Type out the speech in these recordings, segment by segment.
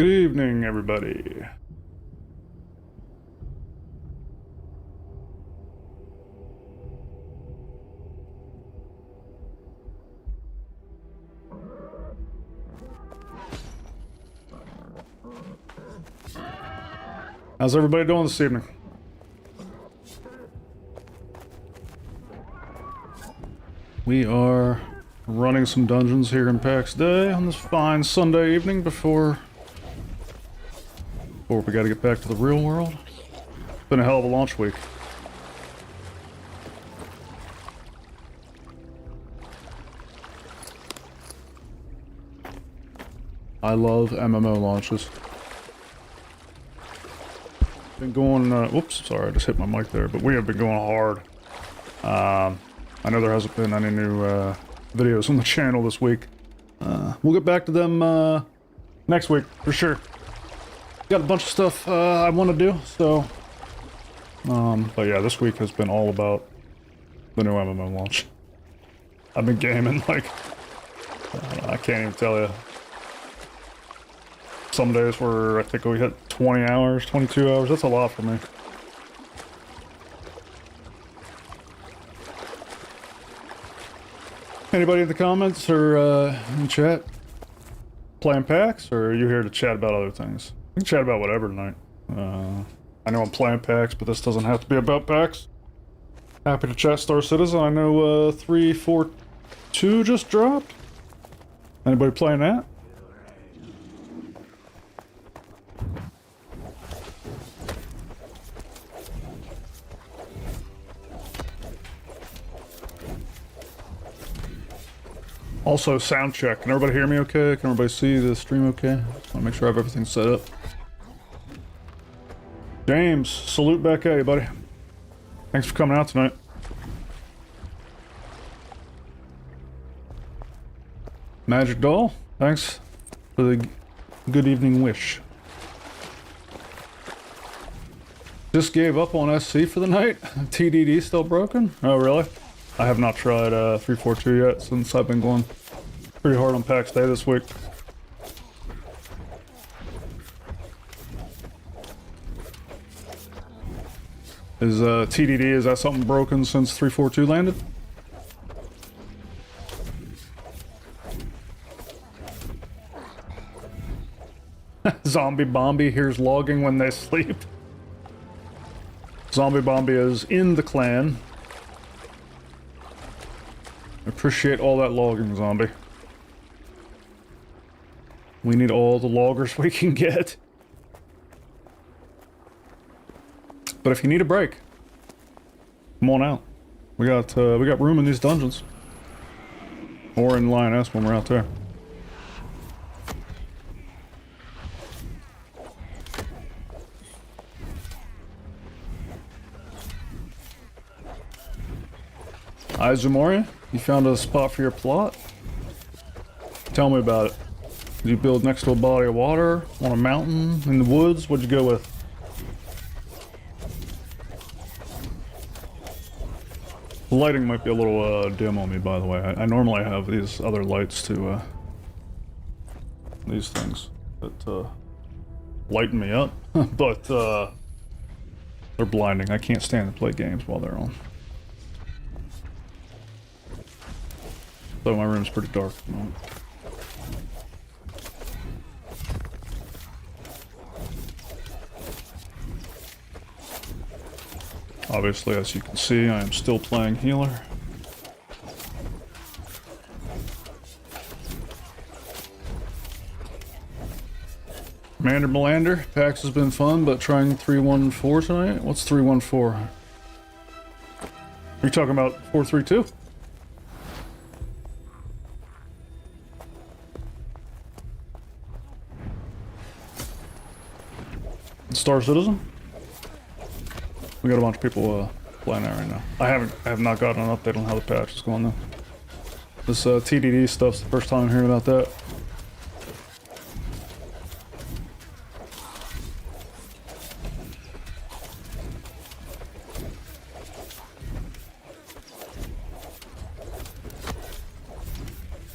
Good evening, everybody. How's everybody doing this evening? We are running some dungeons here in Pax Dei on this fine Sunday evening before we gotta get back to the real world. It's been a hell of a launch week. I love MMO launches. Been going, whoops, sorry, I just hit my mic there, but we have been going hard. I know there hasn't been any new videos on the channel this week. We'll get back to them next week, for sure. Got a bunch of stuff I want to do, so... but yeah, this week has been all about the new MMO launch. I've been gaming, like... I can't even tell you. Some days where I think we hit 20 hours, 22 hours, that's a lot for me. Anybody in the comments or in chat playing PAX, or are you here to chat about other things? We can chat about whatever tonight. I know I'm playing PAX, but this doesn't have to be about PAX. Happy to chat Star Citizen. I know 342 just dropped. Anybody playing that? Also, sound check. Can everybody hear me okay? Can everybody see the stream okay? Just want to make sure I have everything set up. James, salute back at you, buddy. Thanks for coming out tonight. Magic Doll, thanks for the good evening wish. Just gave up on SC for the night. TDD still broken? Oh, really? I have not tried 342 yet since I've been going pretty hard on Pax Day this week. Is TDD, is that something broken since 342 landed? Zombie Bombi hears logging when they sleep. Zombie Bombi is in the clan. Appreciate all that logging, Zombie. We need all the loggers we can get. But if you need a break, come on out. We got room in these dungeons. Or in Lioness when we're out there. Hi, Zamori. You found a spot for your plot? Tell me about it. Did you build next to a body of water? On a mountain? In the woods? What'd you go with? The lighting might be a little dim on me, by the way. I normally have these other lights to these things that lighten me up, but they're blinding. I can't stand to play games while they're on. So my room's pretty dark at the moment. Obviously, as you can see, I am still playing healer. Commander Melander, PAX has been fun, but trying 314 tonight? What's 314? Are you talking about 432? Star Citizen? We got a bunch of people playing that right now. I have not gotten an update on how the patch is going though. This TDD stuff's the first time I'm hearing about that.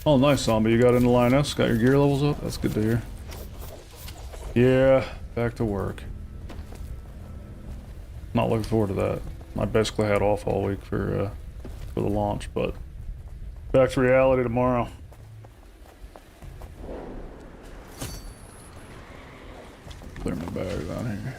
Oh, nice, Zombie. You got into Lioness, got your gear levels up. That's good to hear. Yeah, back to work. Not looking forward to that. I basically had off all week for the launch, but back to reality tomorrow. Clear my bags out here.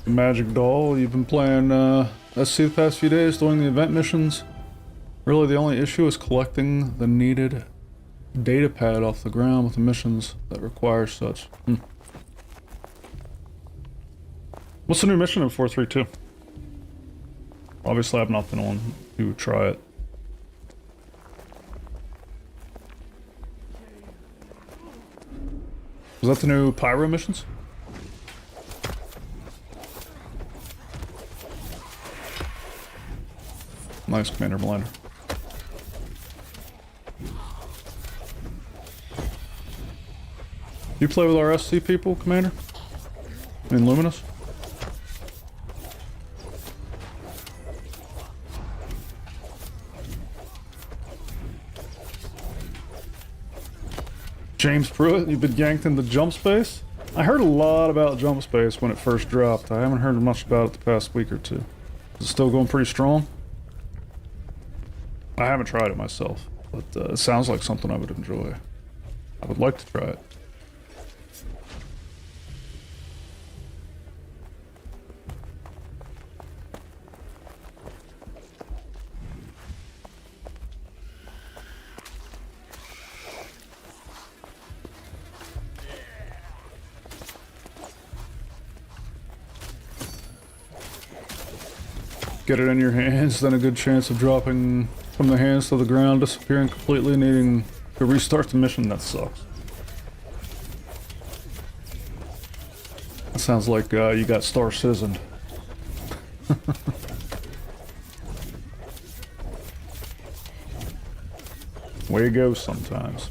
Magic Doll, you've been playing SC the past few days, doing the event missions. Really the only issue is collecting the needed data pad off the ground with the missions that require such. What's the new mission in 432? Obviously I've not been on to try it. Was that the new Pyro missions? Nice, Commander Blinder. You play with our SC people, Commander? In Luminous? James Pruitt, you've been yanked into jump space? I heard a lot about jump space when it first dropped. I haven't heard much about it the past week or two. Is it still going pretty strong? I haven't tried it myself, but it sounds like something I would enjoy. I would like to try it. Get it in your hands, then a good chance of dropping from the hands to the ground, disappearing completely, needing to restart the mission. That sucks. That sounds like you got Star Citizened. Way it goes sometimes.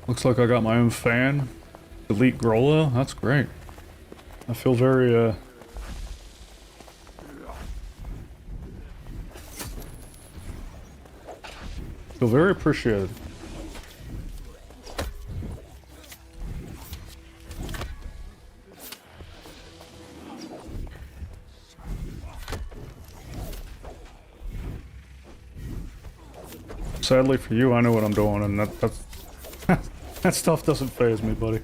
Looks like I got my own fan. Delete Grollo? That's great. I feel very, feel very appreciated. Sadly for you, I know what I'm doing, and that's that stuff doesn't faze me, buddy.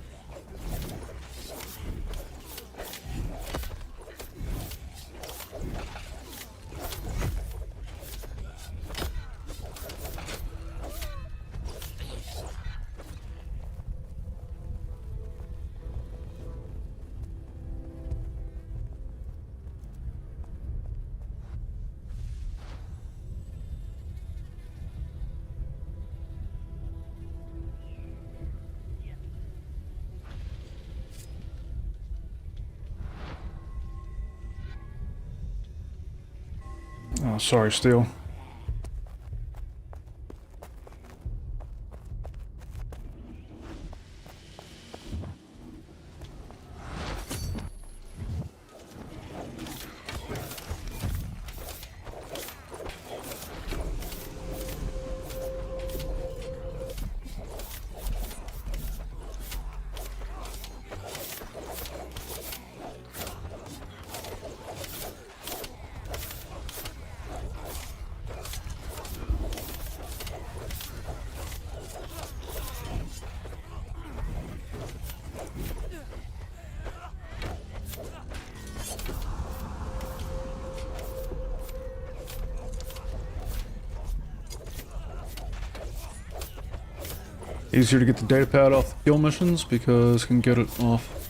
Oh, sorry, Steel. Easier to get the data pad off the kill missions because you can get it off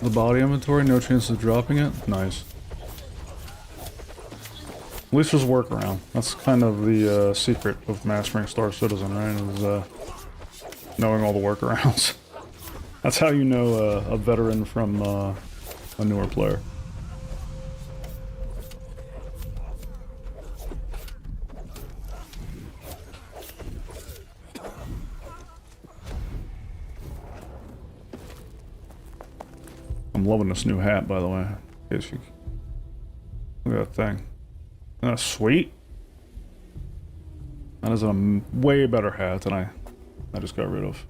the body inventory. No chance of dropping it. Nice. At least there's a workaround. That's kind of the secret of mastering Star Citizen, right? Is knowing all the workarounds. That's how you know a veteran from a newer player. I'm loving this new hat, by the way. In case you look at that thing. Isn't that sweet? That is a way better hat than I just got rid of.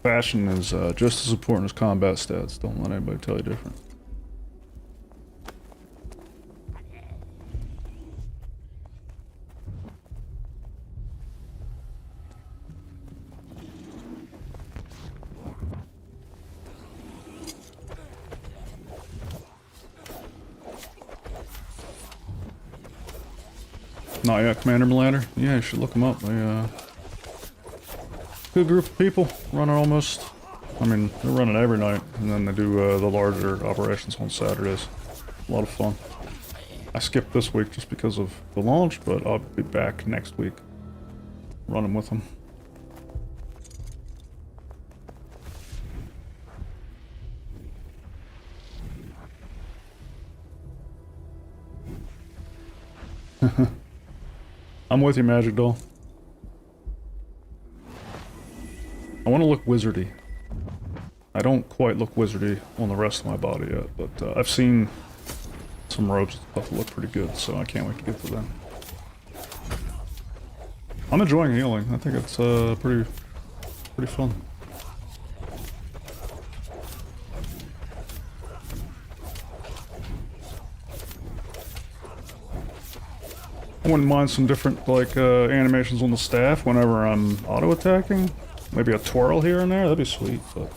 Fashion is just as important as combat stats. Don't let anybody tell you different. Not yet, Commander Melander. Yeah, you should look them up. They, good group of people running almost. I mean, they're running every night, and then they do the larger operations on Saturdays. A lot of fun. I skipped this week just because of the launch, but I'll be back next week running with them. I'm with you, Magic Doll. I want to look wizardy. I don't quite look wizardy on the rest of my body yet, but I've seen some robes and stuff that look pretty good, so I can't wait to get to them. I'm enjoying healing. I think it's pretty fun. I wouldn't mind some different, like, animations on the staff whenever I'm auto-attacking. Maybe a twirl here and there, that'd be sweet, but...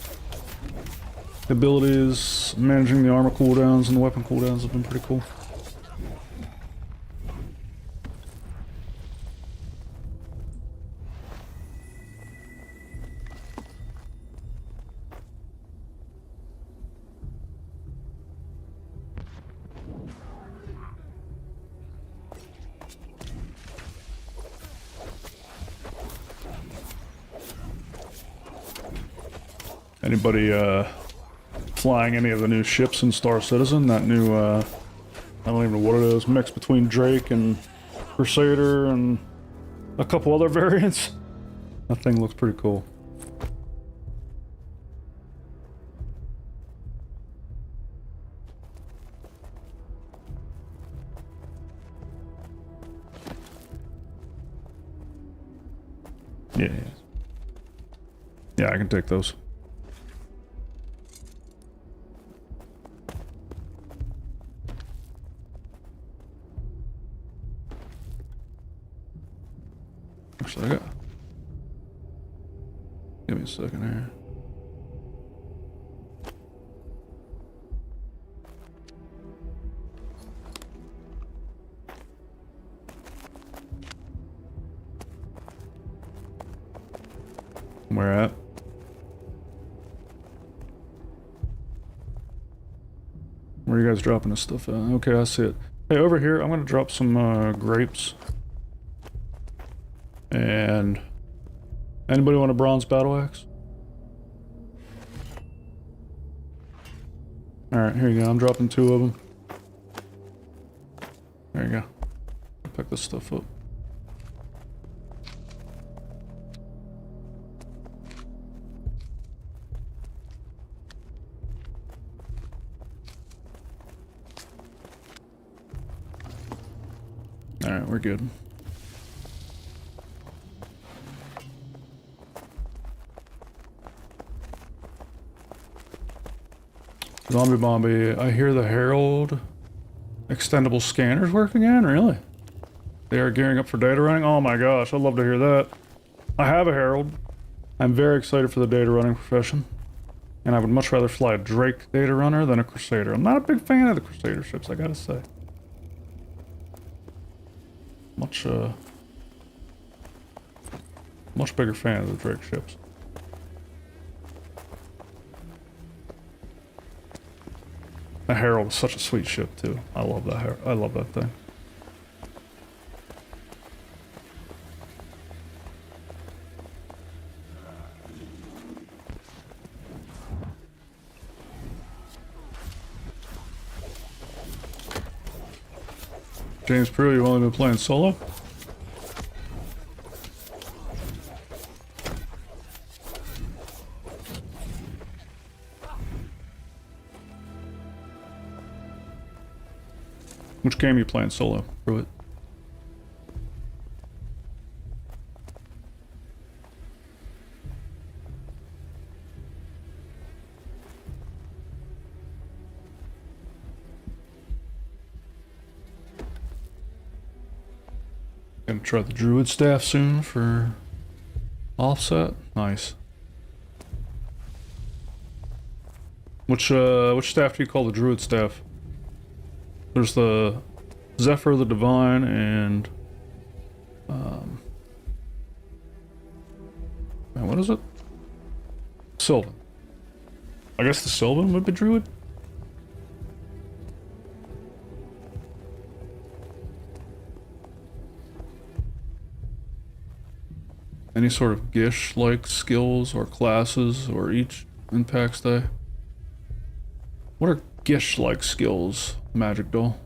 The abilities, managing the armor cooldowns and the weapon cooldowns have been pretty cool. Anybody, flying any of the new ships in Star Citizen? That new, I don't even know what it is, mix between Drake and Crusader and a couple other variants. That thing looks pretty cool. Yeah. Yeah, I can take those. Actually, give me a second here. Where at? Where are you guys dropping this stuff at? Okay, I see it. Hey, over here, I'm gonna drop some grapes. And anybody want a bronze battle axe? Alright, here you go. I'm dropping 2 of them. There you go. Pick this stuff up. Alright, we're good. Zombie Bombi, I hear the Herald extendable scanners work again? Really? They are gearing up for data running? Oh my gosh, I'd love to hear that. I have a Herald. I'm very excited for the data running profession. And I would much rather fly a Drake data runner than a Crusader. I'm not a big fan of the Crusader ships, I gotta say. Much Much bigger fan of the Drake ships. The Herald is such a sweet ship too. I love that. I love that thing. James Pruitt, you've only been playing solo? Which game are you playing solo, Pruitt? Gonna try the Druid staff soon for offset. Nice. Which staff do you call the Druid staff? There's the Zephyr, the Divine, and man, what is it? Sylvan. I guess the Sylvan would be Druid. Any sort of Gish-like skills or classes or each in Pax Dei? What are Gish-like skills, Magic Doll?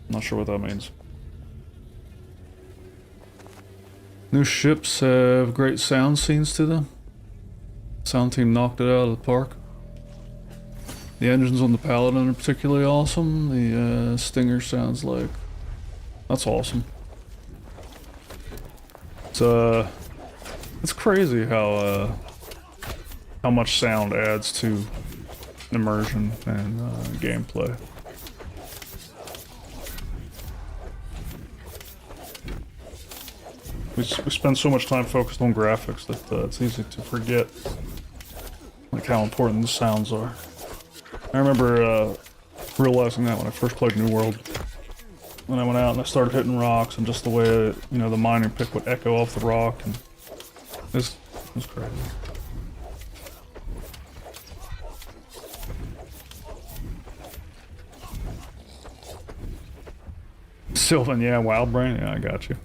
Not sure what that means. New ships have great sound scenes to them. Sound team knocked it out of the park. The engines on the Paladin are particularly awesome. The Stinger sounds like... That's awesome. It's crazy how much sound adds to immersion and gameplay. We spend so much time focused on graphics that it's easy to forget like how important the sounds are. I remember realizing that when I first played New World. When I went out and I started hitting rocks, and just the way, you know, the mining pick would echo off the rock, and it was crazy. Sylvan, yeah, Wild Brain, yeah, I got you.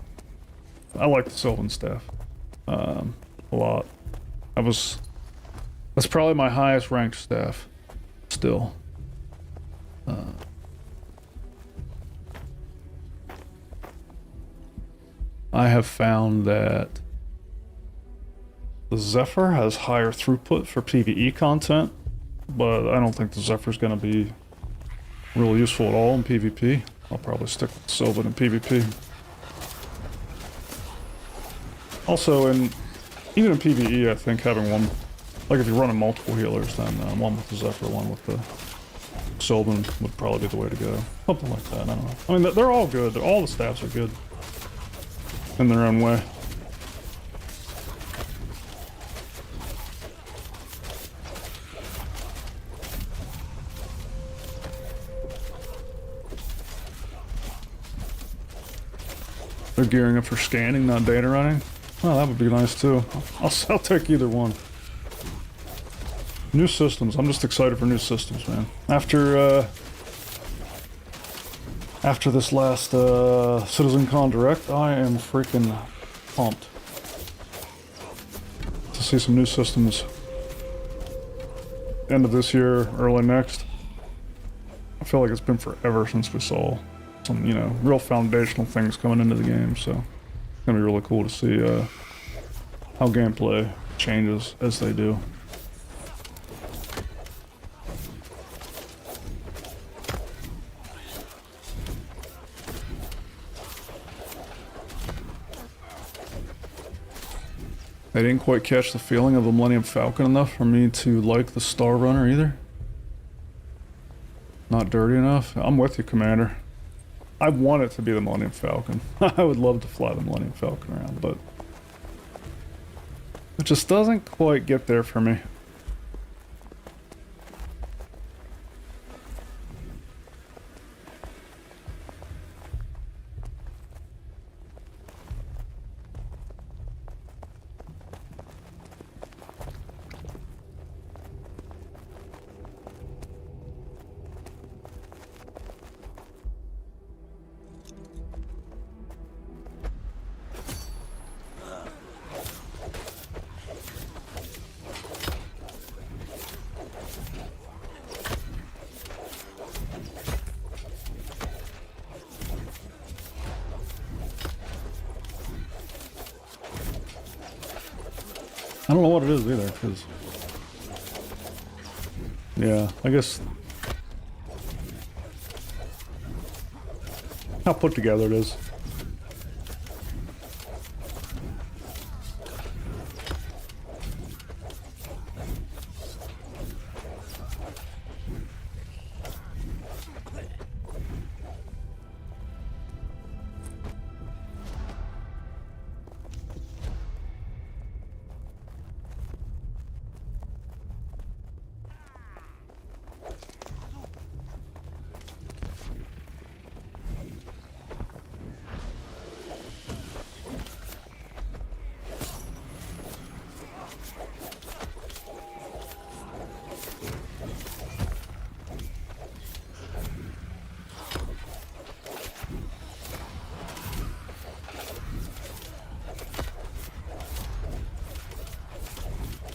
I like the Sylvan staff a lot. That's probably my highest ranked staff still. I have found that the Zephyr has higher throughput for PvE content, but I don't think the Zephyr's going to be really useful at all in PvP. I'll probably stick with Sylvan in PvP. Also, even in PvE, I think having one, like if you're running multiple healers, then one with the Zephyr, one with the Sylvan would probably be the way to go. Something like that, I don't know. I mean, they're all good. All the staffs are good in their own way. They're gearing up for scanning, not data running. Oh, that would be nice too. I'll take either one. New systems. I'm just excited for new systems, man. After this last CitizenCon Direct, I am freaking pumped to see some new systems. End of this year, early next. I feel like it's been forever since we saw some, you know, real foundational things coming into the game, so it's gonna be really cool to see how gameplay changes as they do. I didn't quite catch the feeling of the Millennium Falcon enough for me to like the Star Runner either. Not dirty enough. I'm with you, Commander. I want it to be the Millennium Falcon. I would love to fly the Millennium Falcon around, but it just doesn't quite get there for me. I don't know what it is either, because... Yeah, I guess... How put together it is.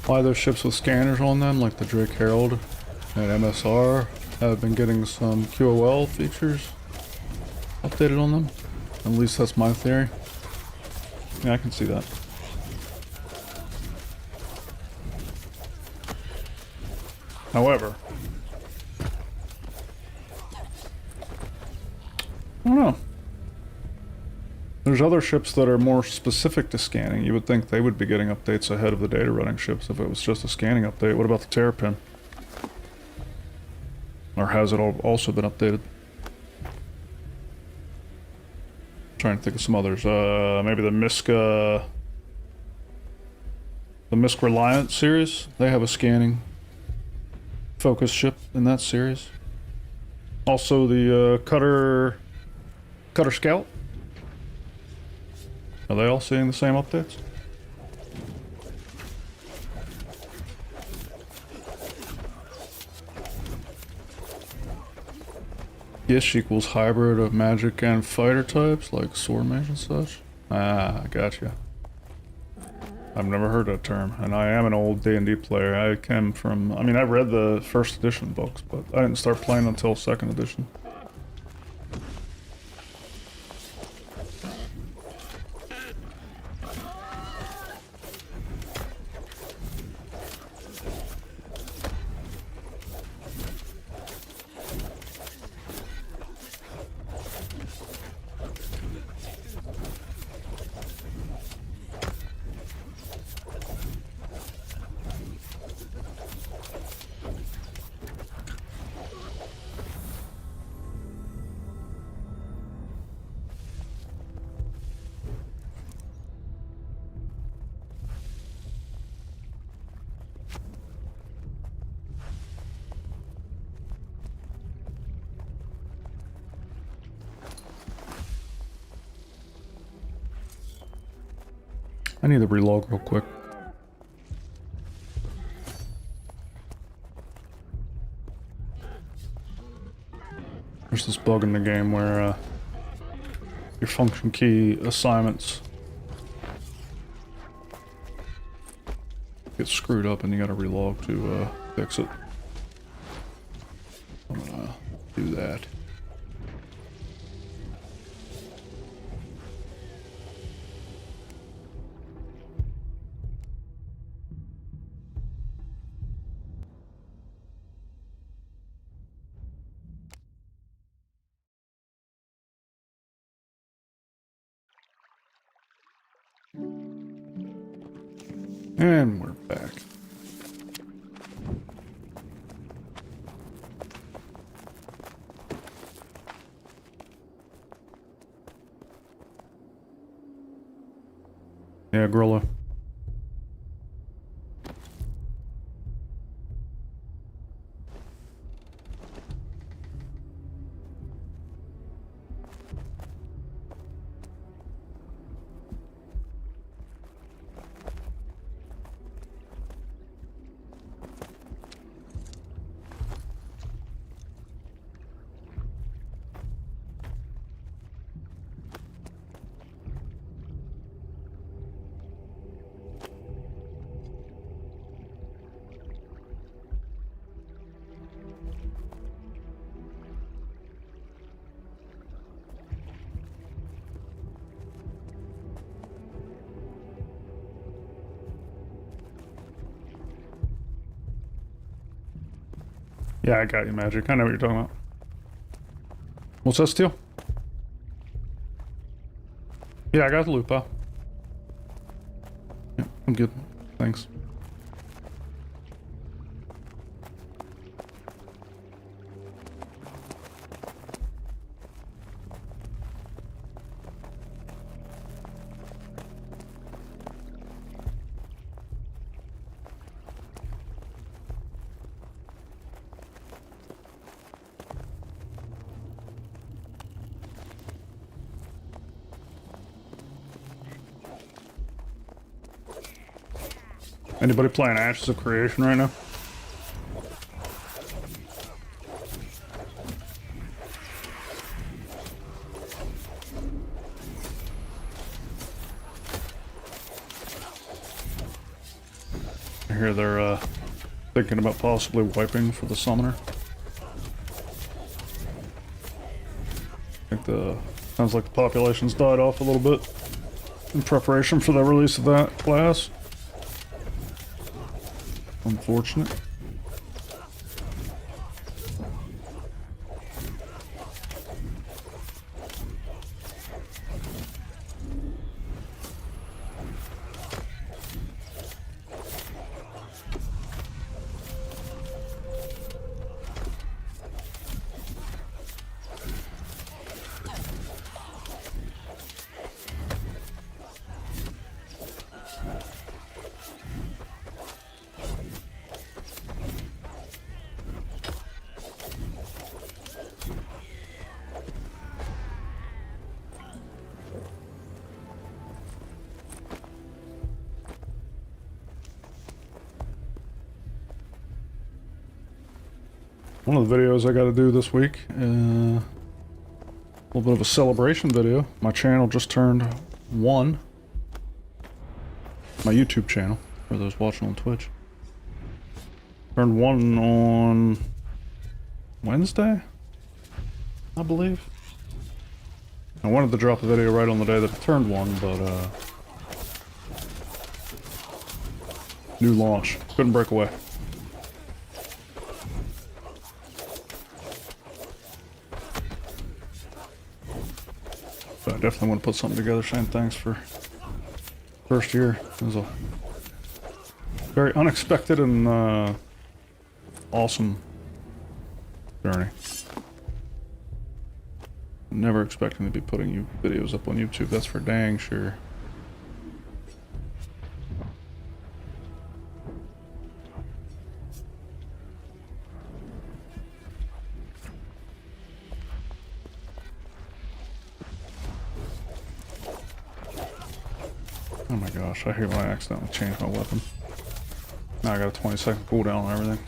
Why those ships with scanners on them, like the Drake Herald and MSR, have been getting some QOL features updated on them. At least that's my theory. Yeah, I can see that. However, I don't know. There's other ships that are more specific to scanning. You would think they would be getting updates ahead of the data running ships if it was just a scanning update. What about the Terrapin? Or has it also been updated? Trying to think of some others. Maybe the Misk Reliant series. They have a scanning focus ship in that series. Also the Cutter Scout. Are they all seeing the same updates? Gish equals hybrid of magic and fighter types, like sword mage and such. Ah, gotcha. I've never heard that term, and I am an old D&D player. I came from... I mean, I read the first edition books, but I didn't start playing until second edition. I need to relog real quick. There's this bug in the game where your function key assignments get screwed up and you gotta relog to fix it. I'm gonna do that. And we're back. Yeah, Grilla. Yeah, I got you, Magic. I know what you're talking about. What's that, Steel? Yeah, I got the loot, pal. Yeah, I'm good. Thanks. Anybody playing Ashes of Creation right now? I hear they're thinking about possibly wiping for the summoner. I think sounds like the population's died off a little bit in preparation for the release of that class. Unfortunate. One of the videos I got to do this week, a little bit of a celebration video. My channel just turned 1. My YouTube channel, for those watching on Twitch. Turned 1 on Wednesday, I believe. I wanted to drop a video right on the day that it turned 1, but new launch. Couldn't break away. But I definitely want to put something together saying thanks for first year. It was a very unexpected and awesome journey. Never expecting to be putting you videos up on YouTube, that's for dang sure. Oh my gosh, I hate when I accidentally change my weapon. Now I got a 20-second cooldown on everything.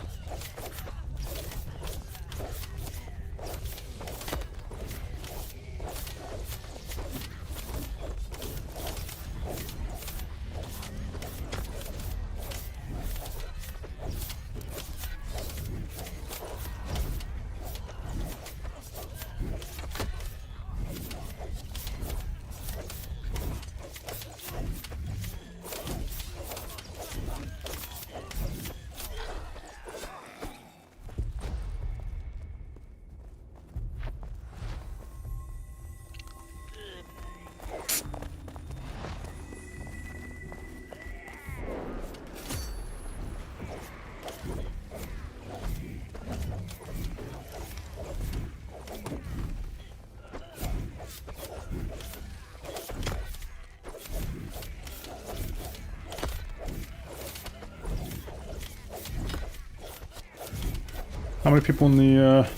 How many people in the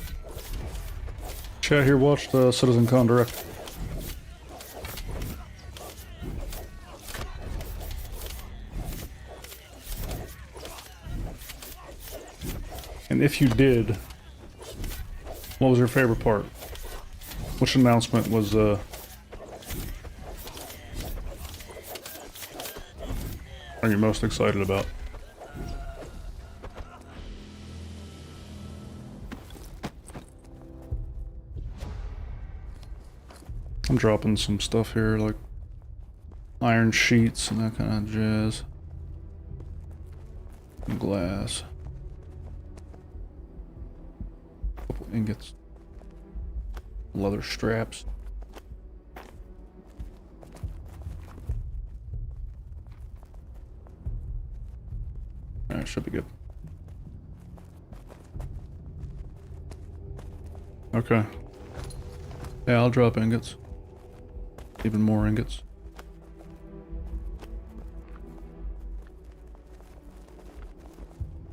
chat here watched Citizen Con Direct? And if you did, what was your favorite part? Which announcement was are you most excited about? I'm dropping some stuff here, like iron sheets and that kind of jazz. And glass. ingots. Leather straps. Alright, should be good. Okay. Yeah, I'll drop ingots. Even more ingots.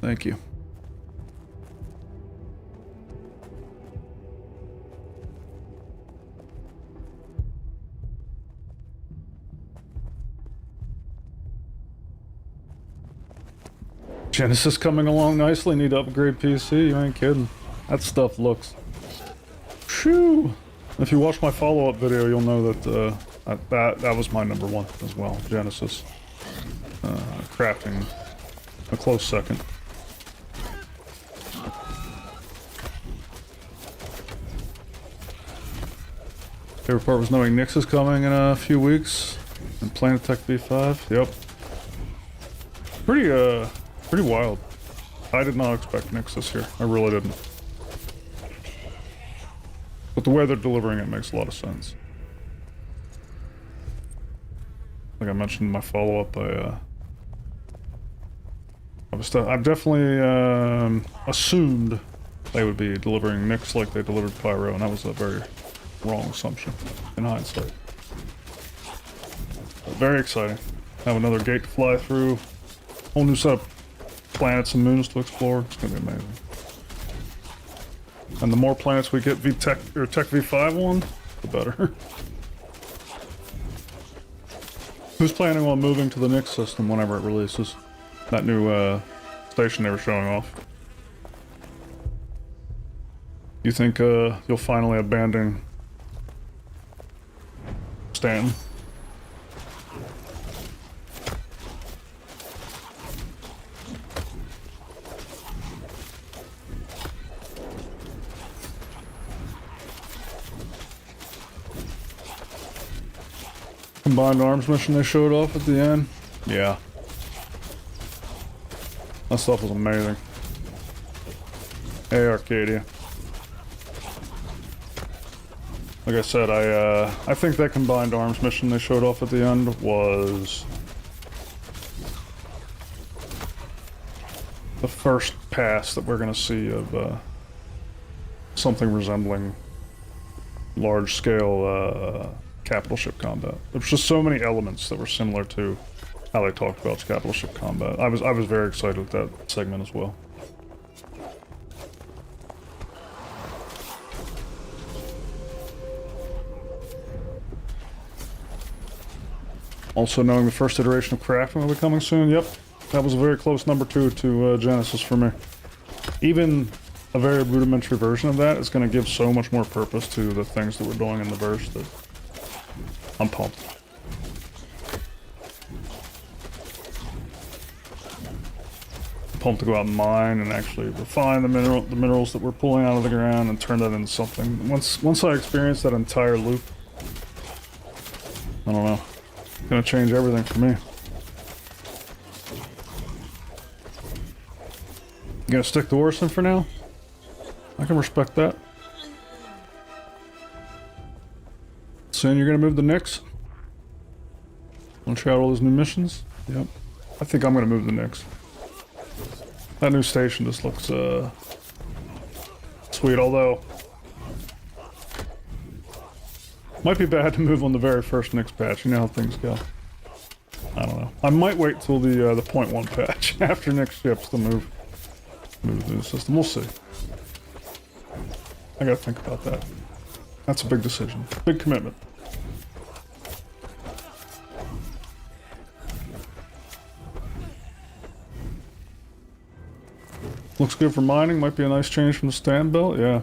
Thank you. Genesis coming along nicely. Need to upgrade PC. You ain't kidding. That stuff looks... Phew! If you watch my follow-up video, you'll know that that was my number one as well. Genesis. Crafting a close second. Favorite part was knowing Nyx is coming in a few weeks. And Planetech V5. Yep. Pretty wild. I did not expect Nyx this year. I really didn't. But the way they're delivering it makes a lot of sense. Like I mentioned in my follow-up, I've definitely assumed they would be delivering Nyx like they delivered Pyro, and that was a very wrong assumption in hindsight. But very exciting. Have another gate to fly through. Whole new set of planets and moons to explore. It's gonna be amazing. And the more planets we get Tech V5 on, the better. Who's planning on moving to the Nyx system whenever it releases? That new station they were showing off. You think you'll finally abandon Stanton? Combined arms mission they showed off at the end. Yeah. That stuff was amazing. Hey, Arcadia. Like I said, I think that combined arms mission they showed off at the end was the first pass that we're gonna see of something resembling large-scale capital ship combat. There's just so many elements that were similar to how they talked about capital ship combat. I was very excited with that segment as well. Also knowing the first iteration of crafting will be coming soon. Yep, that was a very close number 2 to Genesis for me. Even a very rudimentary version of that is going to give so much more purpose to the things that we're doing in the verse that I'm pumped. Pumped to go out and mine and actually refine the minerals that we're pulling out of the ground and turn that into something. Once I experience that entire loop, I don't know. It's gonna change everything for me. You gonna stick to Orson for now? I can respect that. Soon you're gonna move the Nyx? Wanna try out all those new missions? Yep. I think I'm gonna move the Nyx. That new station just looks sweet, although might be bad to move on the very first Nyx patch. You know how things go. I don't know. I might wait till the 0.1 patch after Nyx ships to move to the new system. We'll see. I gotta think about that. That's a big decision. Big commitment. Looks good for mining. Might be a nice change from the stand belt. Yeah.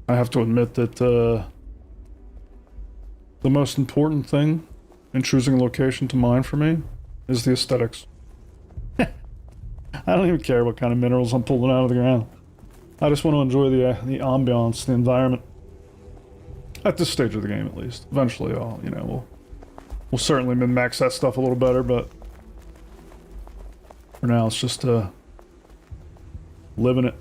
I have to admit that the most important thing in choosing a location to mine for me is the aesthetics. I don't even care what kind of minerals I'm pulling out of the ground. I just want to enjoy the ambiance, the environment. At this stage of the game, at least. Eventually, we'll certainly min-max that stuff a little better, but for now, it's just living it.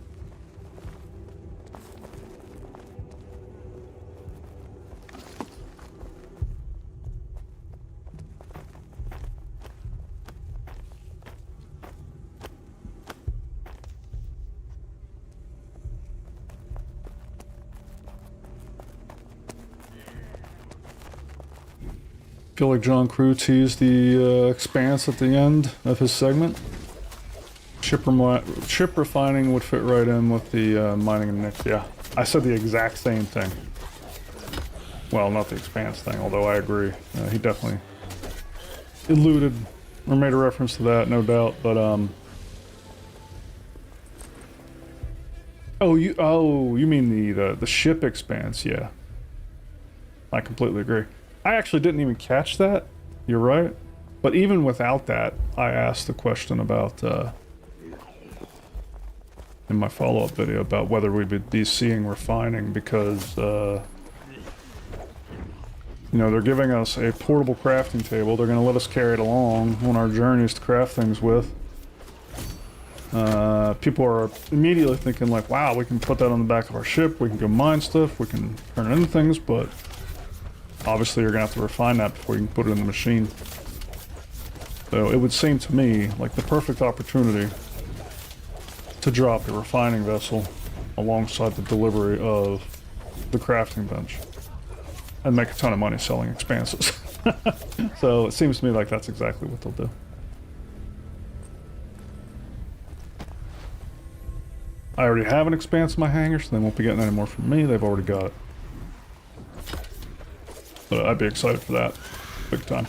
I feel like John Crew teased the Expanse at the end of his segment. Ship refining would fit right in with the mining and Nyx. Yeah, I said the exact same thing. Well, not the Expanse thing, although I agree. He definitely alluded or made a reference to that, no doubt. But oh, you mean the ship Expanse? Yeah, I completely agree. I actually didn't even catch that. You're right. But even without that, I asked the question about, in my follow-up video, about whether we would be seeing refining because, you know, they're giving us a portable crafting table. They're going to let us carry it along on our journeys to craft things with. People are immediately thinking like, wow, we can put that on the back of our ship. We can go mine stuff. We can turn it into things, but obviously, you're going to have to refine that before you can put it in the machine. So it would seem to me like the perfect opportunity to drop a refining vessel alongside the delivery of the crafting bench and make a ton of money selling expanses. So it seems to me like that's exactly what they'll do. I already have an expanse in my hangar, so they won't be getting any more from me. They've already got it. But I'd be excited for that, big time.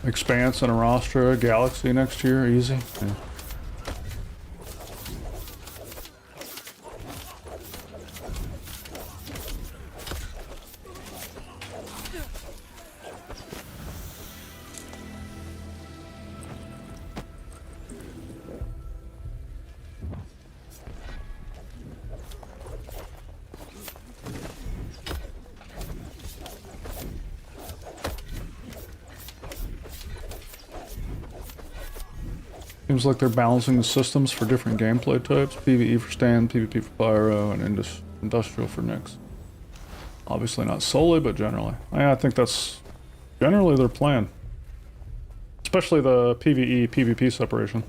Expanse and Arastra Galaxy next year, easy. Yeah. Seems like they're balancing the systems for different gameplay types. PvE for stand, PvP for pyro, and industrial for Nyx. Obviously not solely, but generally. I think that's generally their plan. Especially the PvE, PvP separation.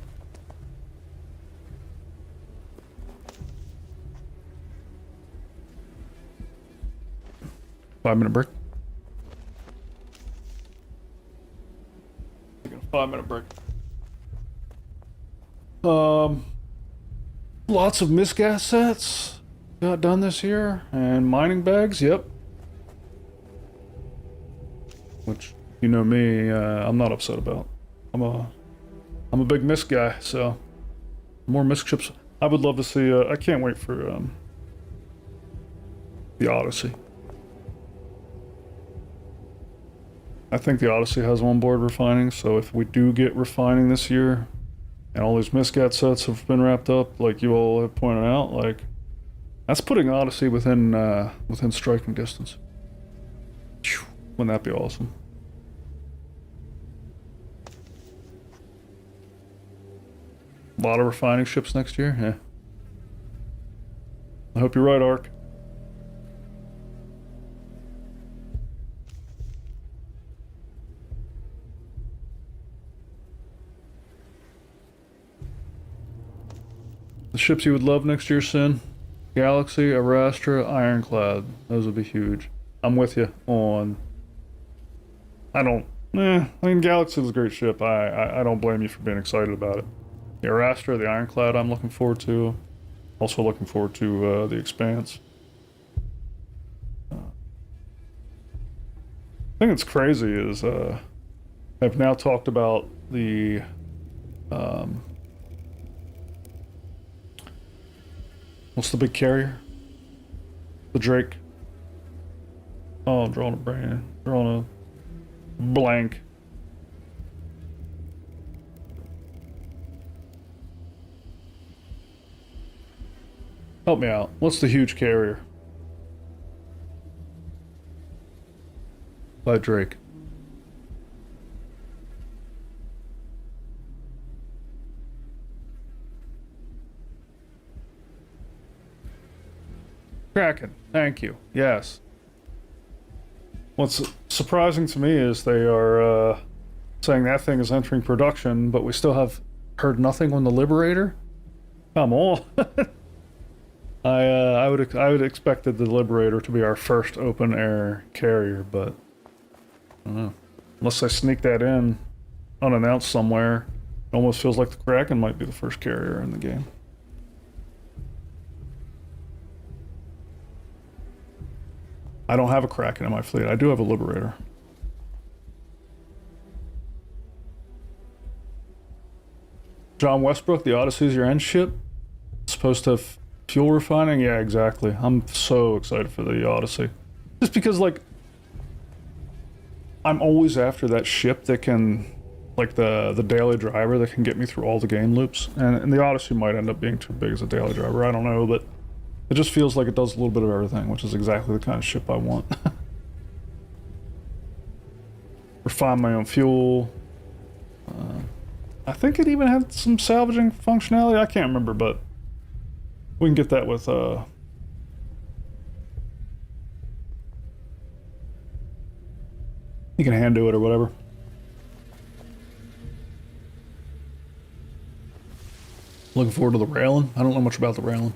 Five-minute break. Taking a 5-minute break. Lots of misgas sets got done this year, and mining bags, yep. Which, you know me, I'm not upset about. I'm a big misc guy, so more misc chips. I would love to see, I can't wait for, the Odyssey. I think the Odyssey has onboard refining, so if we do get refining this year, and all these misgat sets have been wrapped up, like you all have pointed out, like, that's putting Odyssey within striking distance. Whew, wouldn't that be awesome? A lot of refining ships next year, yeah. I hope you're right, Ark. The ships you would love next year, Sin? Galaxy, Arastra, Ironclad. Those would be huge. I'm with you on... I mean, Galaxy is a great ship. I don't blame you for being excited about it. The Arastra, the Ironclad, I'm looking forward to. Also looking forward to the Expanse. The thing that's crazy is I've now talked about the What's the big carrier? The Drake. Oh, I'm drawing a brain. Drawing a blank. Help me out. What's the huge carrier? By Drake. Kraken. Thank you. Yes. What's surprising to me is they are saying that thing is entering production, but we still have heard nothing on the Liberator. Come on. I would expected the Liberator to be our first open air carrier, but I don't know. Unless I sneak that in unannounced somewhere, it almost feels like the Kraken might be the first carrier in the game. I don't have a Kraken in my fleet. I do have a Liberator. John Westbrook, the Odyssey's your end ship? It's supposed to have fuel refining? Yeah, exactly. I'm so excited for the Odyssey. Just because, like, I'm always after that ship that can, like, the daily driver that can get me through all the game loops. And the Odyssey might end up being too big as a daily driver. I don't know, but it just feels like it does a little bit of everything, which is exactly the kind of ship I want. Refine my own fuel. I think it even had some salvaging functionality. I can't remember, but we can get that with you can hand do it or whatever. Looking forward to the railing. I don't know much about the railing.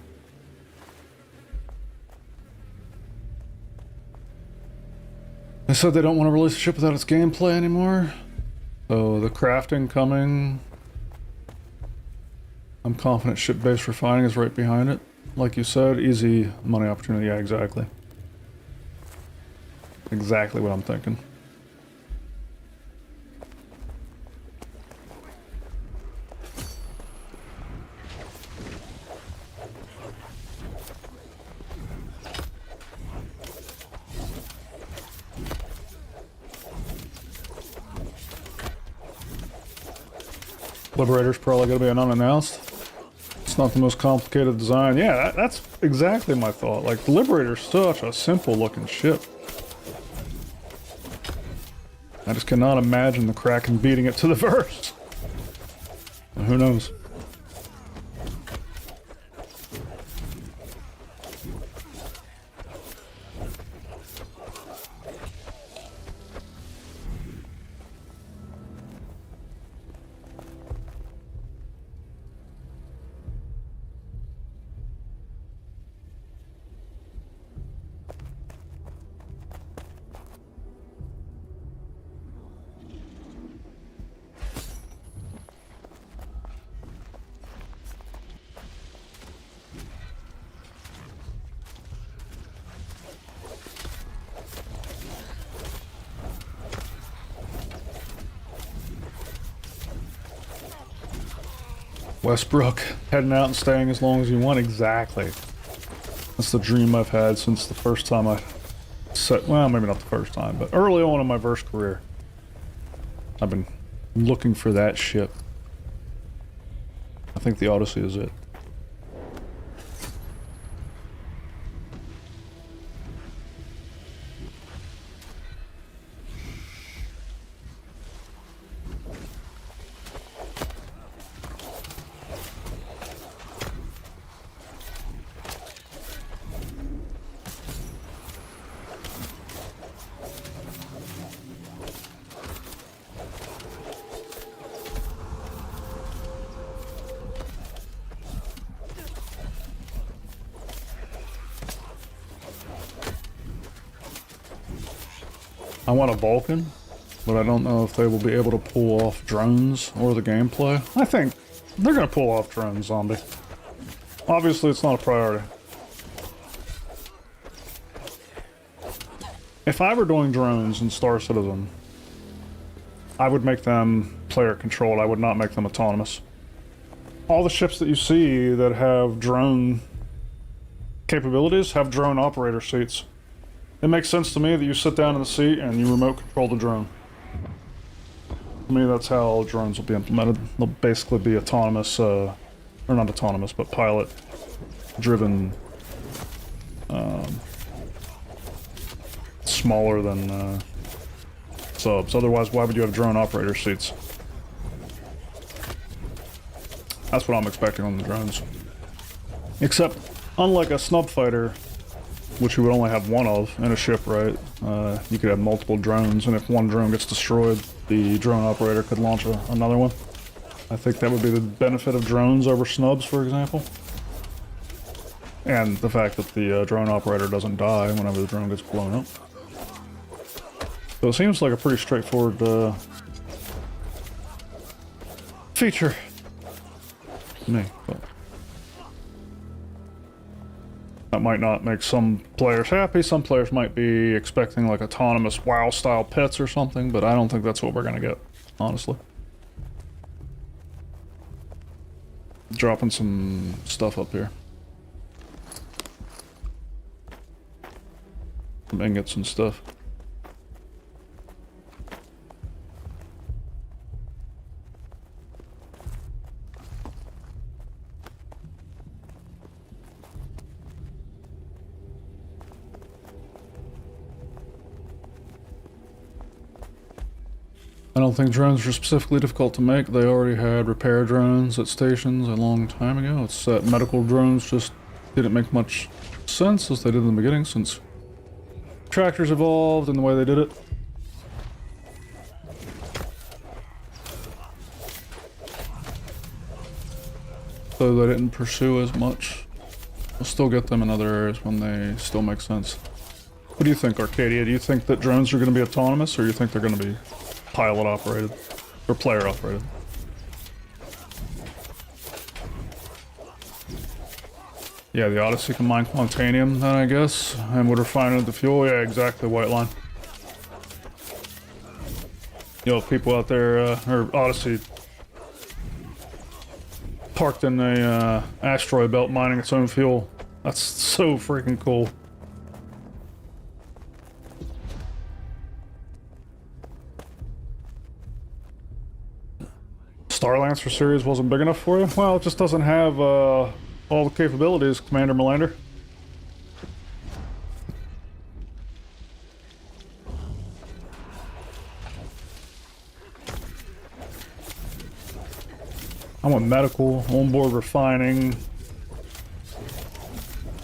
They said they don't want to release the ship without its gameplay anymore. So the crafting coming. I'm confident ship-based refining is right behind it. Like you said, easy money opportunity. Yeah, exactly. Exactly what I'm thinking. Liberator's probably going to be an unannounced. It's not the most complicated design. Yeah, that's exactly my thought. Like, the Liberator's such a simple looking ship. I just cannot imagine the Kraken beating it to the verse. And who knows? Westbrook, heading out and staying as long as you want. Exactly. That's the dream I've had since the first time I set, well, maybe not the first time, but early on in my Verse career. I've been looking for that ship. I think the Odyssey is it. I want a Vulcan, but I don't know if they will be able to pull off drones or the gameplay. I think they're going to pull off drones, Zombie. Obviously, it's not a priority. If I were doing drones in Star Citizen, I would make them player controlled. I would not make them autonomous. All the ships that you see that have drone capabilities have drone operator seats. It makes sense to me that you sit down in the seat and you remote control the drone. To me, that's how drones will be implemented. They'll basically be autonomous, or not autonomous, but pilot-driven, smaller than subs. Otherwise, why would you have drone operator seats? That's what I'm expecting on the drones. Except, unlike a snub fighter, which you would only have one of in a ship, right? You could have multiple drones, and if one drone gets destroyed, the drone operator could launch another one. I think that would be the benefit of drones over snubs, for example. And the fact that the drone operator doesn't die whenever the drone gets blown up. So it seems like a pretty straightforward feature to me, but that might not make some players happy. Some players might be expecting like autonomous WoW-style pets or something, but I don't think that's what we're gonna get, honestly. Dropping some stuff up here. Some ingots and stuff. I don't think drones are specifically difficult to make. They already had repair drones at stations a long time ago. It's that medical drones just didn't make much sense as they did in the beginning, since tractors evolved and the way they did it. So they didn't pursue as much. We'll still get them in other areas when they still make sense. What do you think, Arcadia? Do you think that drones are going to be autonomous, or do you think they're going to be pilot operated or player operated? Yeah, the Odyssey can mine quantanium then, I guess, and would refine it into fuel. Yeah, exactly, White Line. Yo, people out there, or Odyssey parked in a asteroid belt mining its own fuel. That's so freaking cool. Starlancer series wasn't big enough for you? Well, it just doesn't have all the capabilities, Commander Melander. I want medical, onboard refining,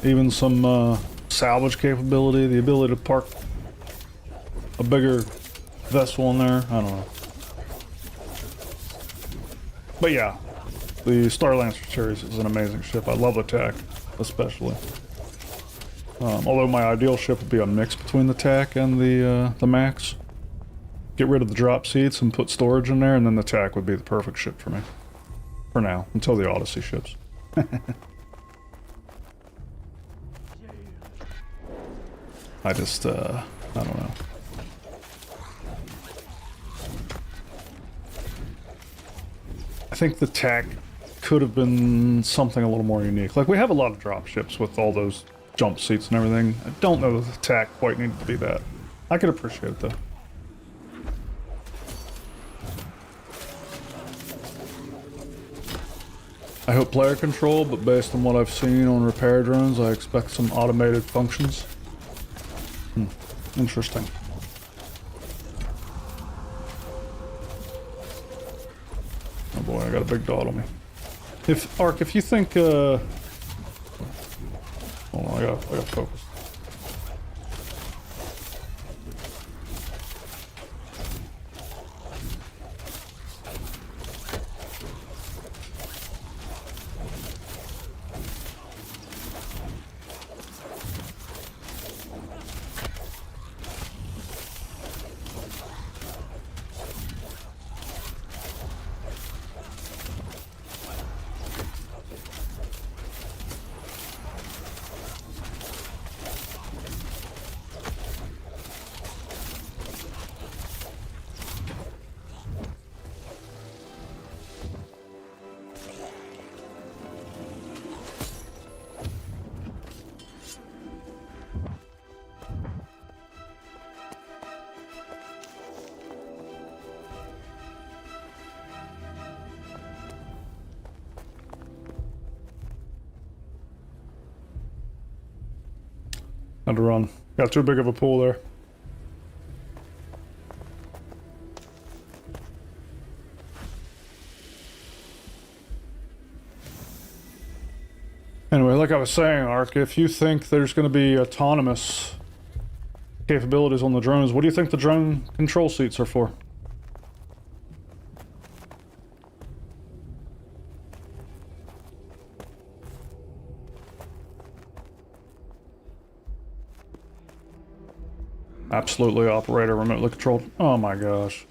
even some salvage capability, the ability to park a bigger vessel in there. I don't know. But yeah, the Starlancer series is an amazing ship. I love attack, especially. Although my ideal ship would be a mix between the TAC and the Max. Get rid of the drop seats and put storage in there, and then the TAC would be the perfect ship for me. For now, until the Odyssey ships. I just, I don't know. I think the TAC could have been something a little more unique. Like, we have a lot of drop ships with all those jump seats and everything. I don't know that the TAC quite needed to be that. I could appreciate it, though. I hope player control, but based on what I've seen on repair drones, I expect some automated functions. Interesting. Oh boy, I got a big dot on me. If, Ark, if you think, hold on, I gotta focus. Had to run. Got too big of a pool there. Anyway, like I was saying, Ark, if you think there's going to be autonomous capabilities on the drones, what do you think the drone control seats are for? Absolutely, operator, remotely controlled. Oh my gosh.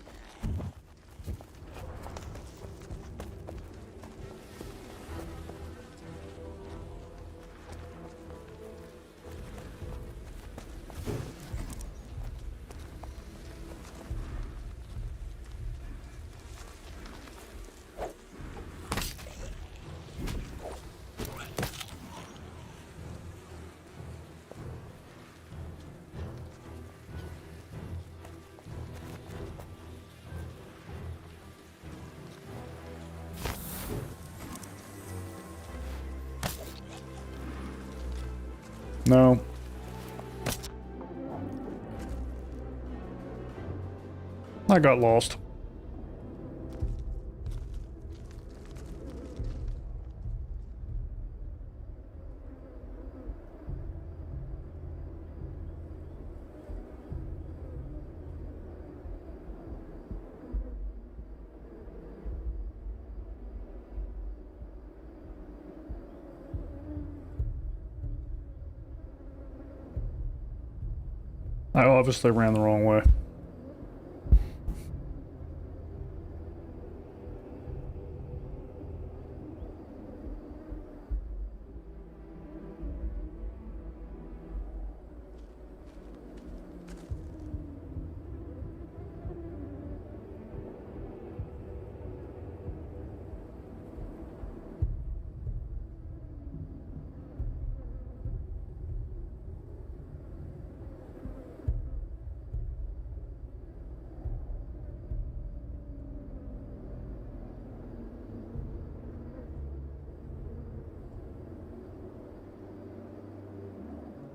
No. I got lost. I obviously ran the wrong way.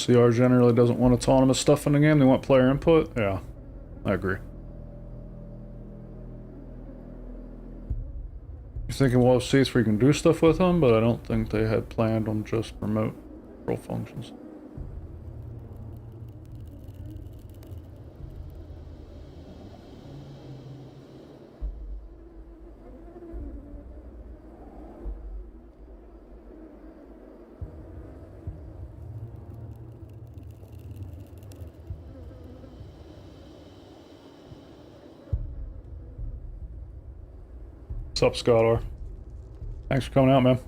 CR generally doesn't want autonomous stuff in the game, they want player input. Yeah, I agree. You're thinking we'll have seats where you can do stuff with them, but I don't think they had planned on just remote control functions. What's up, Scholar? Thanks for coming out, man.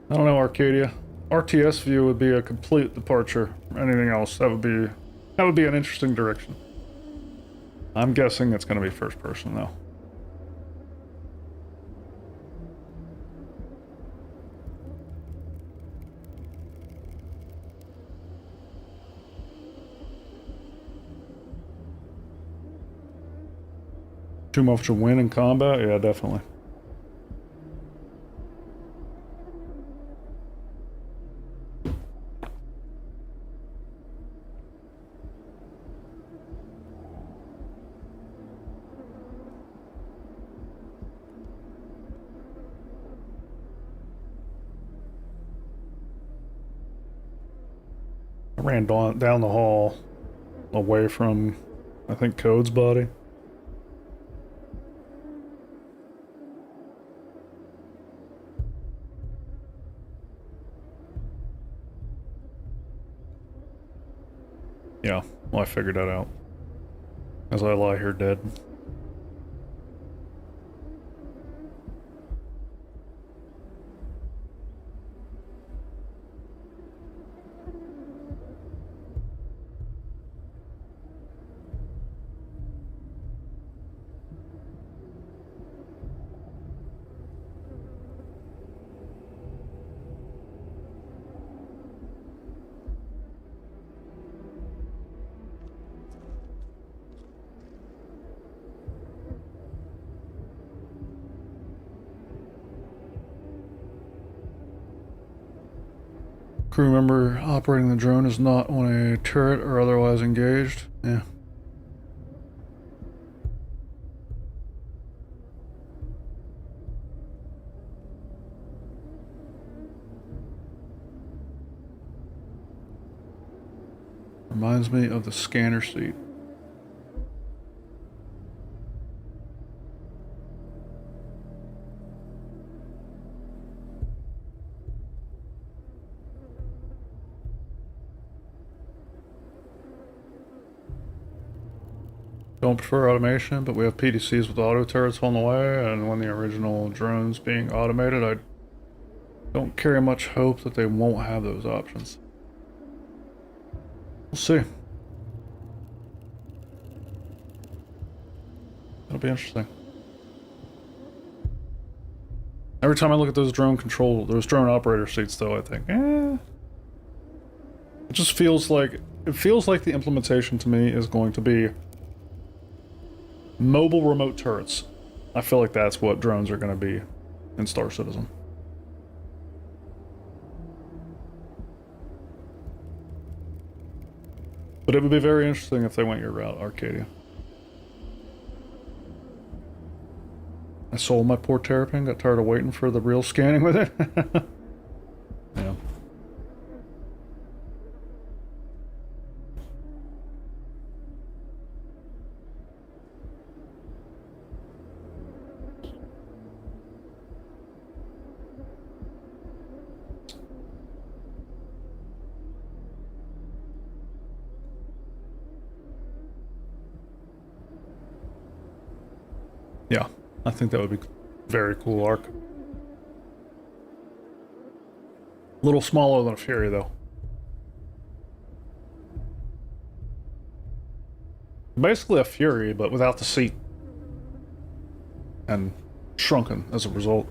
I don't know, Arcadia. RTS view would be a complete departure from anything else. That would be an interesting direction. I'm guessing it's going to be first person, though. Too much to win in combat? Yeah, definitely. I ran down the hall away from, I think, Code's body. Yeah, well, I figured that out. As I lie here dead. Crew member operating the drone is not on a turret or otherwise engaged. Yeah. Reminds me of the scanner seat. Don't prefer automation, but we have PDCs with auto turrets on the way, and when the original drone's being automated, I don't carry much hope that they won't have those options. We'll see. It'll be interesting. Every time I look at those drone operator seats, though, I think, it just feels like the implementation to me is going to be mobile remote turrets. I feel like that's what drones are going to be in Star Citizen. But it would be very interesting if they went your route, Arcadia. I sold my poor Terrapin, got tired of waiting for the real scanning with it. Yeah. Yeah, I think that would be very cool arc. A little smaller than a Fury, though. Basically a Fury, but without the seat. And shrunken as a result.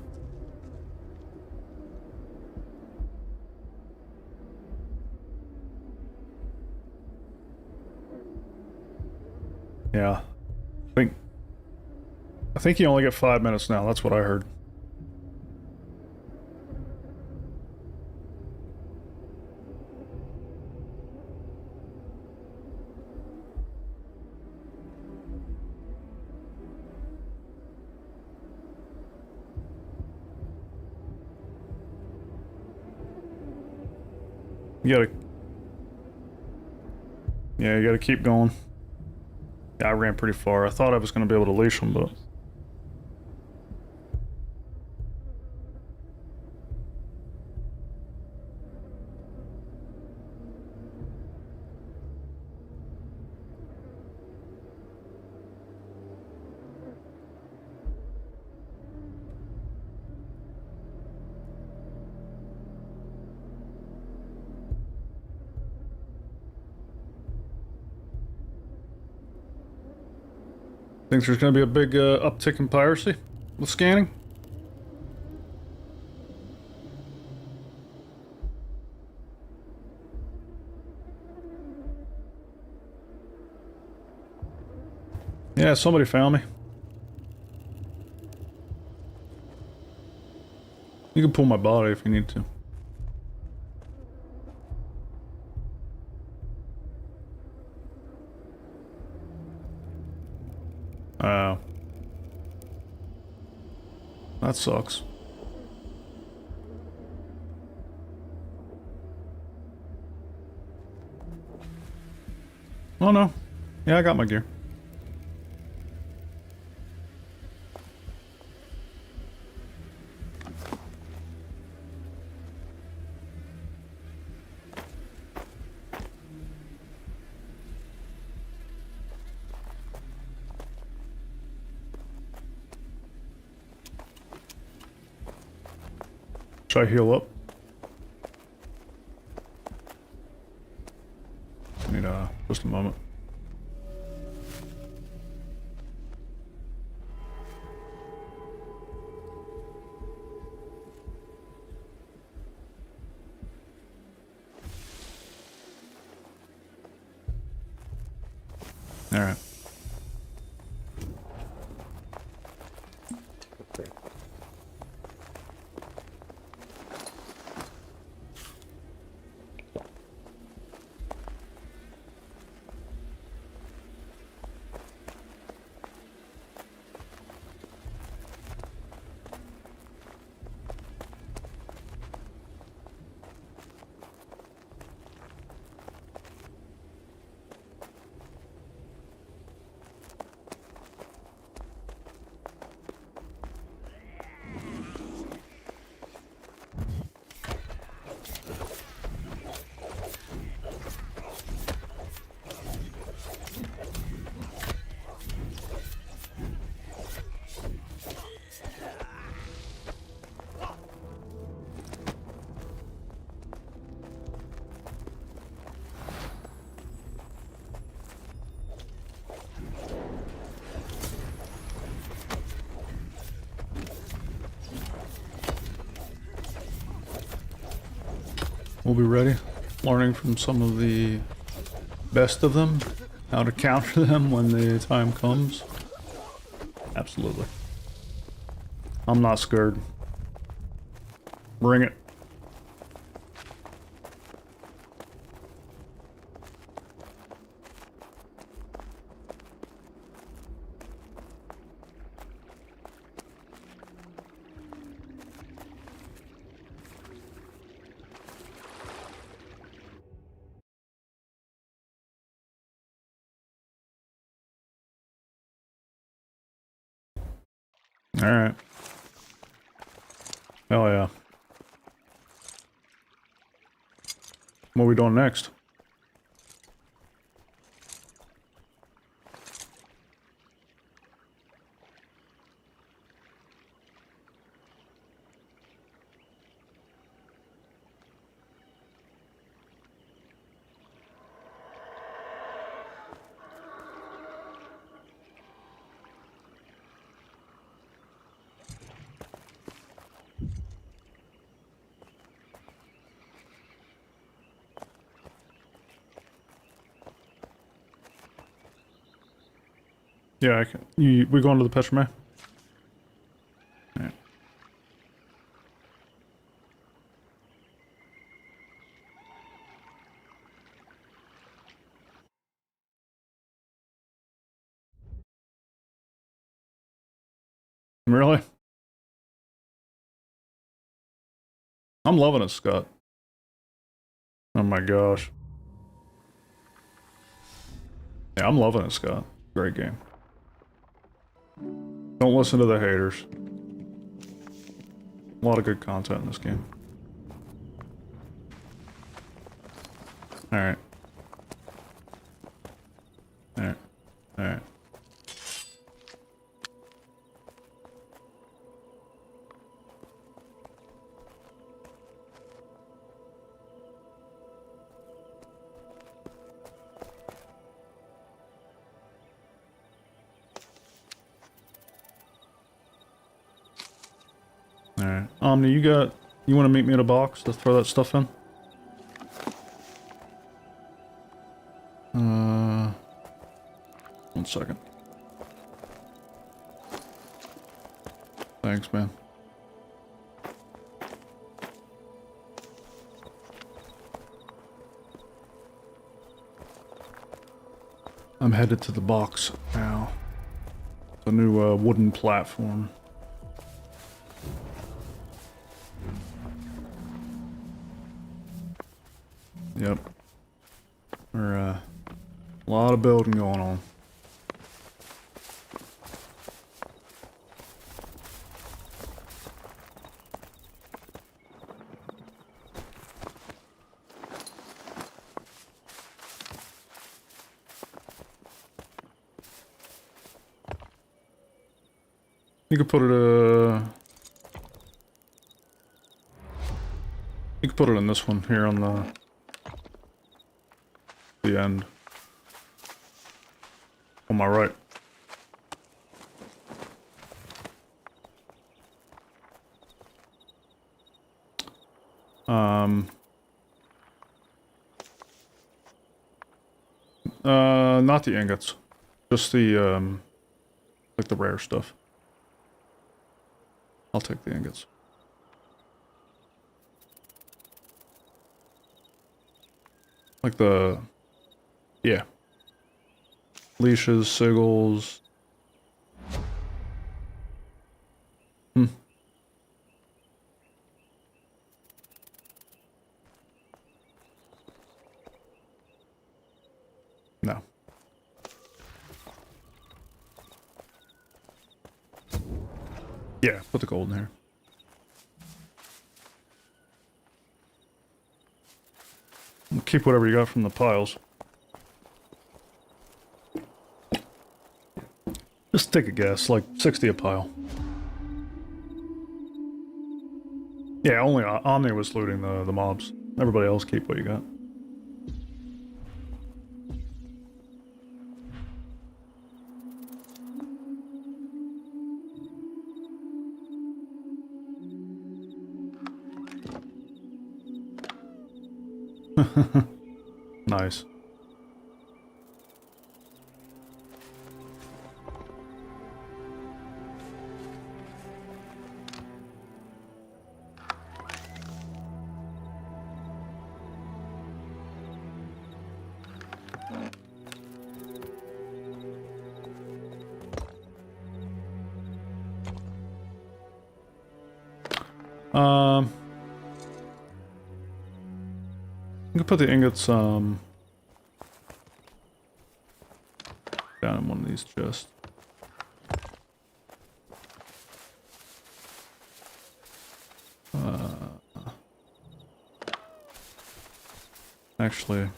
Yeah. I think you only get 5 minutes now, that's what I heard. You gotta keep going. Yeah, I ran pretty far. I thought I was gonna be able to leash them, but... Think there's going to be a big uptick in piracy with scanning? Yeah, somebody found me. You can pull my body if you need to. That sucks. Oh no. Yeah, I got my gear. Should I heal up? I need just a moment. All right. we'll be ready. Learning from some of the best of them, how to counter them when the time comes. Absolutely. I'm not scared. Bring it. Alright. Hell yeah. What are we doing next? Yeah, I can. We going to the Petromay? Yeah. Really? I'm loving it, Scott. Oh my gosh. Yeah, I'm loving it, Scott. Great game. Don't listen to the haters. A lot of good content in this game. Alright. Alright. Alright. Alright. Omni, you want to meet me in a box to throw that stuff in? One second. Thanks, man. I'm headed to the box now. It's a new wooden platform. Yep. There's a lot of building going on. You could put it, you could put it in this one here on the end. On my right. Not the ingots. Just the, like the rare stuff. I'll take the ingots. Like the... yeah. Leashes, sigils. Hmm. No. Yeah, put the gold in here. Keep whatever you got from the piles. Just take a guess, like 60 a pile. Yeah, only Omni was looting the mobs. Everybody else keep what you got. Nice. You can put the ingots, down in one of these chests. Actually,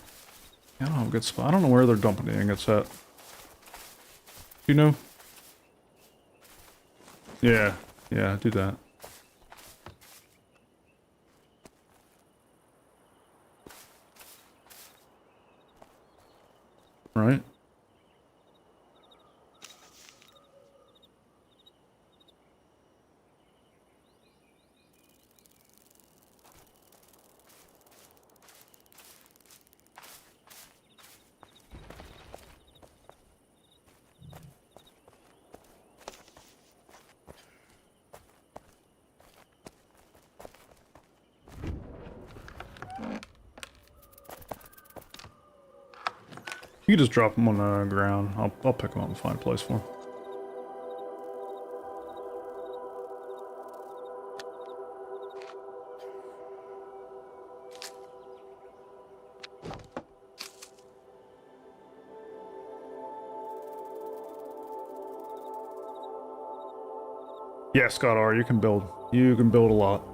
I don't know a good spot. I don't know where they're dumping the ingots at. You know? Yeah, yeah, do that. Right? You can just drop them on the ground. I'll pick them up and find a place for them. Yeah, Scott R, you can build. You can build a lot.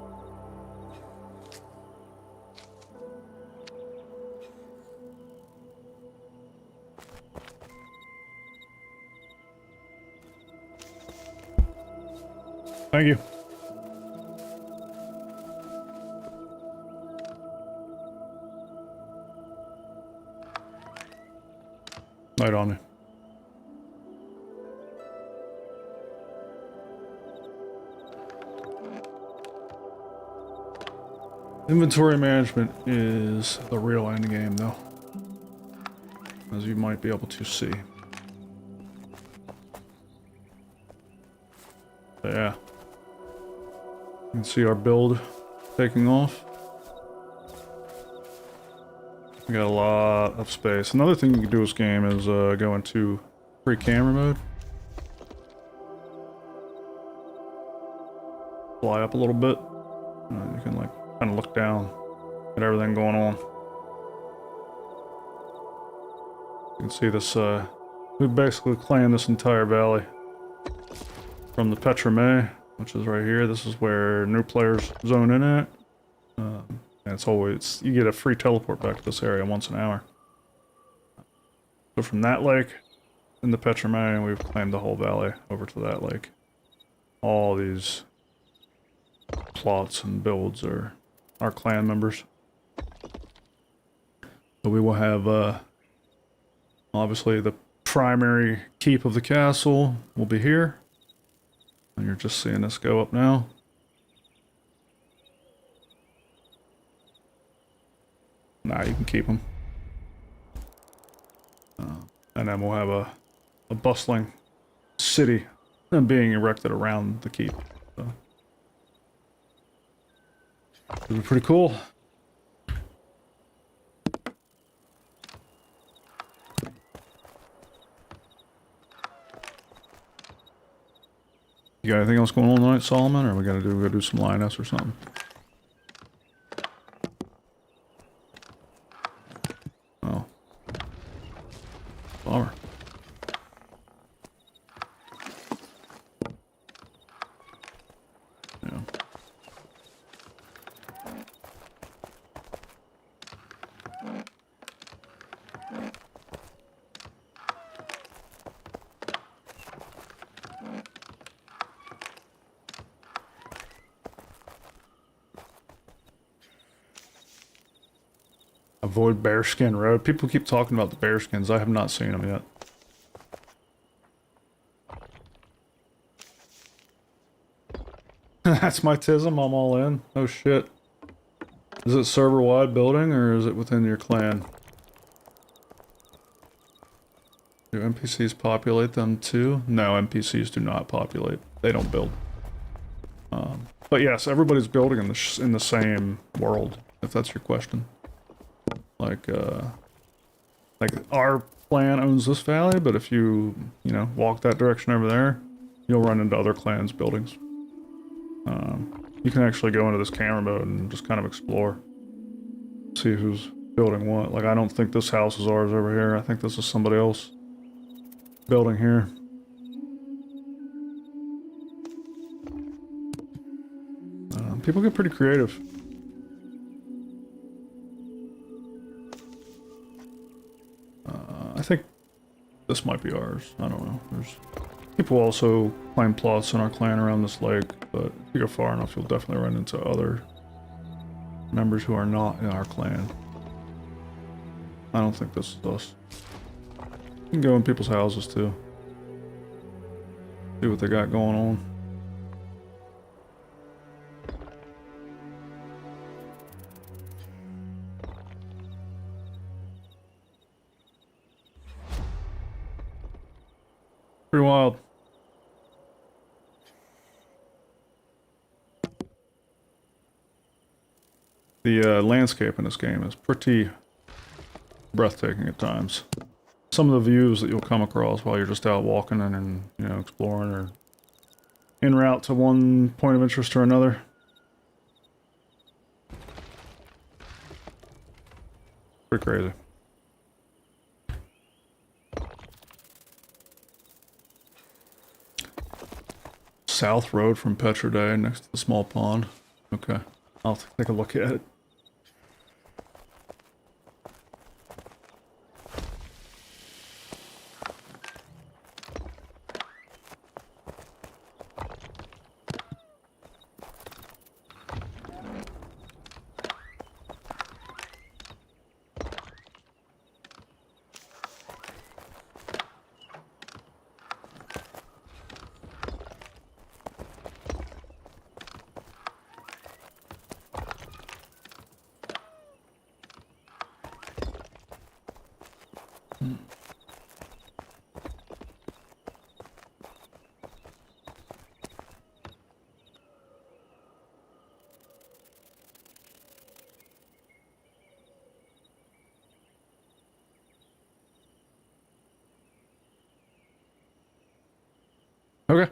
Thank you. Night on me. Inventory management is the real end game, though, as you might be able to see. But yeah. You can see our build taking off. We got a lot of space. Another thing you can do in this game is go into free camera mode. Fly up a little bit. You can like kind of look down at everything going on. You can see this, we basically claim this entire valley from the Pax Dei, which is right here. This is where new players zone in at. And it's always, you get a free teleport back to this area once an hour. So from that lake in the Pax Dei, we've claimed the whole valley over to that lake. All these plots and builds are our clan members. So we will have, obviously the primary keep of the castle will be here. And you're just seeing this go up now. Nah, you can keep them. And then we'll have a bustling city being erected around the keep. So. It'll be pretty cool. You got anything else going on tonight, Solomon, or we gotta go do some lioness or something? Oh. Bummer. Yeah. Avoid Bearskin Road. People keep talking about the bearskins. I have not seen them yet. That's my tism. I'm all in. Oh shit. Is it server-wide building, or is it within your clan? Do NPCs populate them too? No, NPCs do not populate. They don't build. But yes, everybody's building in the same world, if that's your question. Like our clan owns this valley, but if you know, walk that direction over there, you'll run into other clans' buildings. You can actually go into this camera mode and just kind of explore. See who's building what. Like, I don't think this house is ours over here. I think this is somebody else building here. People get pretty creative. I think this might be ours. I don't know. There's people also claim plots in our clan around this lake, but if you go far enough, you'll definitely run into other members who are not in our clan. I don't think this is us. You can go in people's houses too. See what they got going on. Pretty wild. The landscape in this game is pretty breathtaking at times. Some of the views that you'll come across while you're just out walking and you know, exploring or en route to one point of interest or another. Pretty crazy. South Road from Pax Dei next to the small pond. Okay, I'll take a look at it. Okay.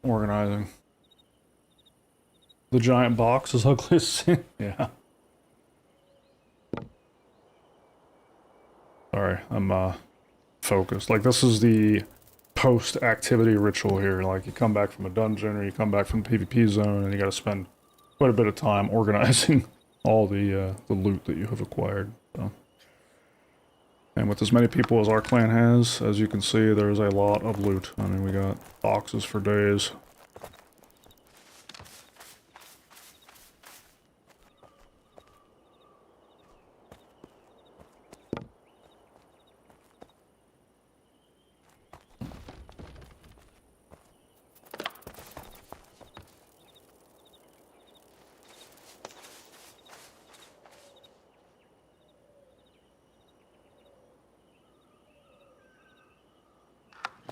Organizing. The giant box is ugly as sin. Yeah. Sorry, I'm focused. Like, this is the post-activity ritual here. Like, you come back from a dungeon or you come back from the PvP zone and you gotta spend quite a bit of time organizing all the loot that you have acquired. So. And with as many people as our clan has, as you can see, there's a lot of loot. I mean, we got boxes for days.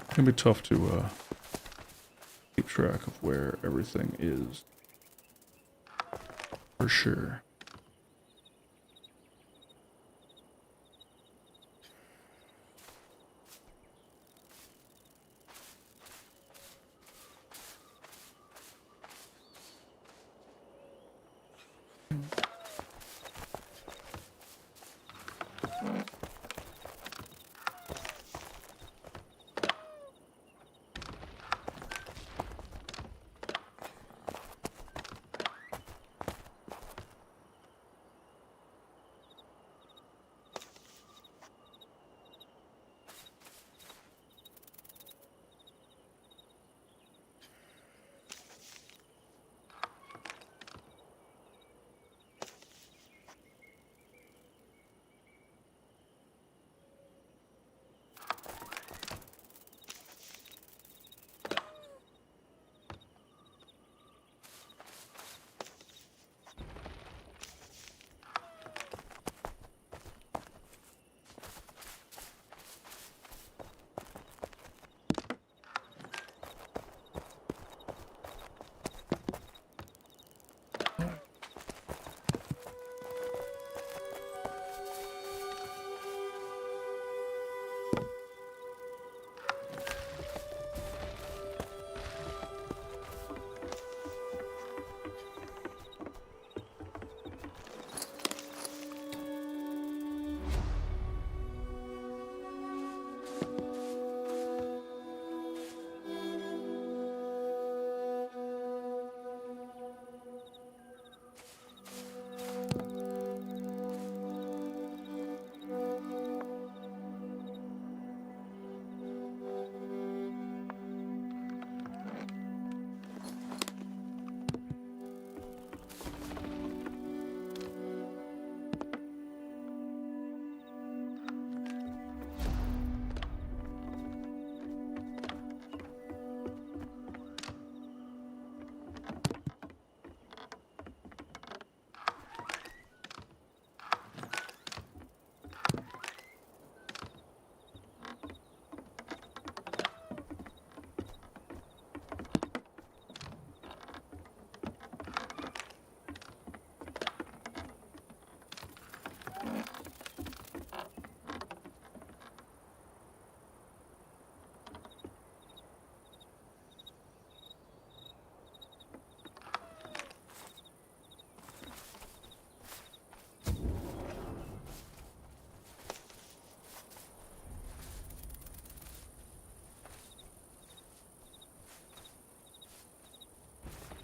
It can be tough to keep track of where everything is, for sure.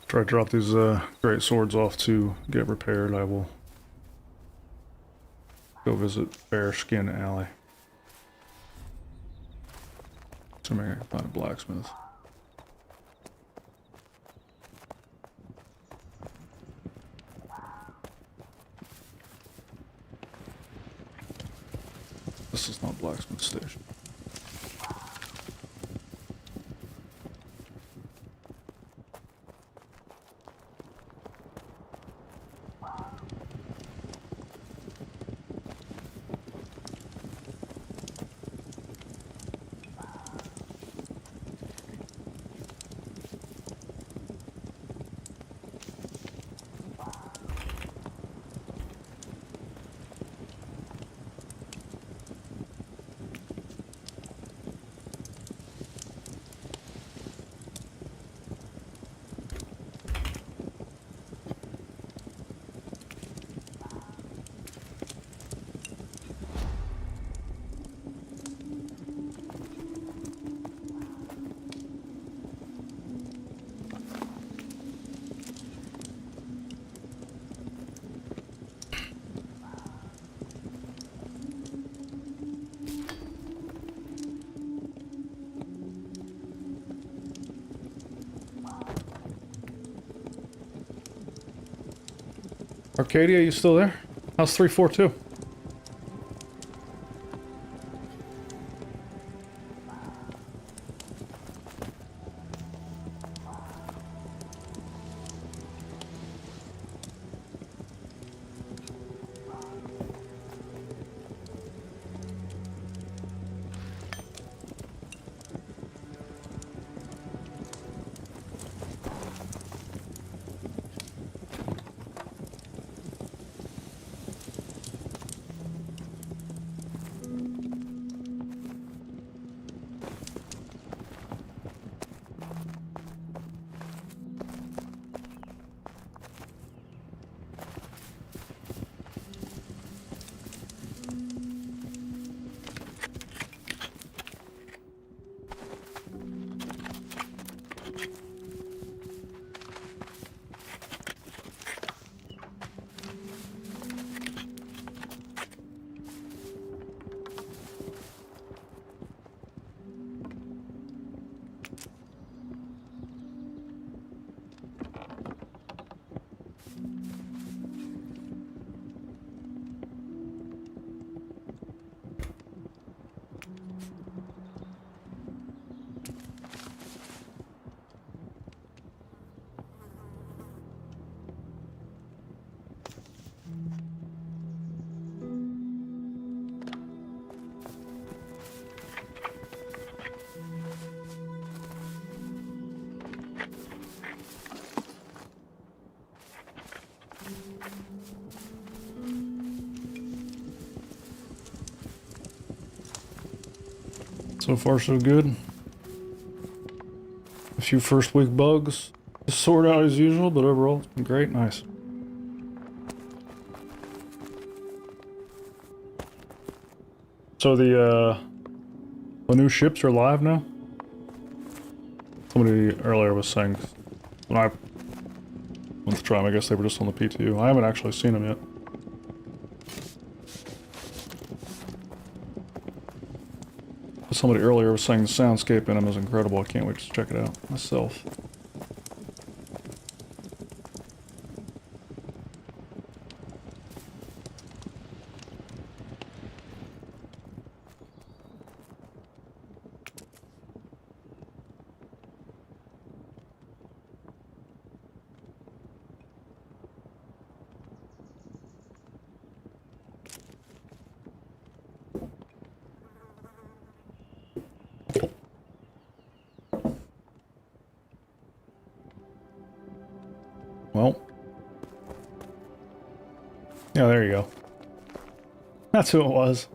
Try to drop these great swords off to get repaired. I will go visit Bearskin Alley. Assuming I can find a blacksmith. This is not blacksmith station. Arcadia, you still there? How's 342? So far, so good. A few first week bugs to sort out as usual, but overall, it's been great. Nice. So the new ships are live now? Somebody earlier was saying, when I went to try them, I guess they were just on the PTU. I haven't actually seen them yet. Somebody earlier was saying the soundscape in them is incredible. I can't wait to check it out myself. Well. Yeah, there you go. That's who it was.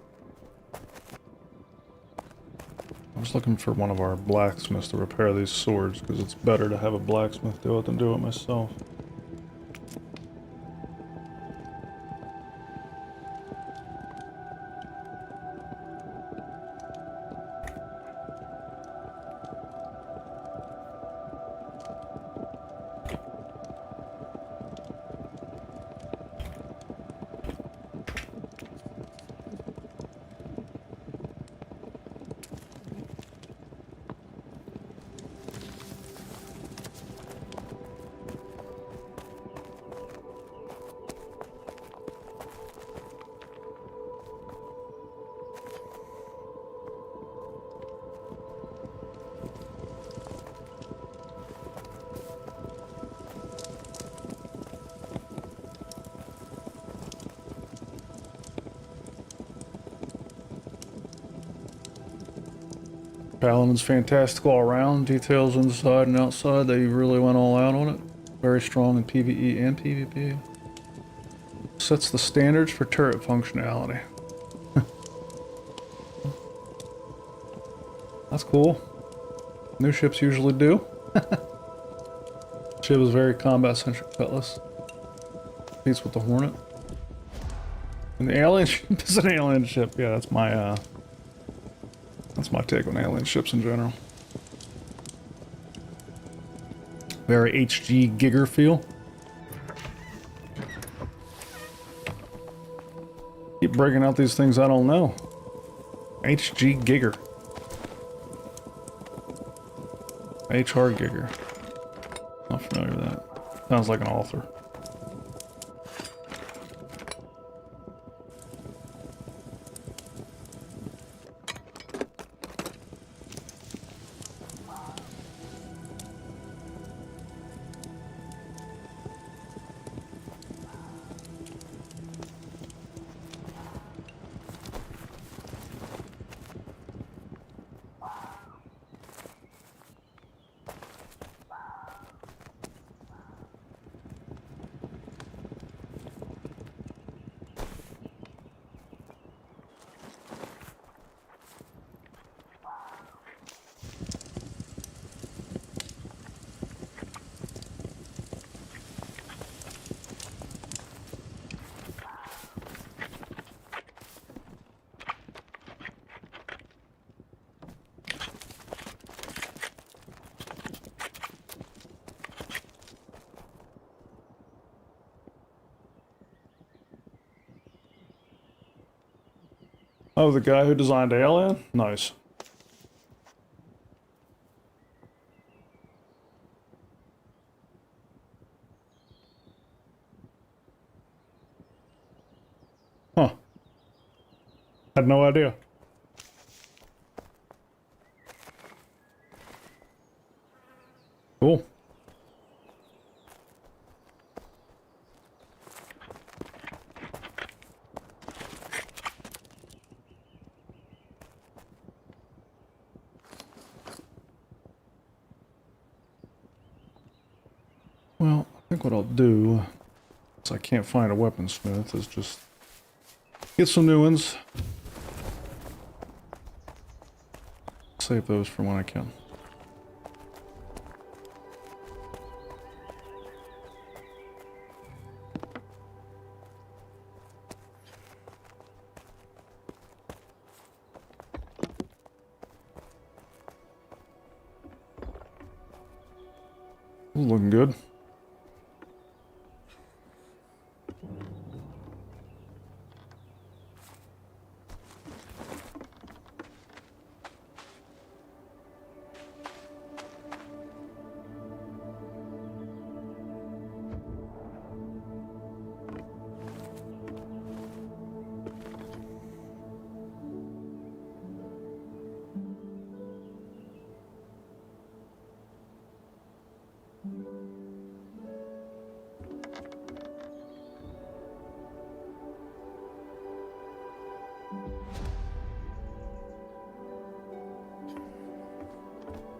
I was looking for one of our blacksmiths to repair these swords, because it's better to have a blacksmith do it than do it myself. Paladin's fantastic all around. Details inside and outside. They really went all out on it. Very strong in PvE and PvP. Sets the standards for turret functionality. That's cool. New ships usually do. Ship is very combat-centric cutlass. Beats with the Hornet. And the alien ship is an alien ship. Yeah, that's my take on alien ships in general. Very HG Giger feel. Keep breaking out these things I don't know. HG Giger. HR Giger. Not familiar with that. Sounds like an author. Oh, the guy who designed Alien? Nice. Huh. Had no idea. Cool. Well, I think what I'll do, since I can't find a weaponsmith, is just get some new ones. Save those for when I can. Looking good.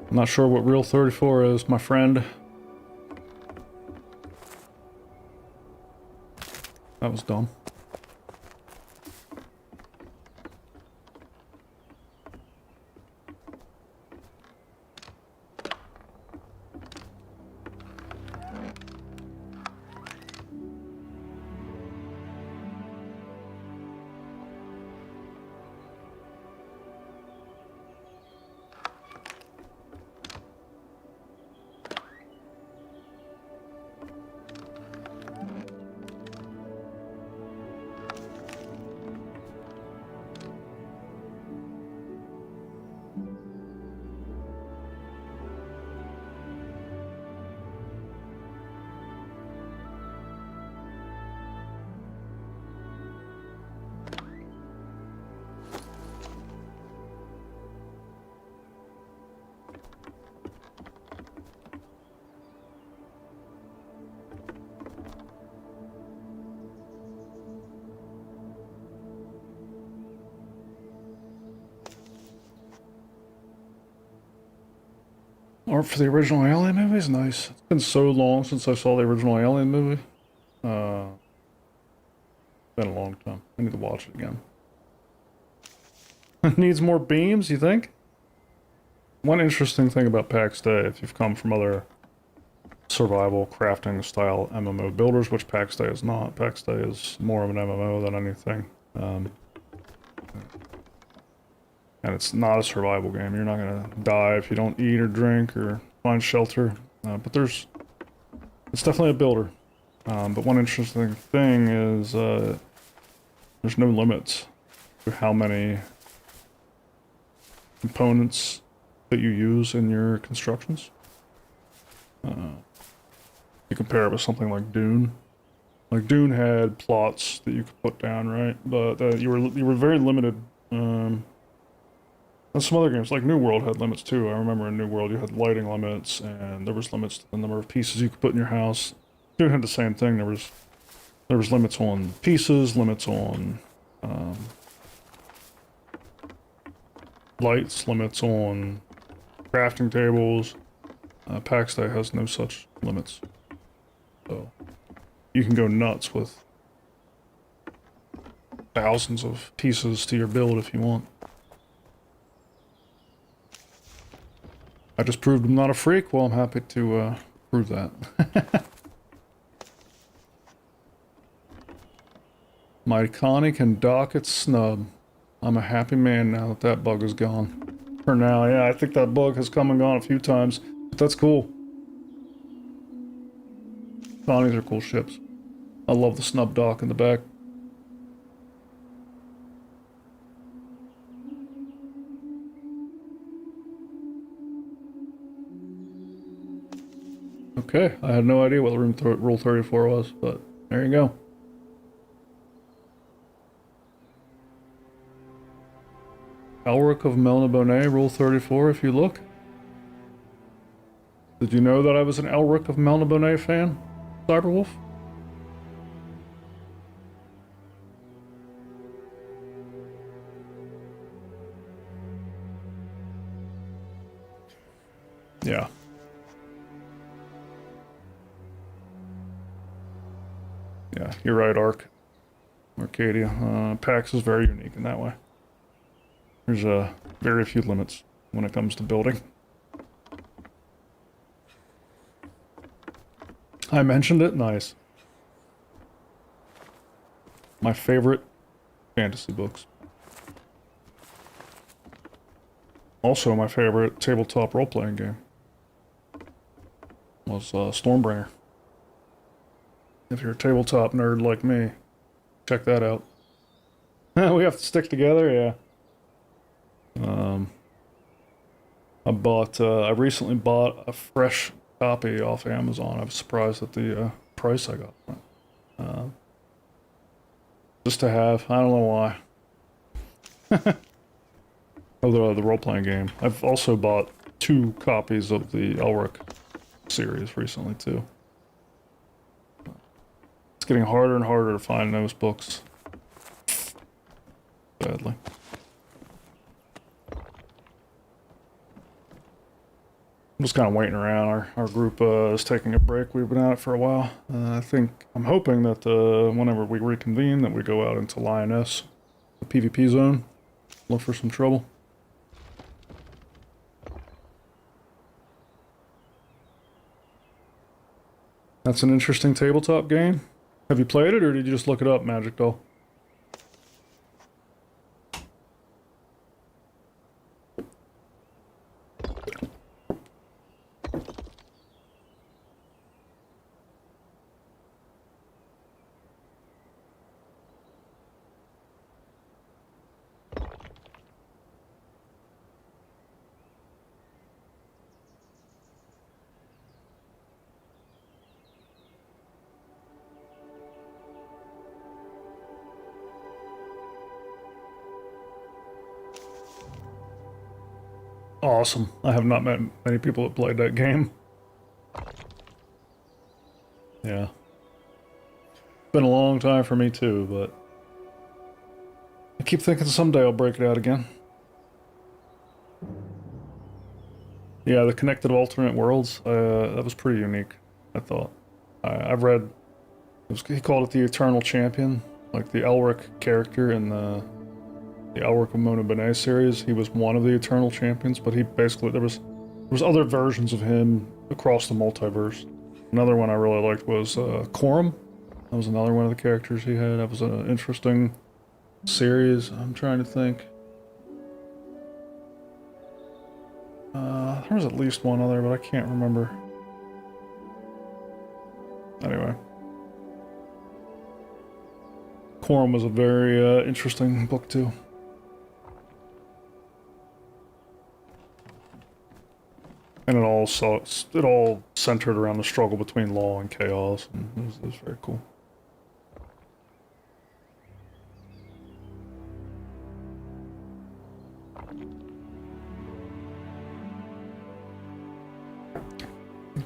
I'm not sure what real 34 is, my friend. That was dumb. Art for the original Alien movie is nice. It's been so long since I saw the original Alien movie. Been a long time. I need to watch it again. Needs more beams, you think? One interesting thing about Pax Dei, if you've come from other survival crafting style MMO builders, which Pax Dei is not. Pax Dei is more of an MMO than anything. And it's not a survival game. You're not gonna die if you don't eat or drink or find shelter. But it's definitely a builder. But one interesting thing is there's no limits to how many components that you use in your constructions. You compare it with something like Dune. Like Dune had plots that you could put down, right? But you were very limited. And some other games, like New World, had limits too. I remember in New World you had lighting limits, and there was limits to the number of pieces you could put in your house. Dune had the same thing. There was limits on pieces, limits on lights, limits on crafting tables. Pax Dei has no such limits. So you can go nuts with thousands of pieces to your build if you want. I just proved I'm not a freak. Well, I'm happy to prove that. My Connie can dock its snub. I'm a happy man now that that bug is gone. For now, yeah, I think that bug has come and gone a few times, but that's cool. Connies are cool ships. I love the snub dock in the back. Okay, I had no idea what Rule 34 was, but there you go. Elric of Melniboné, Rule 34, if you look. Did you know that I was an Elric of Melniboné fan, Cyberwolf? Yeah. Yeah, you're right, Arcadia. Pax is very unique in that way. There's very few limits when it comes to building. I mentioned it, nice. My favorite fantasy books. Also, my favorite tabletop role-playing game was Stormbringer. If you're a tabletop nerd like me, check that out. We have to stick together, yeah. I recently bought a fresh copy off Amazon. I was surprised at the price I got. Just to have, I don't know why. Oh, the role-playing game. I've also bought 2 copies of the Elric series recently, too. It's getting harder and harder to find those books. Sadly. I'm just kind of waiting around. Our group is taking a break. We've been at it for a while. I'm hoping that whenever we reconvene that we go out into Lioness, the PvP zone, look for some trouble. That's an interesting tabletop game. Have you played it, or did you just look it up, Magic Doll? Awesome. I have not met many people that played that game. Yeah. Been a long time for me too, but I keep thinking someday I'll break it out again. Yeah, the connected alternate worlds, that was pretty unique, I thought. I've read, he called it the Eternal Champion, like the Elric character in the Elric of Mona Benet series. He was one of the Eternal Champions, but he basically, there was other versions of him across the multiverse. Another one I really liked was Corum. That was another one of the characters he had. That was an interesting series. I'm trying to think. There was at least one other, but I can't remember. Anyway. Corum was a very interesting book, too. And it all centered around the struggle between law and chaos, and it was very cool.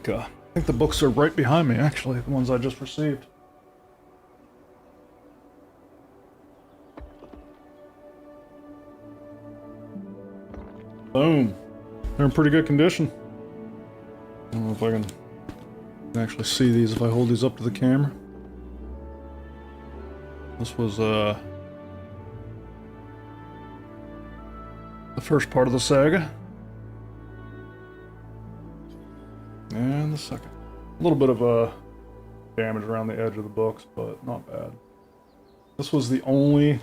I think the books are right behind me, actually, the ones I just received. Boom. They're in pretty good condition. I don't know if I can actually see these if I hold these up to the camera. This was the first part of the saga. And the second. A little bit of damage around the edge of the books, but not bad. This was the only...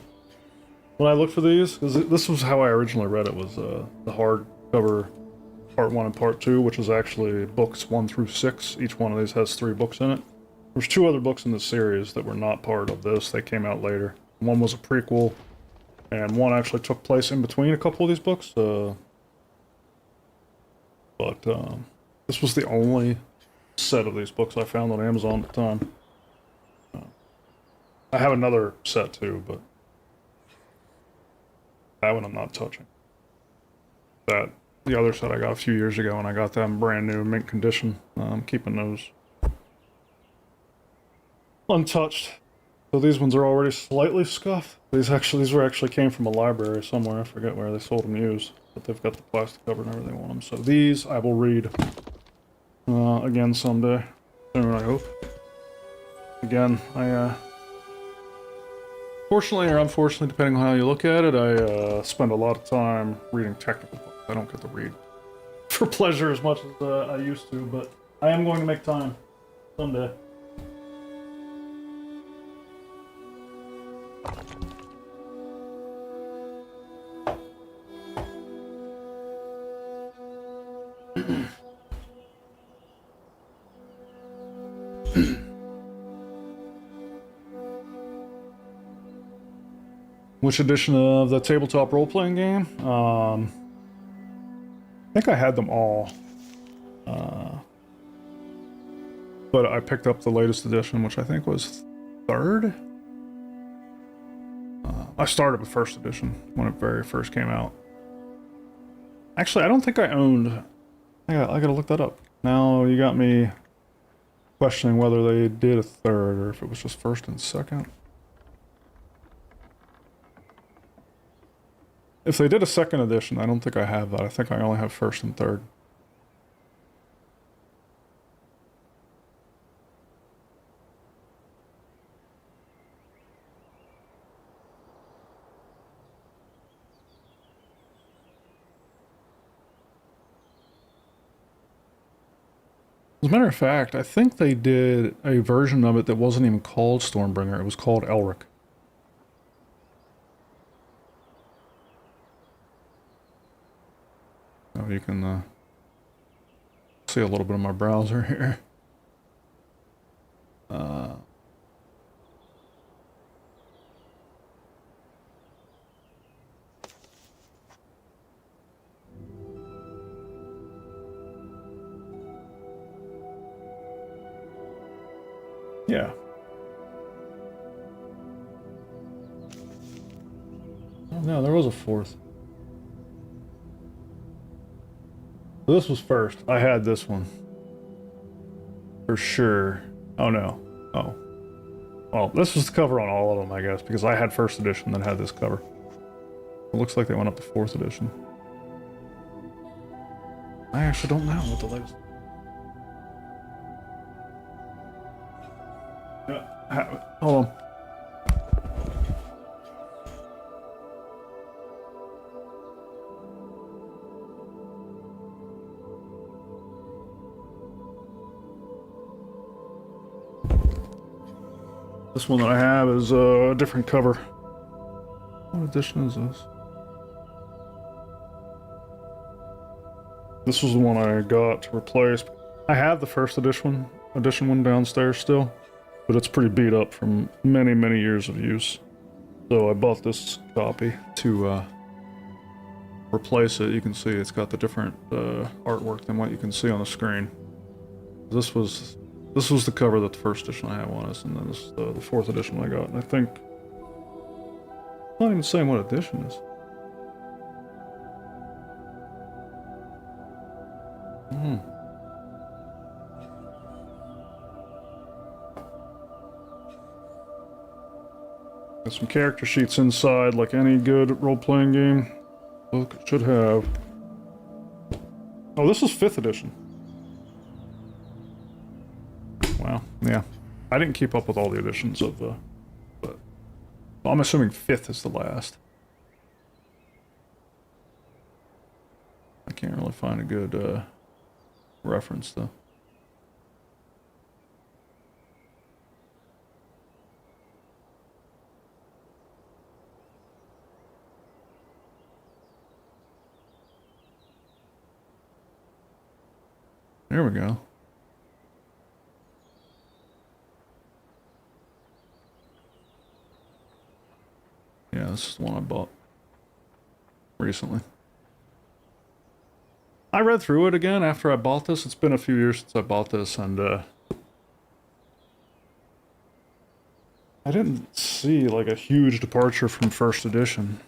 When I looked for these, because this was how I originally read it, was the hardcover Part 1 and Part 2, which is actually books 1 through 6. Each one of these has 3 books in it. There's 2 other books in the series that were not part of this. They came out later. One was a prequel, and one actually took place in between a couple of these books. But this was the only set of these books I found on Amazon at the time. I have another set too, but that one I'm not touching. The other set I got a few years ago, and I got them brand new, mint condition. I'm keeping those untouched. So these ones are already slightly scuffed. These actually came from a library somewhere. I forget where they sold them used, but they've got the plastic cover and everything on them. So these I will read again someday, soon I hope. Again, fortunately or unfortunately, depending on how you look at it, I spend a lot of time reading technical books. I don't get to read for pleasure as much as I used to, but I am going to make time someday. Which edition of the tabletop role-playing game? I think I had them all. But I picked up the latest edition, which I think was 3rd? I started with 1st edition when it very first came out. Actually, I don't think I owned... I gotta look that up. Now you got me questioning whether they did a 3rd or if it was just 1st and 2nd. If they did a 2nd edition, I don't think I have that. I think I only have 1st and 3rd. As a matter of fact, I think they did a version of it that wasn't even called Stormbringer. It was called Elric. Oh, you can see a little bit of my browser here. Yeah. Oh no, there was a 4th. So this was 1st. I had this one. For sure. Oh no. Oh. Well, this was the cover on all of them, I guess, because I had 1st edition that had this cover. It looks like they went up to 4th edition. I actually don't know what the latest... Hold on. This one that I have is a different cover. What edition is this? This was the one I got to replace. I have the 1st edition one downstairs still, but it's pretty beat up from many, many years of use. So I bought this copy to replace it. You can see it's got the different artwork than what you can see on the screen. This was the cover that the 1st edition I have on us, and then this is the 4th edition I got. And I think I'm not even saying what edition it is. Got some character sheets inside, like any good role-playing game book should have. Oh, this is 5th edition. Wow, yeah. I didn't keep up with all the editions of the... but I'm assuming 5th is the last. I can't really find a good reference, though. There we go. Yeah, this is the one I bought recently. I read through it again after I bought this. It's been a few years since I bought this, and I didn't see like a huge departure from first edition.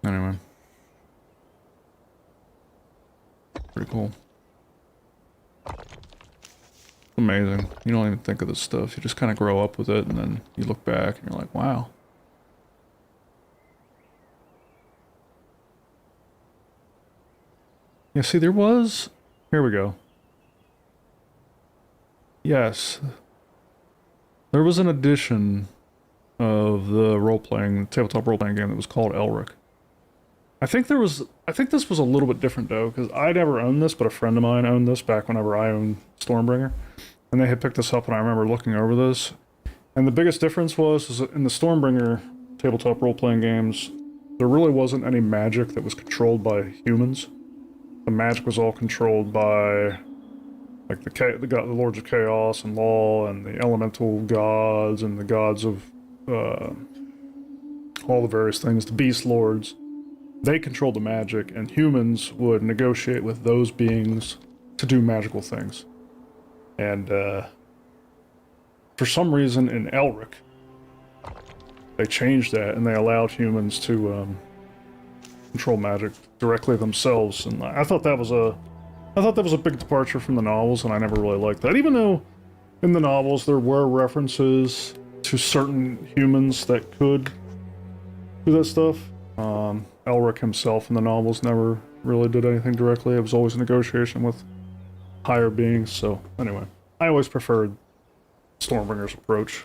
Anyway. Pretty cool. Amazing. You don't even think of this stuff. You just kind of grow up with it, and then you look back and you're like, wow. Yeah, see, there was... Here we go. Yes. There was an edition of the role-playing, tabletop role-playing game that was called Elric. I think this was a little bit different, though, because I never owned this, but a friend of mine owned this back whenever I owned Stormbringer. And they had picked this up, and I remember looking over this. And the biggest difference was that in the Stormbringer tabletop role-playing games, there really wasn't any magic that was controlled by humans. The magic was all controlled by, like, the Lords of Chaos and Law and the elemental gods and the gods of all the various things, the Beast Lords. They controlled the magic, and humans would negotiate with those beings to do magical things. And for some reason in Elric, they changed that, and they allowed humans to control magic directly themselves. And I thought that was a big departure from the novels, and I never really liked that. Even though in the novels there were references to certain humans that could do that stuff. Elric himself in the novels never really did anything directly. It was always a negotiation with higher beings. So anyway, I always preferred Stormbringer's approach.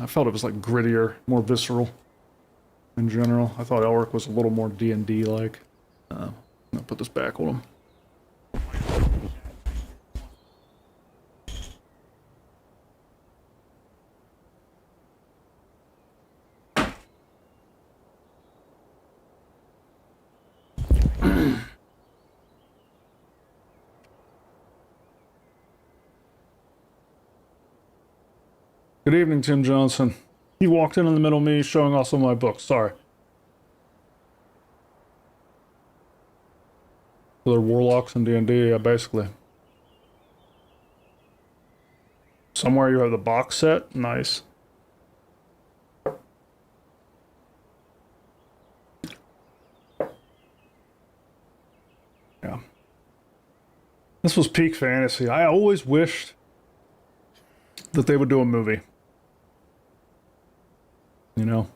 I felt it was like grittier, more visceral in general. I thought Elric was a little more D&D like. I'm gonna put this back on him. Good evening, Tim Johnson. He walked in the middle of me showing off some of my books. Sorry. So they're warlocks in D&D, basically. Somewhere you have the box set. Nice. Yeah. This was peak fantasy. I always wished that they would do a movie. You know,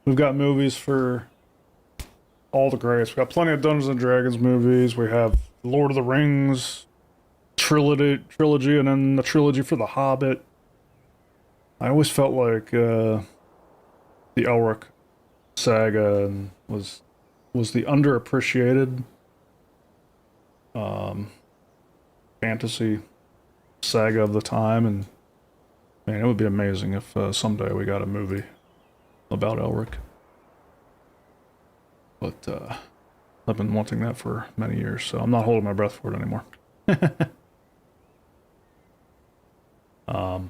we've got movies for all the greats. We've got plenty of Dungeons and Dragons movies. We have Lord of the Rings trilogy, and then the trilogy for The Hobbit. I always felt like the Elric saga was the underappreciated fantasy saga of the time, and man, it would be amazing if someday we got a movie about Elric. But I've been wanting that for many years, so I'm not holding my breath for it anymore. Yeah.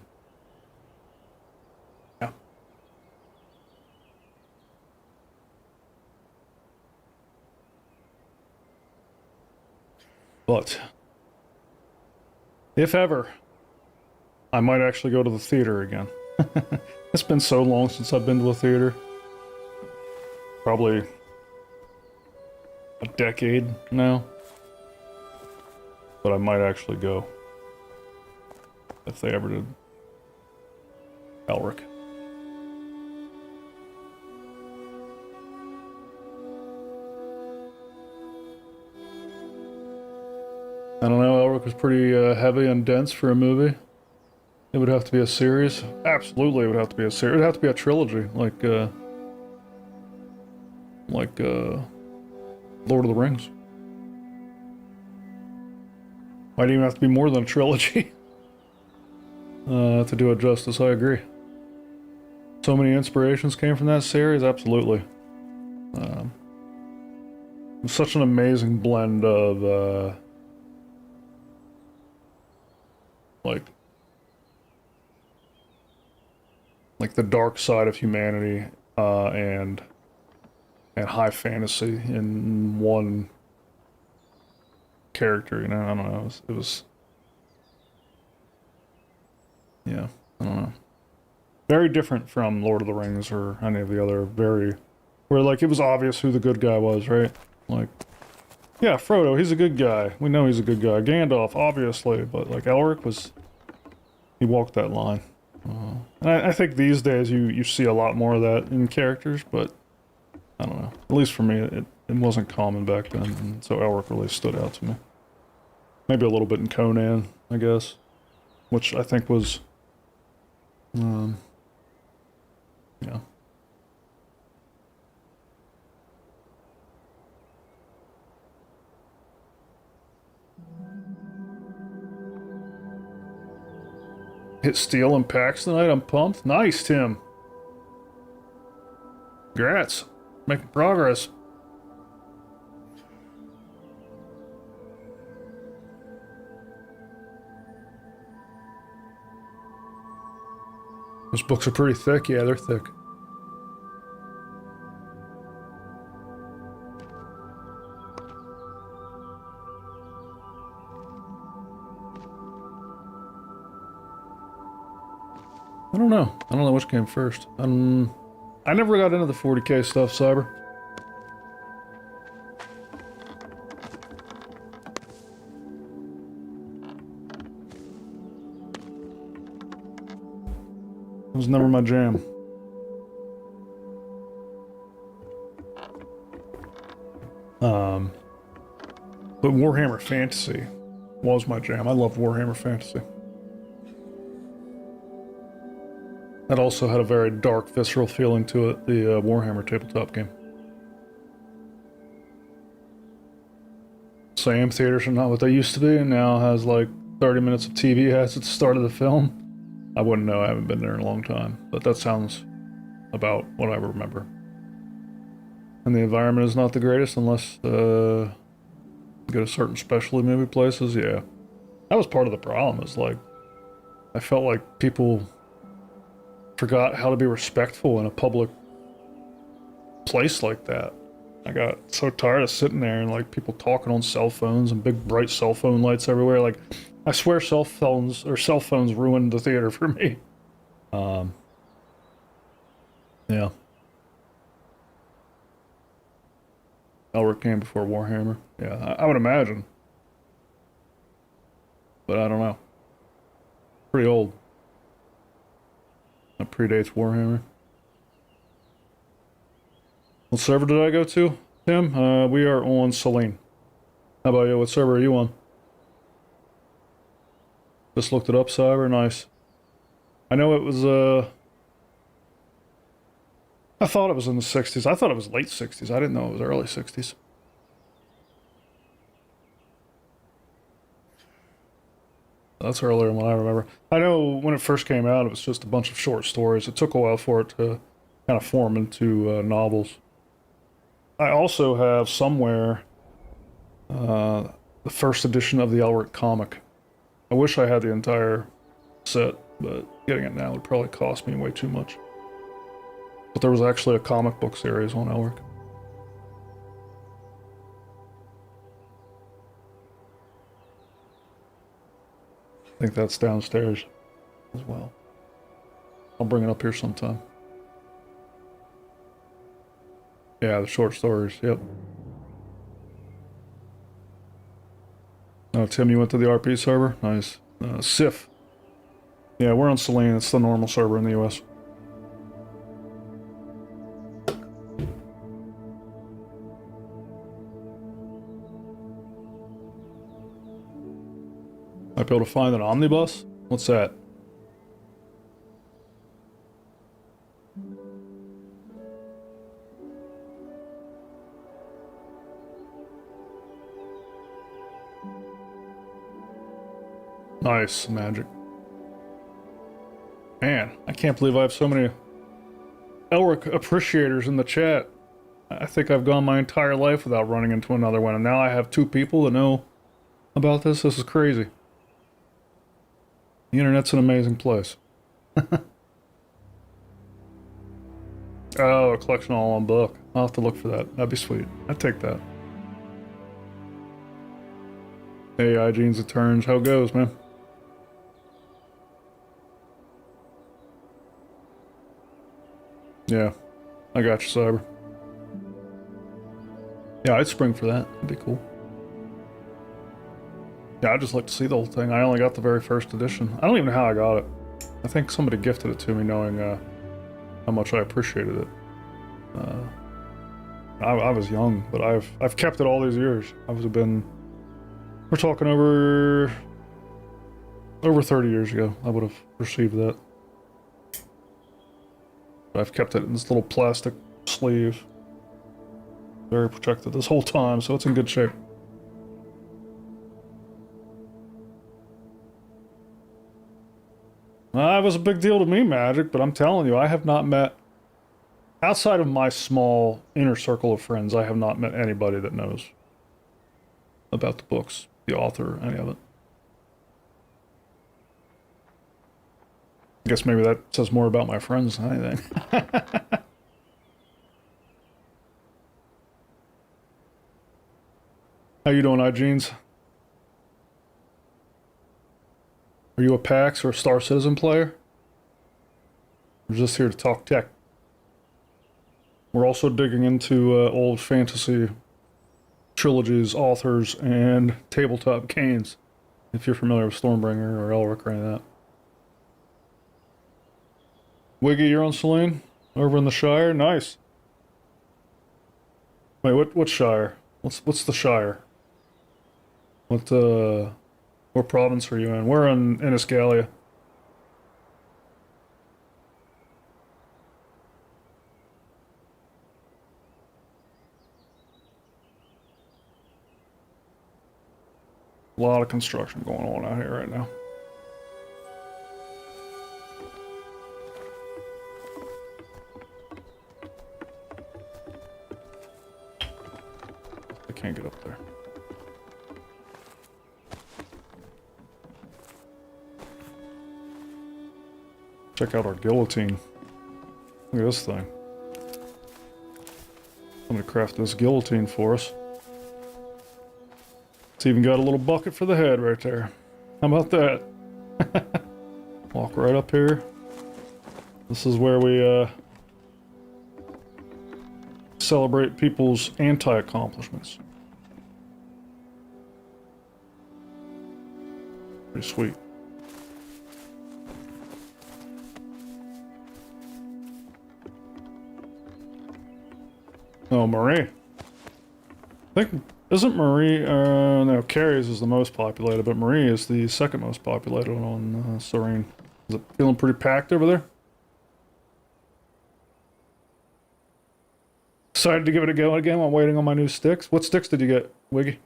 But if ever, I might actually go to the theater again. It's been so long since I've been to a theater. Probably a decade now. But I might actually go. If they ever did. Elric. I don't know, Elric was pretty heavy and dense for a movie. It would have to be a series. Absolutely, it would have to be a series. It would have to be a trilogy, like Lord of the Rings. Might even have to be more than a trilogy to do it justice. I agree. So many inspirations came from that series. Absolutely. Such an amazing blend of like the dark side of humanity, and high fantasy in one character. You know, I don't know. It was yeah, I don't know. Very different from Lord of the Rings or any of the other where like it was obvious who the good guy was, right? Like, yeah, Frodo, he's a good guy. We know he's a good guy. Gandalf, obviously, but like Elric he walked that line. And I think these days you see a lot more of that in characters, but I don't know. At least for me, it wasn't common back then, and so Elric really stood out to me. Maybe a little bit in Conan, I guess, which I think was, yeah. Hit steel and Pax tonight. I'm pumped. Nice, Tim. Congrats. Making progress. Those books are pretty thick. Yeah, they're thick. I don't know. I don't know which came first. I never got into the 40k stuff, Cyber. It was never my jam. But Warhammer Fantasy was my jam. I love Warhammer Fantasy. That also had a very dark, visceral feeling to it, the Warhammer tabletop game. Same, theaters are not what they used to be, and now has like 30 minutes of TV ads at the start of the film. I wouldn't know, I haven't been there in a long time, but that sounds about what I remember. And the environment is not the greatest unless you go to certain specialty movie places, yeah. That was part of the problem, is like, I felt like people forgot how to be respectful in a public place like that. I got so tired of sitting there and like people talking on cell phones and big bright cell phone lights everywhere. Like, I swear cell phones ruined the theater for me. Yeah. Elric came before Warhammer. Yeah, I would imagine. But I don't know. Pretty old. That predates Warhammer. What server did I go to, Tim? We are on Selene. How about you? What server are you on? Just looked it up, Cyber. Nice. I know it was, I thought it was in the 60s. I thought it was late 60s. I didn't know it was early 60s. That's earlier than what I remember. I know when it first came out, it was just a bunch of short stories. It took a while for it to kind of form into novels. I also have somewhere the first edition of the Elric comic. I wish I had the entire set, but getting it now would probably cost me way too much. But there was actually a comic book series on Elric. I think that's downstairs as well. I'll bring it up here sometime. Yeah, the short stories, yep. Oh, Tim, you went to the RP server? Nice. Sif. Yeah, we're on Selene. It's the normal server in the US. Might be able to find an omnibus? What's that? Nice, magic. Man, I can't believe I have so many Elric appreciators in the chat. I think I've gone my entire life without running into another one, and now I have 2 people that know about this. This is crazy. The internet's an amazing place. Oh, a collection all on book. I'll have to look for that. That'd be sweet. I'd take that. AI Genes it turns. How it goes, man? Yeah, I got you, Cyber. Yeah, I'd spring for that. That'd be cool. Yeah, I'd just like to see the whole thing. I only got the very first edition. I don't even know how I got it. I think somebody gifted it to me knowing how much I appreciated it. Uh, I was young, but I've kept it all these years. We're talking over 30 years ago. I would have received that. But I've kept it in this little plastic sleeve. Very protected this whole time, so it's in good shape. It was a big deal to me, Magic, but I'm telling you, I have not met, outside of my small inner circle of friends, I have not met anybody that knows about the books, the author, any of it. I guess maybe that says more about my friends than anything. How you doing, iGenes? Are you a PAX or a Star Citizen player? We're just here to talk tech. We're also digging into old fantasy trilogies, authors, and tabletop games. If you're familiar with Stormbringer or Elric or any of that. Wiggy, you're on Selene? Over in the Shire? Nice. Wait, what Shire? What's the Shire? What province are you in? We're in Iniscalia. A lot of construction going on out here right now. I can't get up there. Check out our guillotine. Look at this thing. Somebody crafted this guillotine for us. It's even got a little bucket for the head right there. How about that? Walk right up here. This is where we celebrate people's anti-accomplishments. Pretty sweet. Oh, Marie. I think, isn't Marie, no, Carries is the most populated, but Marie is the second most populated on Serene. Is it feeling pretty packed over there? Decided to give it a go again while waiting on my new sticks. What sticks did you get, Wiggy?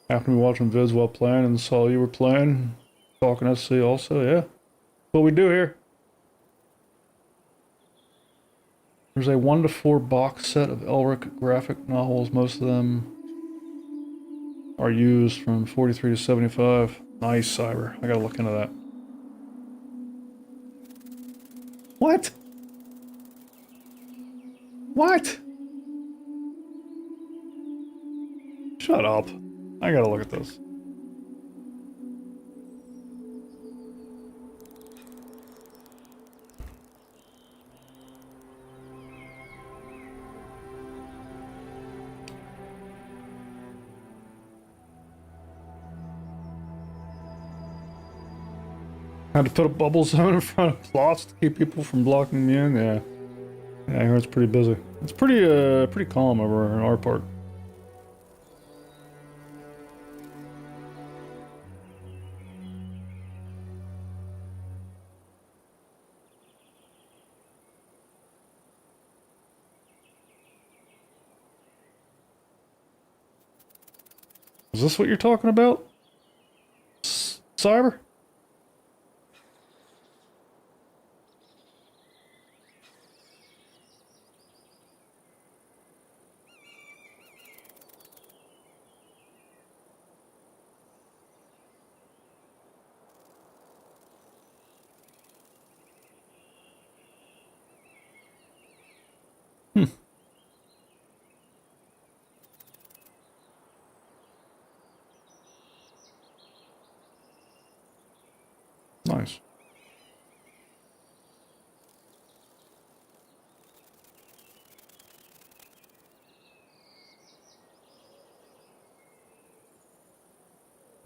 Happened to be watching vids while playing and saw you were playing. Talking SC also, yeah. What we do here. There's a 1 to 4 box set of Elric graphic novels. Most of them are used from 43 to 75. Nice, Cyber. I gotta look into that. What? What? Shut up. I gotta look at this. Had to put a bubble zone in front of plots to keep people from blocking me in. Yeah, yeah. I hear it's pretty busy. It's pretty calm over in our part. Is this what you're talking about, Cyber?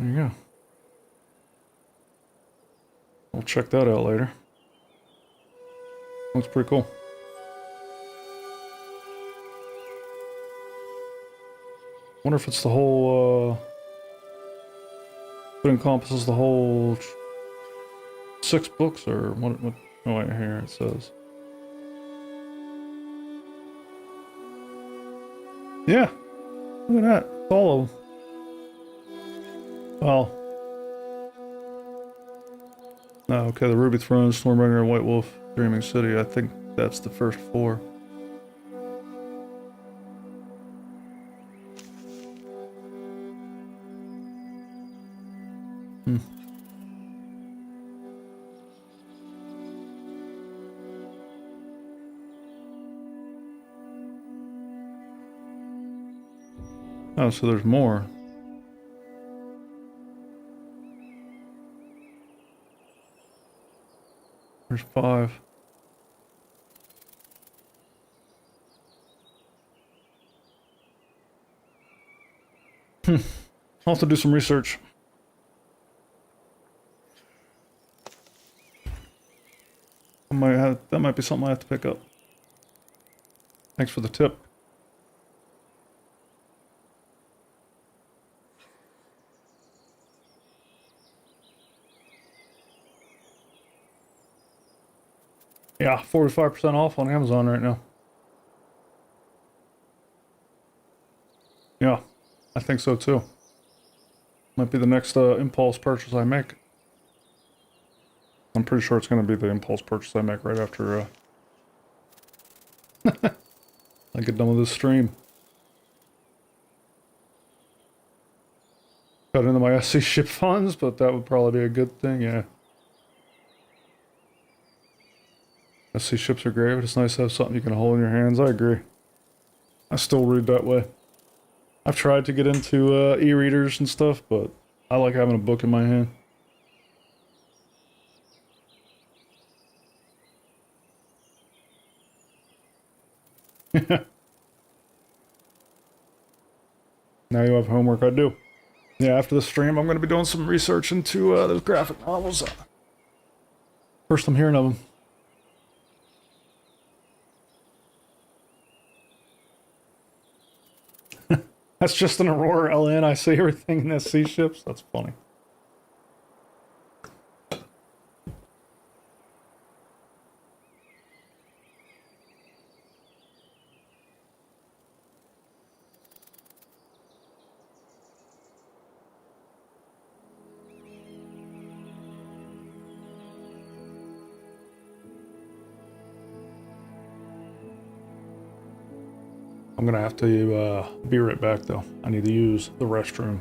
There you go. We'll check that out later. Looks pretty cool. Wonder if it's the whole, if it encompasses the whole 6 books or what? Oh, wait, here it says. Yeah, look at that. It's all of them. Well, no, okay, the Ruby Throne, Stormbringer, and White Wolf, Dreaming City. I think that's the first 4. Hmm. Oh, so there's more. There's 5. I'll have to do some research. That might be something I have to pick up. Thanks for the tip. Yeah, 45% off on Amazon right now. Yeah, I think so too. Might be the next impulse purchase I make. I'm pretty sure it's going to be the impulse purchase I make right after I get done with this stream. Cut into my SC ship funds, but that would probably be a good thing, yeah. SC ships are great, but it's nice to have something you can hold in your hands. I agree. I still read that way. I've tried to get into e-readers and stuff, but I like having a book in my hand. Now you have homework. I do. Yeah, after the stream, I'm going to be doing some research into those graphic novels. First I'm hearing of them. That's just an Aurora LN. I see everything in SC ships. That's funny. I'm gonna have to be right back though. I need to use the restroom.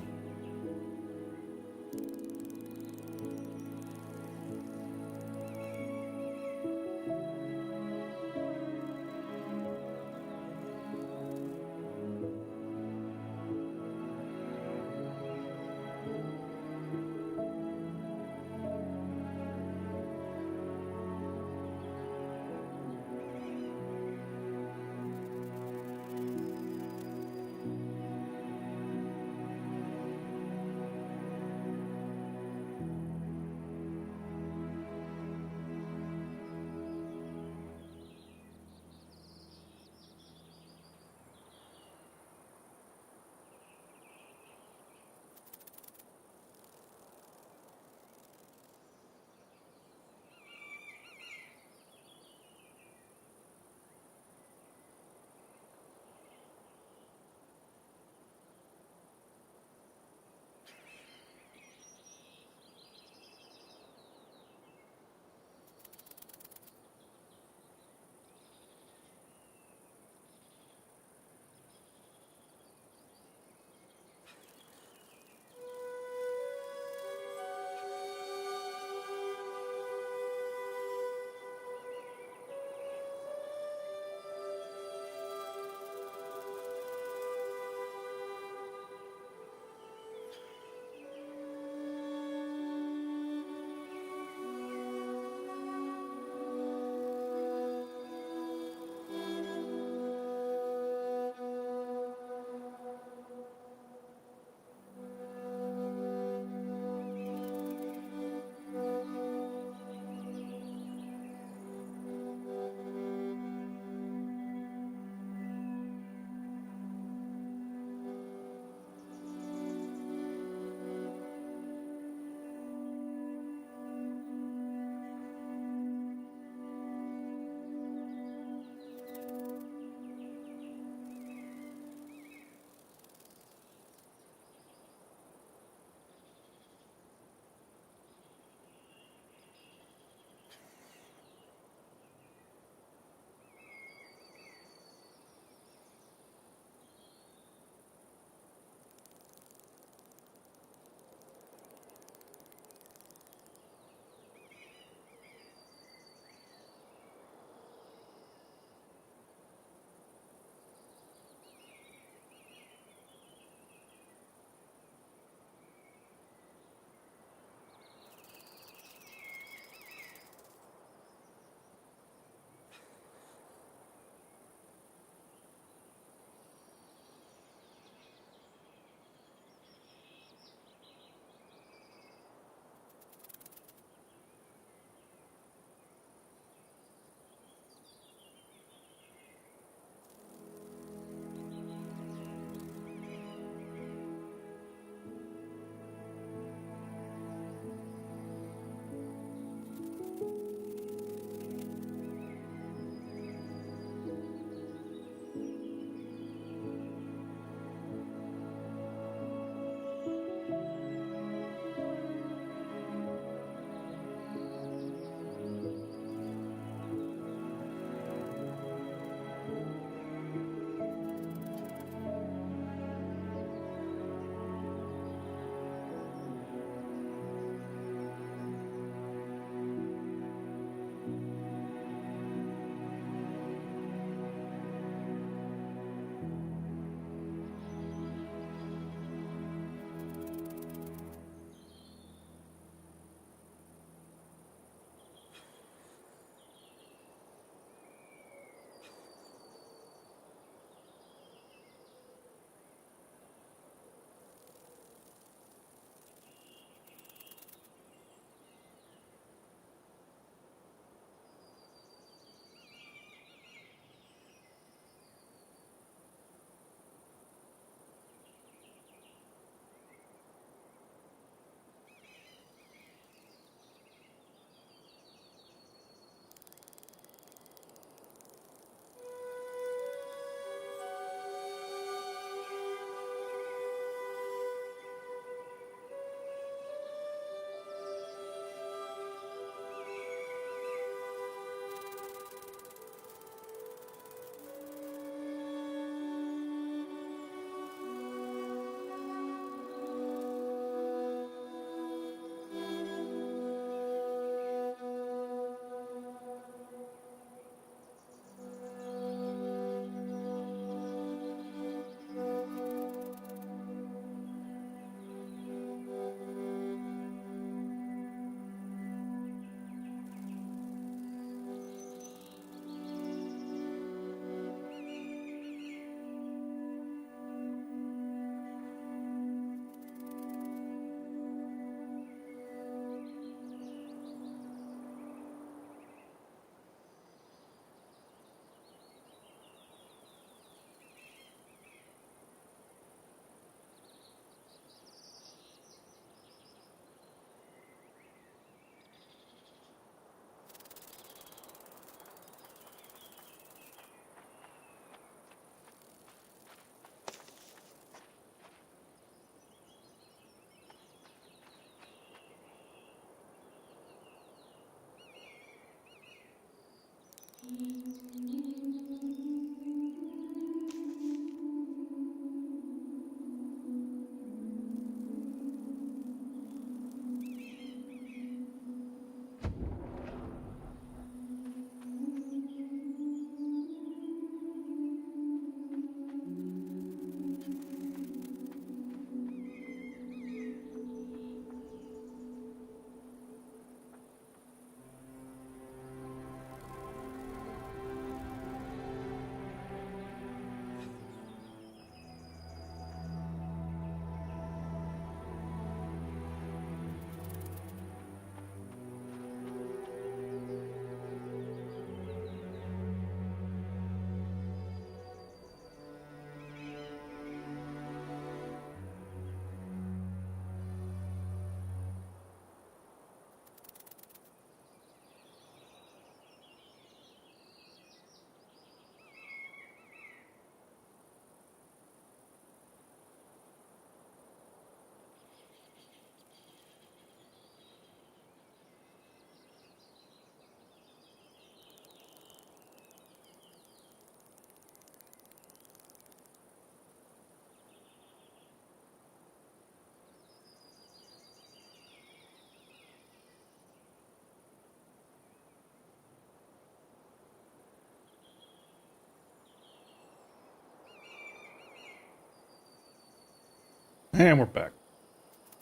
And we're back.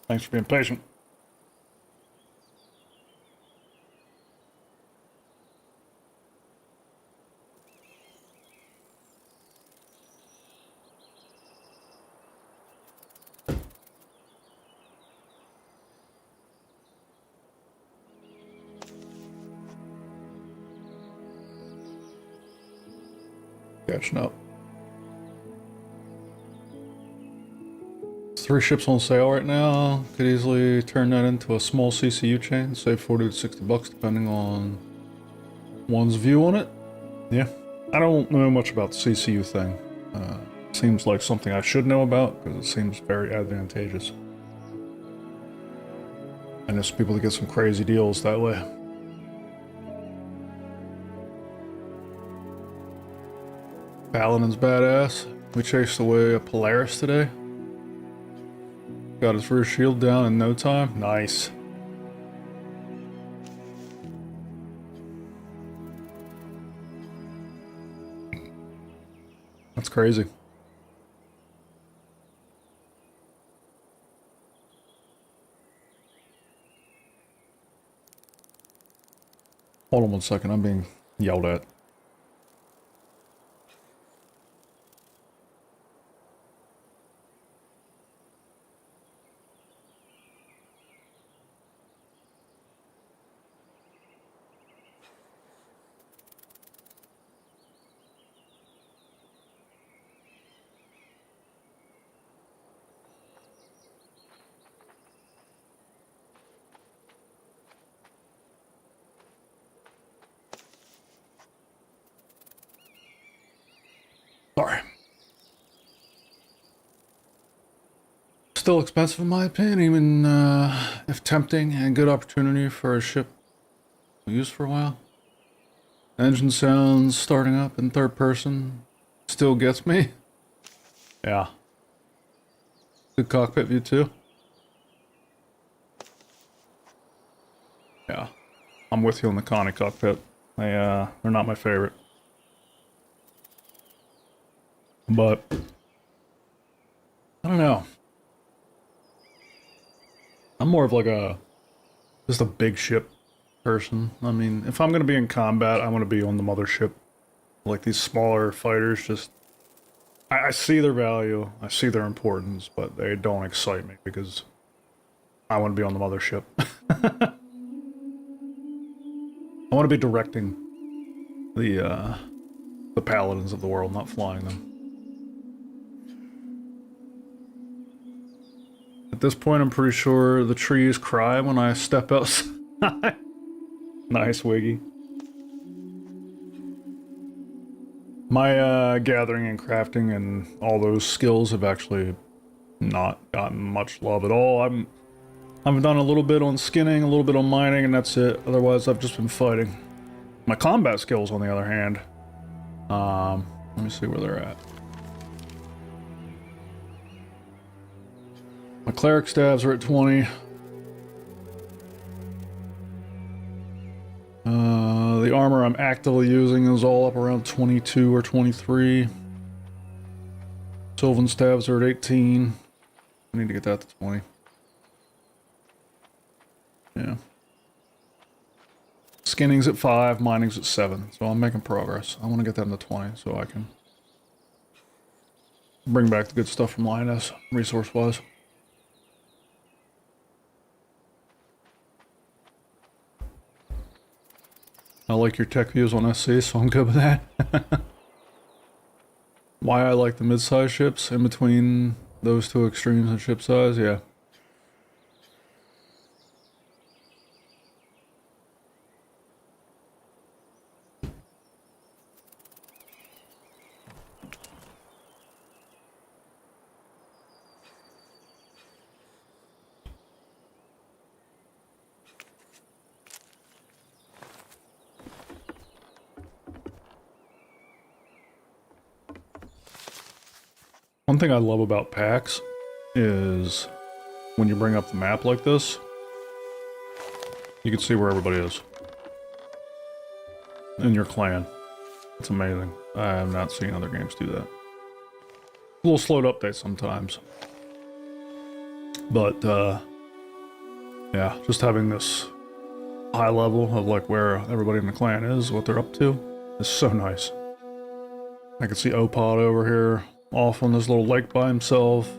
Thanks for being patient. Catching up. 3 ships on sale right now. Could easily turn that into a small CCU chain. Save 40 to 60 bucks depending on one's view on it. Yeah. I don't know much about the CCU thing. Seems like something I should know about because it seems very advantageous. And there's people that get some crazy deals that way. Paladin's badass. We chased away a Polaris today. Got his rear shield down in no time. Nice. That's crazy. Hold on one second, I'm being yelled at. Sorry. Still expensive in my opinion, even if tempting and good opportunity for a ship used for a while. Engine sounds starting up in third person still gets me. Yeah. Good cockpit view too. Yeah. I'm with you on the Connie cockpit. They're not my favorite. But I don't know. I'm more of like just a big ship person. I mean, if I'm gonna be in combat, I want to be on the mothership. Like these smaller fighters, just I see their value, I see their importance, but they don't excite me because I want to be on the mothership. I want to be directing the paladins of the world, not flying them. At this point, I'm pretty sure the trees cry when I step outside. Nice, Wiggy. My gathering and crafting and all those skills have actually not gotten much love at all. I've done a little bit on skinning, a little bit on mining, and that's it. Otherwise, I've just been fighting. My combat skills, on the other hand, let me see where they're at. My cleric stabs are at 20. The armor I'm actively using is all up around 22 or 23. Sylvan stabs are at 18. I need to get that to 20. Yeah. Skinning's at 5, mining's at 7. So I'm making progress. I want to get them to 20 so I can bring back the good stuff from Lioness, resource-wise. I like your tech views on SC, so I'm good with that. Why I like the mid-size ships in between those two extremes in ship size, yeah. One thing I love about PAX is when you bring up the map like this, you can see where everybody is in your clan. It's amazing. I have not seen other games do that. A little slow to update sometimes. But, yeah, just having this high level of like where everybody in the clan is, what they're up to, is so nice. I can see Opod over here, off on this little lake by himself.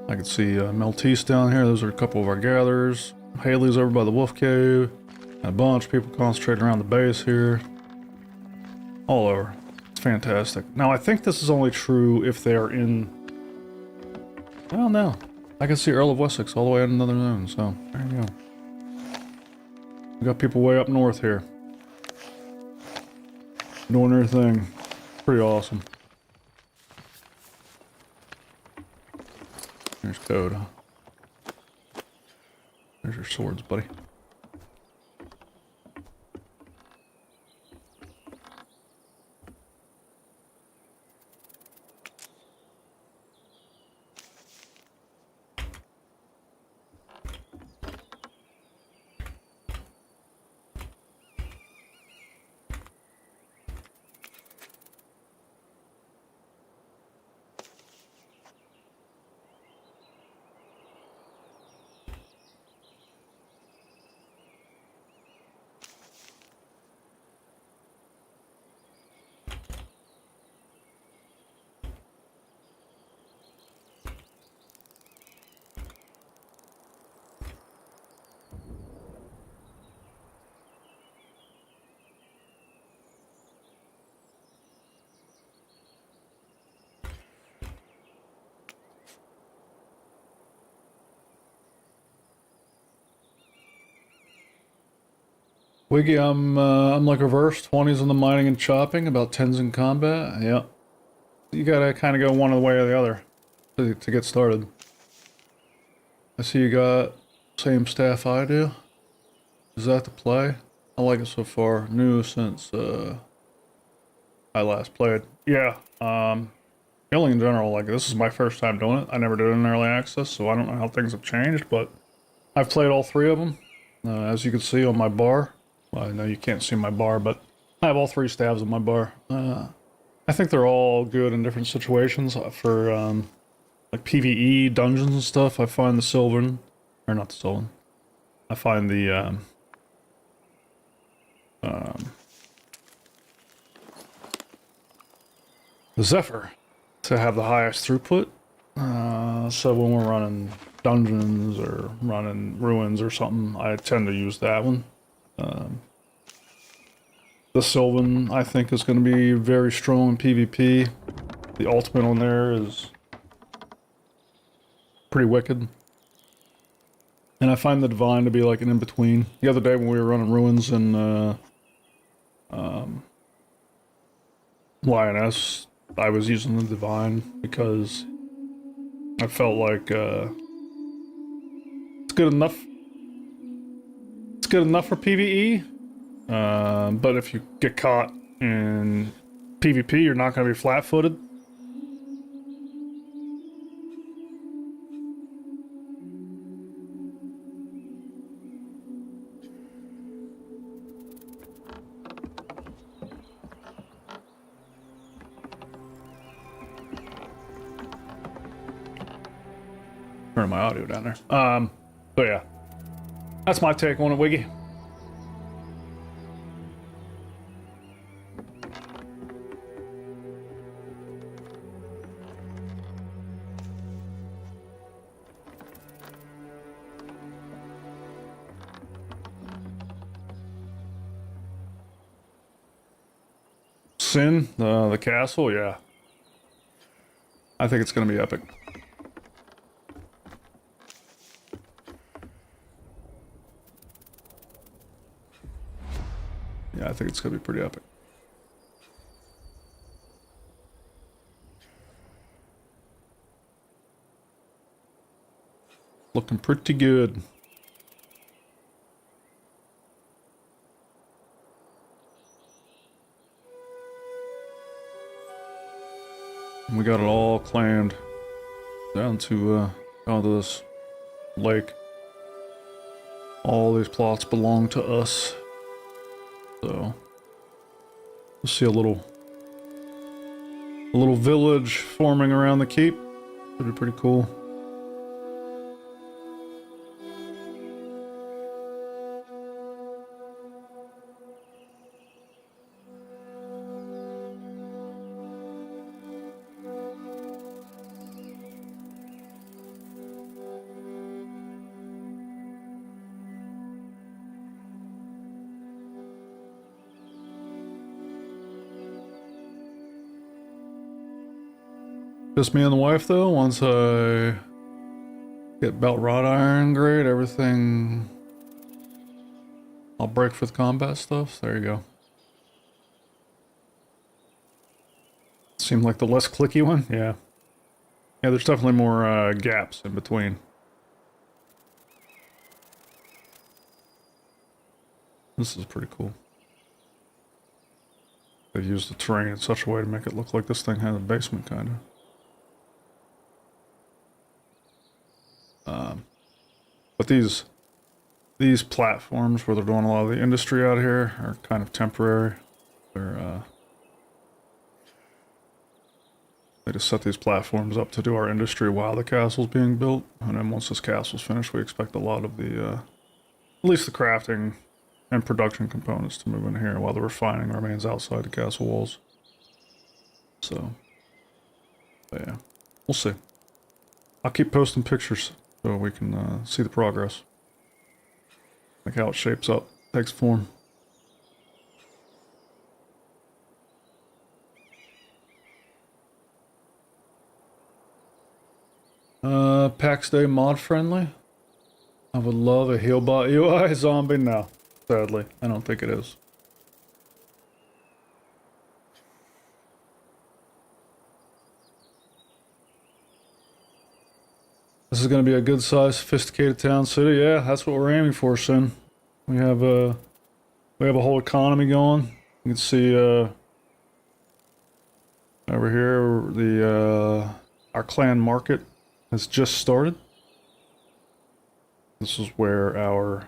I can see Meltise down here. Those are a couple of our gatherers. Haley's over by the Wolf Cave. A bunch of people concentrating around the base here. All over. It's fantastic. Now, I think this is only true if they're in... I don't know. I can see Earl of Wessex all the way in another zone, so there you go. We got people way up north here. Doing their thing. Pretty awesome. There's code. There's your swords, buddy. Wiggy, I'm like reverse 20s in the mining and chopping, about 10s in combat. Yeah. You gotta kind of go one way or the other to get started. I see you got same staff I do. Is that the play? I like it so far. New since I last played. Yeah. Feeling in general, like this is my first time doing it. I never did it in early access, so I don't know how things have changed, but I've played all 3 of them. As you can see on my bar. Well, I know you can't see my bar, but I have all 3 stabs on my bar. I think they're all good in different situations. For like PvE, dungeons and stuff, I find the Sylvan, or not the Sylvan, I find the Zephyr to have the highest throughput. So when we're running dungeons or running ruins or something, I tend to use that one. The Sylvan, I think, is going to be very strong in PvP. The ultimate on there is pretty wicked. And I find the Divine to be like an in-between. The other day when we were running ruins in Lioness, I was using the Divine because I felt like it's good enough. It's good enough for PvE, But if you get caught in PvP, you're not going to be flat-footed. Turn my audio down there. So yeah, that's my take on it, Wiggy. Sin, the castle, yeah. I think it's gonna be epic. Yeah, I think it's gonna be pretty epic. Looking pretty good. We got it all claimed down to this lake. All these plots belong to us. So we'll see a little village forming around the keep. That'd be pretty cool. Just me and the wife, though. Once I get about wrought iron grade, everything, I'll break for the combat stuff. There you go. Seemed like the less clicky one? Yeah. Yeah, there's definitely more gaps in between. This is pretty cool. They've used the terrain in such a way to make it look like this thing has a basement, kind of. But these platforms where they're doing a lot of the industry out here are kind of temporary. They're they just set these platforms up to do our industry while the castle's being built, and then once this castle's finished, we expect a lot of the at least the crafting and production components to move in here, while the refining remains outside the castle walls. So, but yeah, we'll see. I'll keep posting pictures so we can see the progress. Like how it shapes up, takes form. Pax Dei mod friendly? I would love a Healbot UI zombie. No, sadly, I don't think it is. This is going to be a good-sized, sophisticated town city. Yeah, that's what we're aiming for, Sin. We have a whole economy going. You can see over here the our clan market has just started. This is where our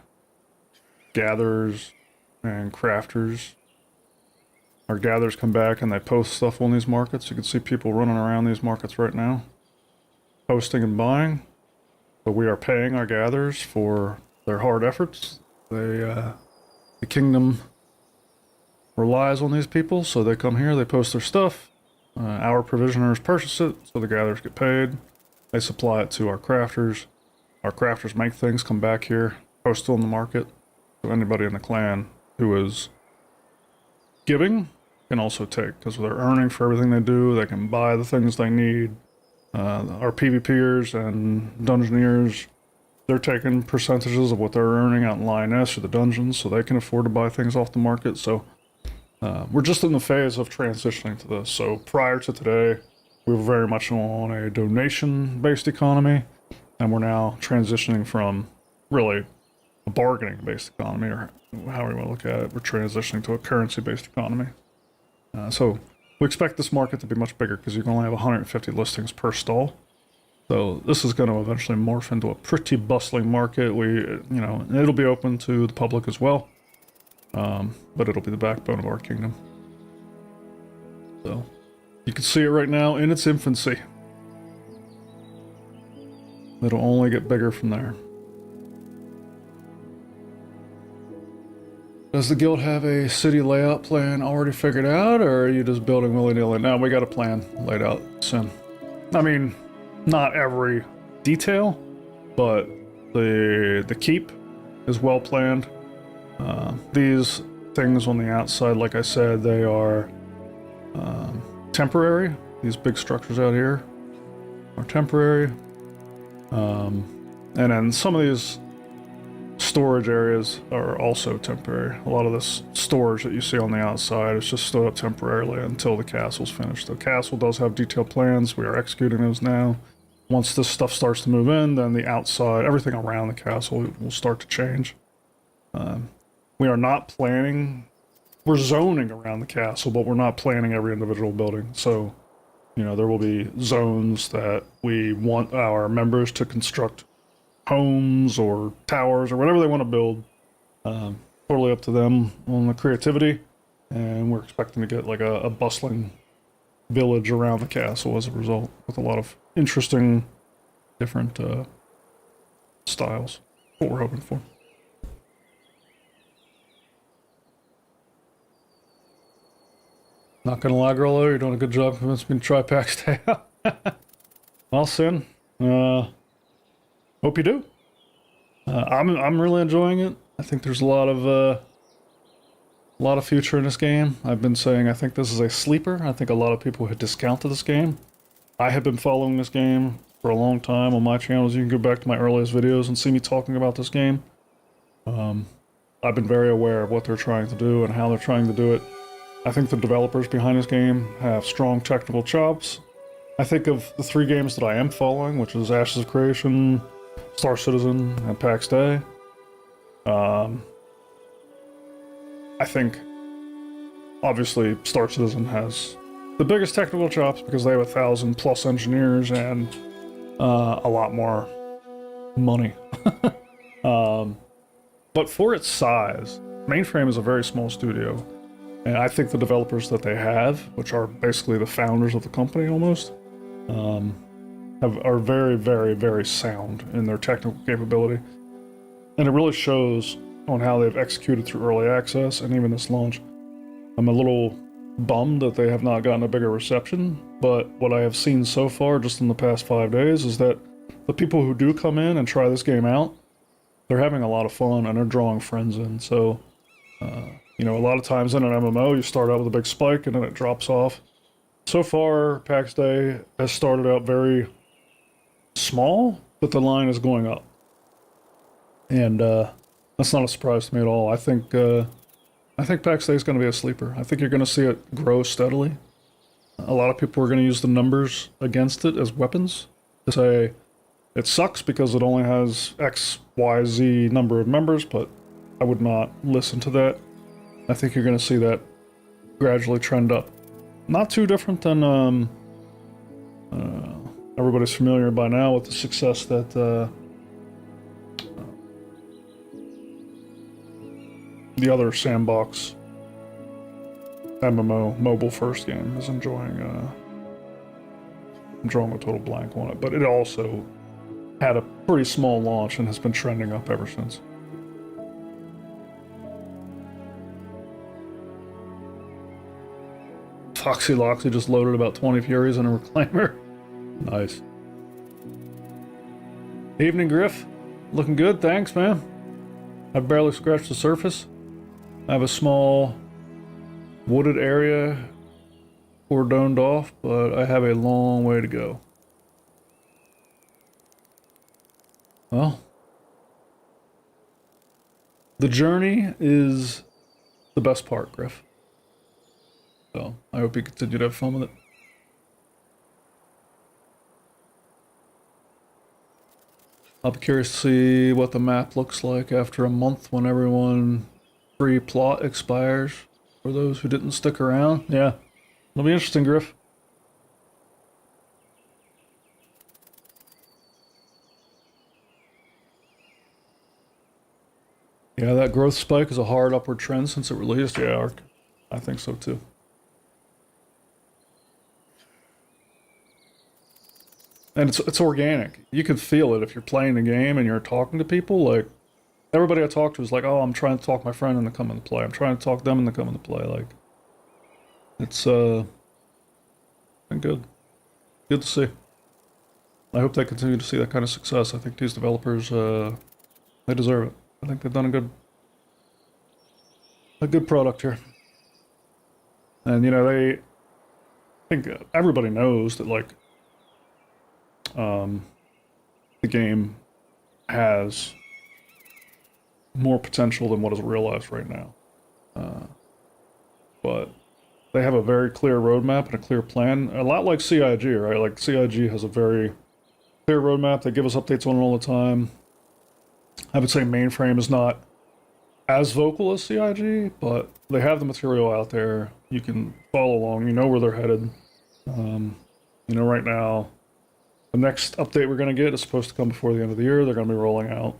gatherers and crafters, our gatherers come back and they post stuff on these markets. You can see people running around these markets right now, posting and buying. But we are paying our gatherers for their hard efforts. The kingdom relies on these people, so they come here, they post their stuff. Our provisioners purchase it, so the gatherers get paid. They supply it to our crafters. Our crafters make things, come back here, post it on the market. So anybody in the clan who is giving can also take, because they're earning for everything they do. They can buy the things they need. Our PvPers and Dungeoneers, they're taking percentages of what they're earning out in Lioness or the dungeons, so they can afford to buy things off the market. So we're just in the phase of transitioning to this. So prior to today, we were very much on a donation-based economy, and we're now transitioning from really a bargaining-based economy, or however you want to look at it. We're transitioning to a currency-based economy. So we expect this market to be much bigger because you can only have 150 listings per stall. So this is going to eventually morph into a pretty bustling market. It'll be open to the public as well, but it'll be the backbone of our kingdom. So you can see it right now in its infancy. It'll only get bigger from there. Does the guild have a city layout plan already figured out, or are you just building willy-nilly? No, we got a plan laid out soon. I mean, not every detail, but the keep is well planned. These things on the outside, like I said, they are temporary. These big structures out here are temporary. And then some of these storage areas are also temporary. A lot of this storage that you see on the outside is just stood up temporarily until the castle's finished. The castle does have detailed plans. We are executing those now. Once this stuff starts to move in, then the outside, everything around the castle will start to change. We are not planning, we're zoning around the castle, but we're not planning every individual building. So, there will be zones that we want our members to construct homes or towers or whatever they want to build. Totally up to them on the creativity. And we're expecting to get like a bustling village around the castle as a result, with a lot of interesting different styles. What we're hoping for. Not gonna lie, Grollo, you're doing a good job convincing me to try Pax Dei out. Well, Sin, hope you do. I'm really enjoying it. I think there's a lot of future in this game. I've been saying I think this is a sleeper. I think a lot of people had discounted this game. I have been following this game for a long time on my channels. You can go back to my earliest videos and see me talking about this game. I've been very aware of what they're trying to do and how they're trying to do it. I think the developers behind this game have strong technical chops. I think of the 3 games that I am following, which is Ashes of Creation, Star Citizen, and Pax Dei. I think, obviously, Star Citizen has the biggest technical chops because they have 1,000+ engineers and a lot more money. But for its size, Mainframe is a very small studio. And I think the developers that they have, which are basically the founders of the company almost, are very, very, very sound in their technical capability. And it really shows on how they've executed through early access and even this launch. I'm a little bummed that they have not gotten a bigger reception, but what I have seen so far just in the past 5 days is that the people who do come in and try this game out, they're having a lot of fun and they're drawing friends in. So, a lot of times in an MMO, you start out with a big spike and then it drops off. So far, Pax Dei has started out very small, but the line is going up. And that's not a surprise to me at all. I think Pax Dei is going to be a sleeper. I think you're going to see it grow steadily. A lot of people are going to use the numbers against it as weapons to say it sucks because it only has X, Y, Z number of members, but I would not listen to that. I think you're going to see that gradually trend up. Not too different than everybody's familiar by now with the success that the other sandbox MMO mobile first game is enjoying. I'm drawing a total blank on it, but it also had a pretty small launch and has been trending up ever since. Foxy Loxy just loaded about 20 Furies in a reclaimer. Nice. Evening, Griff. Looking good, thanks, man. I've barely scratched the surface. I have a small wooded area cordoned off, but I have a long way to go. Well, the journey is the best part, Griff. So, I hope you continue to have fun with it. I'll be curious to see what the map looks like after a month when everyone free plot expires. For those who didn't stick around, yeah, it'll be interesting, Griff. Yeah, that growth spike is a hard upward trend since it released. Yeah, Ark. I think so too. And it's organic. You can feel it if you're playing the game and you're talking to people. Like everybody I talk to is like, "Oh, I'm trying to talk my friend into coming to play. I'm trying to talk them into coming to play." Like it's been good. Good to see. I hope they continue to see that kind of success. I think these developers they deserve it. I think they've done a good product here. And you know, I think everybody knows that like the game has more potential than what is realized right now. But they have a very clear roadmap and a clear plan. A lot like CIG, right? Like CIG has a very clear roadmap. They give us updates on it all the time. I would say Mainframe is not as vocal as CIG, but they have the material out there. You can follow along. You know where they're headed. You know, right now, the next update we're going to get is supposed to come before the end of the year. They're going to be rolling out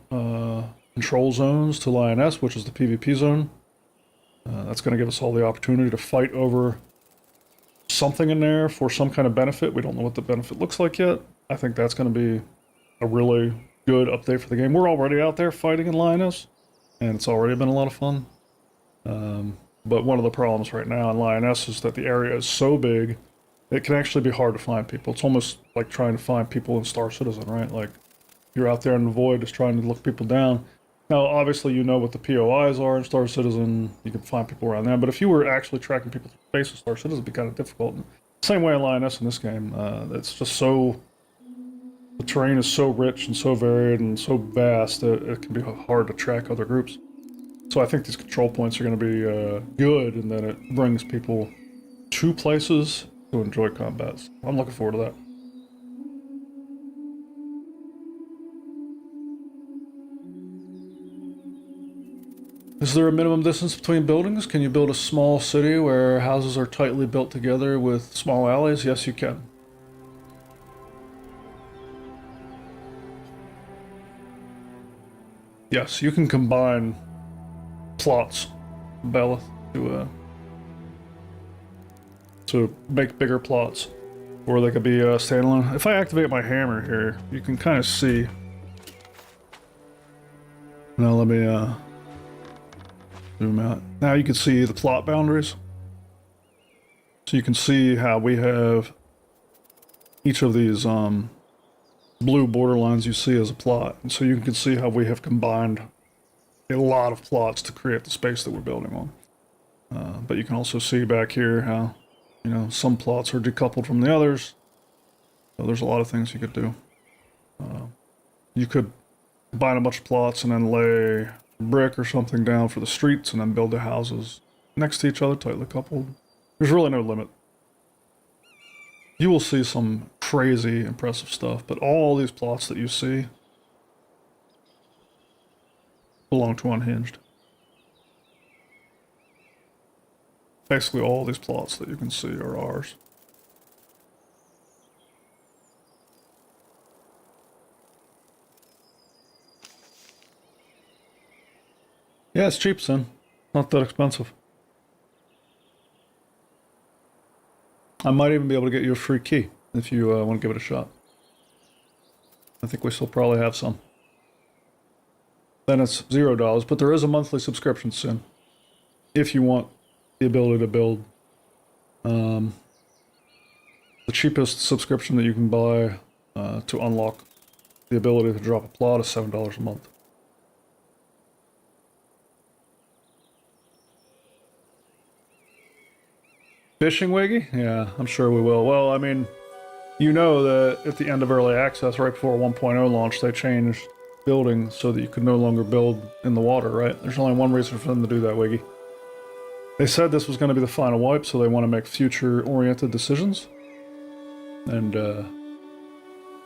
control zones to Lioness, which is the PvP zone. That's going to give us all the opportunity to fight over something in there for some kind of benefit. We don't know what the benefit looks like yet. I think that's going to be a really good update for the game. We're already out there fighting in Lioness, and it's already been a lot of fun. But one of the problems right now in Lioness is that the area is so big, it can actually be hard to find people. It's almost like trying to find people in Star Citizen, right? Like, you're out there in the void just trying to look people down. Now, obviously, you know what the POIs are in Star Citizen. You can find people around there. But if you were actually tracking people through space in Star Citizen, it'd be kind of difficult. Same way in Lioness in this game. It's just so... The terrain is so rich and so varied and so vast that it can be hard to track other groups. So I think these control points are going to be good, and then it brings people to places to enjoy combats. I'm looking forward to that. Is there a minimum distance between buildings? Can you build a small city where houses are tightly built together with small alleys? Yes, you can. Yes, you can combine plots, Bella, to make bigger plots, or they could be standalone. If I activate my hammer here, you can kind of see. Now let me zoom out. Now you can see the plot boundaries. So you can see how we have each of these blue borderlines you see as a plot. And so you can see how we have combined a lot of plots to create the space that we're building on. But you can also see back here how, you know, some plots are decoupled from the others. So there's a lot of things you could do. You could combine a bunch of plots and then lay brick or something down for the streets and then build the houses next to each other, tightly coupled. There's really no limit. You will see some crazy impressive stuff, but all these plots that you see belong to Unhinged. Basically all these plots that you can see are ours. Yeah, it's cheap, son. Not that expensive. I might even be able to get you a free key if you want to give it a shot. I think we still probably have some. Then it's $0, but there is a monthly subscription soon. If you want the ability to build. The cheapest subscription that you can buy to unlock the ability to drop a plot is $7 a month. Fishing Wiggy? Yeah, I'm sure we will. Well, I mean, you know that at the end of early access, right before 1.0 launch, they changed building so that you could no longer build in the water, right? There's only one reason for them to do that, Wiggy. They said this was going to be the final wipe, so they want to make future-oriented decisions. And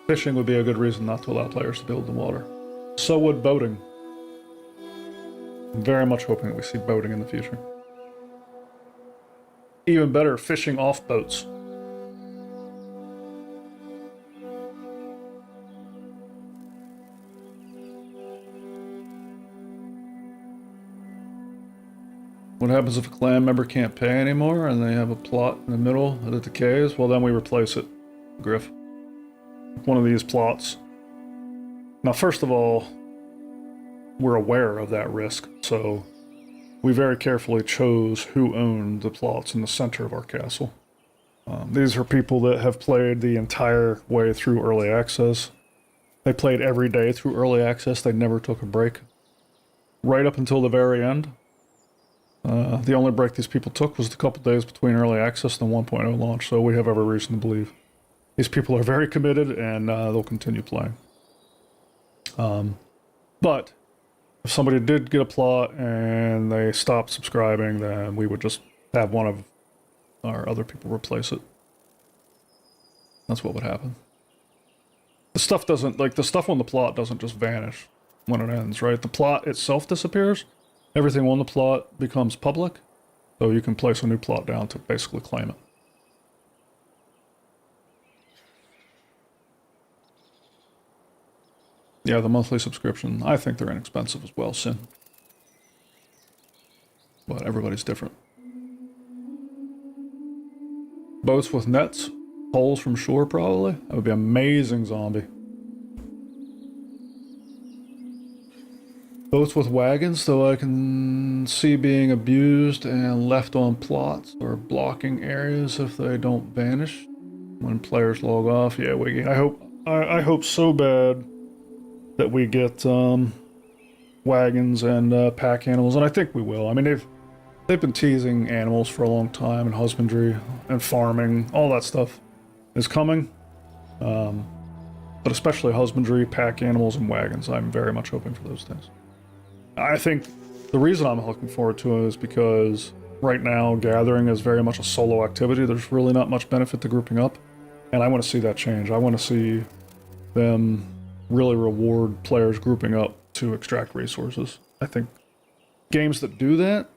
Fishing would be a good reason not to allow players to build in the water. So would boating. I'm very much hoping that we see boating in the future. Even better, fishing off boats. What happens if a clan member can't pay anymore and they have a plot in the middle that decays? Well, then we replace it, Griff. One of these plots. Now, first of all, we're aware of that risk, so we very carefully chose who owned the plots in the center of our castle. These are people that have played the entire way through early access. They played every day through early access. They never took a break. Right up until the very end. The only break these people took was the couple days between early access and the 1.0 launch, so we have every reason to believe these people are very committed and they'll continue playing. But if somebody did get a plot and they stopped subscribing, then we would just have one of our other people replace it. That's what would happen. The stuff doesn't, like, the stuff on the plot doesn't just vanish when it ends, right? The plot itself disappears. Everything on the plot becomes public, so you can place a new plot down to basically claim it. Yeah, the monthly subscription. I think they're inexpensive as well, Sin. But everybody's different. Boats with nets, poles from shore probably. That would be amazing, zombie. Boats with wagons, though I can see being abused and left on plots or blocking areas if they don't vanish when players log off. Yeah, Wiggy. I hope so bad that we get wagons and pack animals, and I think we will. I mean, they've been teasing animals for a long time, and husbandry and farming, all that stuff is coming. But especially husbandry, pack animals, and wagons. I'm very much hoping for those things. I think the reason I'm looking forward to it is because right now gathering is very much a solo activity. There's really not much benefit to grouping up, and I want to see that change. I want to see them really reward players grouping up to extract resources. I think games that do that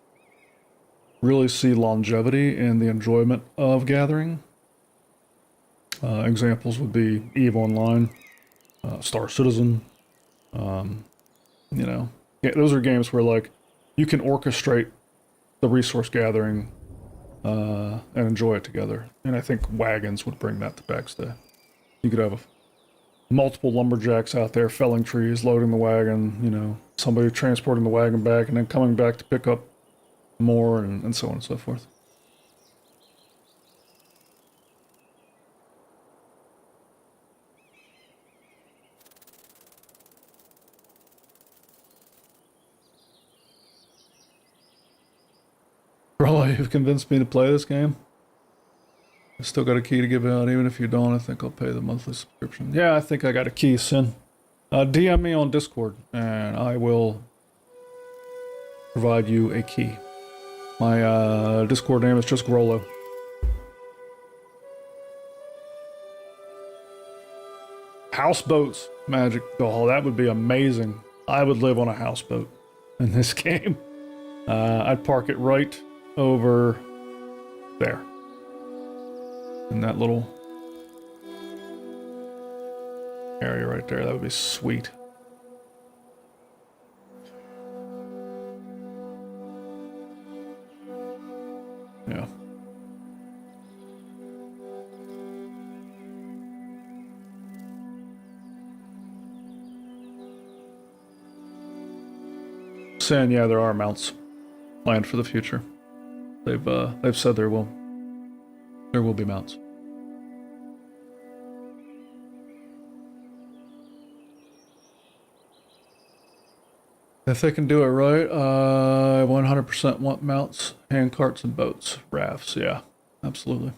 really see longevity in the enjoyment of gathering. Examples would be EVE Online, Star Citizen, you know. Yeah, those are games where, like, you can orchestrate the resource gathering and enjoy it together. And I think wagons would bring that to Pax Dei. You could have multiple lumberjacks out there felling trees, loading the wagon, you know, somebody transporting the wagon back and then coming back to pick up more and so on and so forth. Bro, you've convinced me to play this game. I still got a key to give out. Even if you don't, I think I'll pay the monthly subscription. Yeah, I think I got a key, Sin. DM me on Discord, and I will provide you a key. My Discord name is just Grollo. Houseboats, Magic. Oh, that would be amazing. I would live on a houseboat in this game. I'd park it right over there. In that little area right there. That would be sweet. Yeah. Saying, yeah, there are mounts planned for the future. They've said there will be mounts. If they can do it right, I 100% want mounts, hand carts, and boats, rafts. Yeah, absolutely.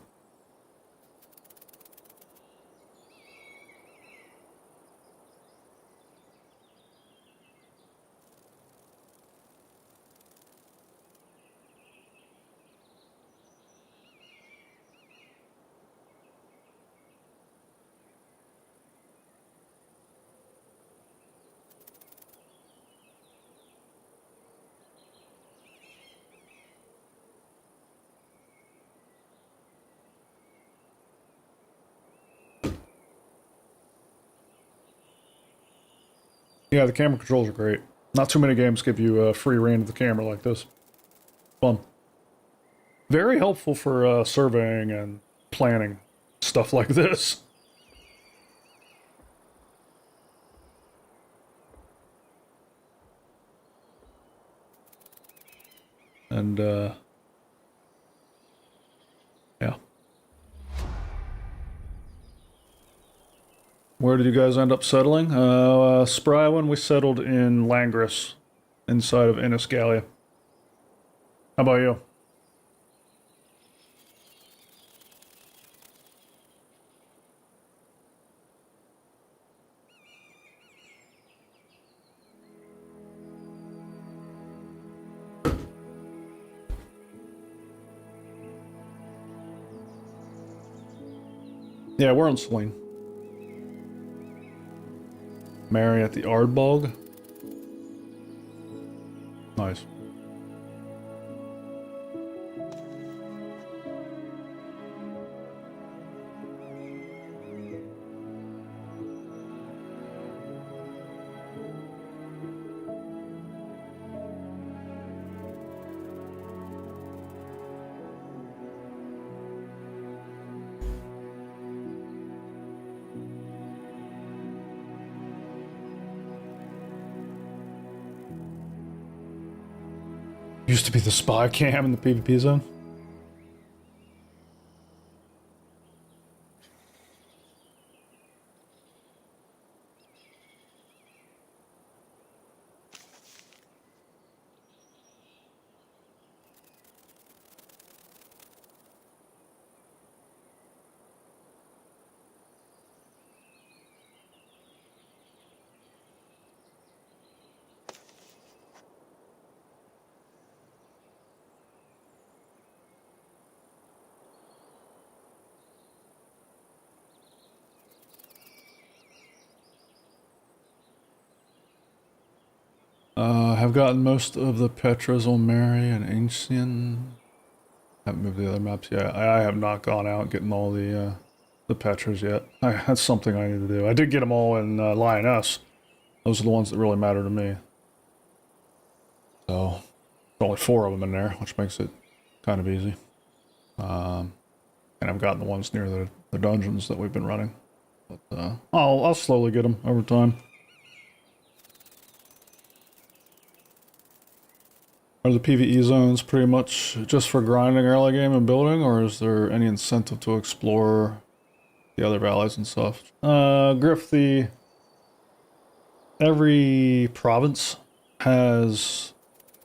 Yeah, the camera controls are great. Not too many games give you free reign of the camera like this. Fun. Very helpful for surveying and planning stuff like this. And, yeah. Where did you guys end up settling? Sprywin, we settled in Langris, inside of Innisgalia. How about you? Yeah, we're on Selene. Mary at the Ardbog. Nice. Used to be the spy cam in the PvP zone. Have gotten most of the Petras on Mary and Ancient. Haven't moved the other maps yet. I have not gone out getting all the Petras yet. That's something I need to do. I did get them all in Lioness. Those are the ones that really matter to me. So, there's only 4 of them in there, which makes it kind of easy. And I've gotten the ones near the dungeons that we've been running. But I'll slowly get them over time. Are the PvE zones pretty much just for grinding early game and building, or is there any incentive to explore the other valleys and stuff? Griff, every province has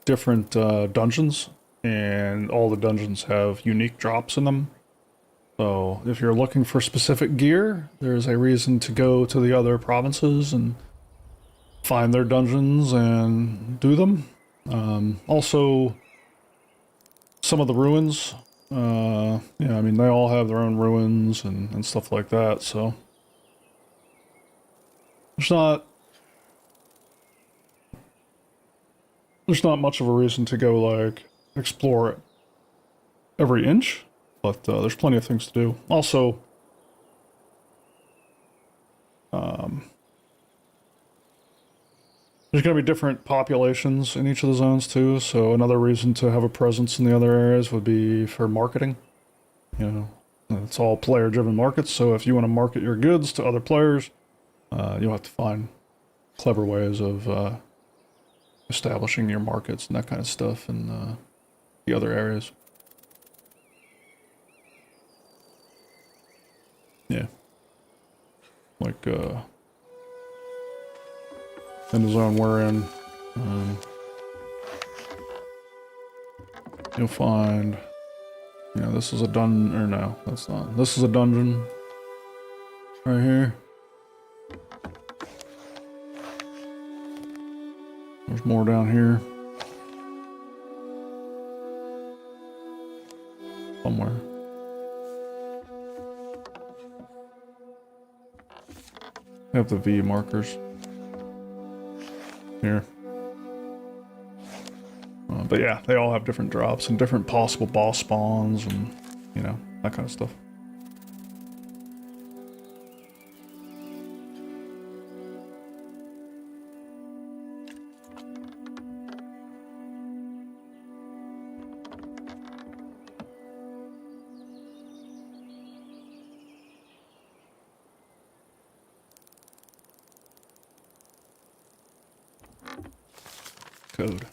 different dungeons, and all the dungeons have unique drops in them. So if you're looking for specific gear, there's a reason to go to the other provinces and find their dungeons and do them. Also, some of the ruins, yeah, I mean, they all have their own ruins and stuff like that, so there's not much of a reason to go, like, explore every inch, but there's plenty of things to do. Also, there's going to be different populations in each of the zones too, so another reason to have a presence in the other areas would be for marketing. You know, it's all player-driven markets, so if you want to market your goods to other players, you'll have to find clever ways of establishing your markets and that kind of stuff in the other areas. Yeah. Like, in the zone we're in, you'll find, you know, this is a dungeon, or no, that's not. This is a dungeon right here. There's more down here. Somewhere. I have the V markers. Here. But yeah, they all have different drops and different possible boss spawns and, you know, that kind of stuff. code.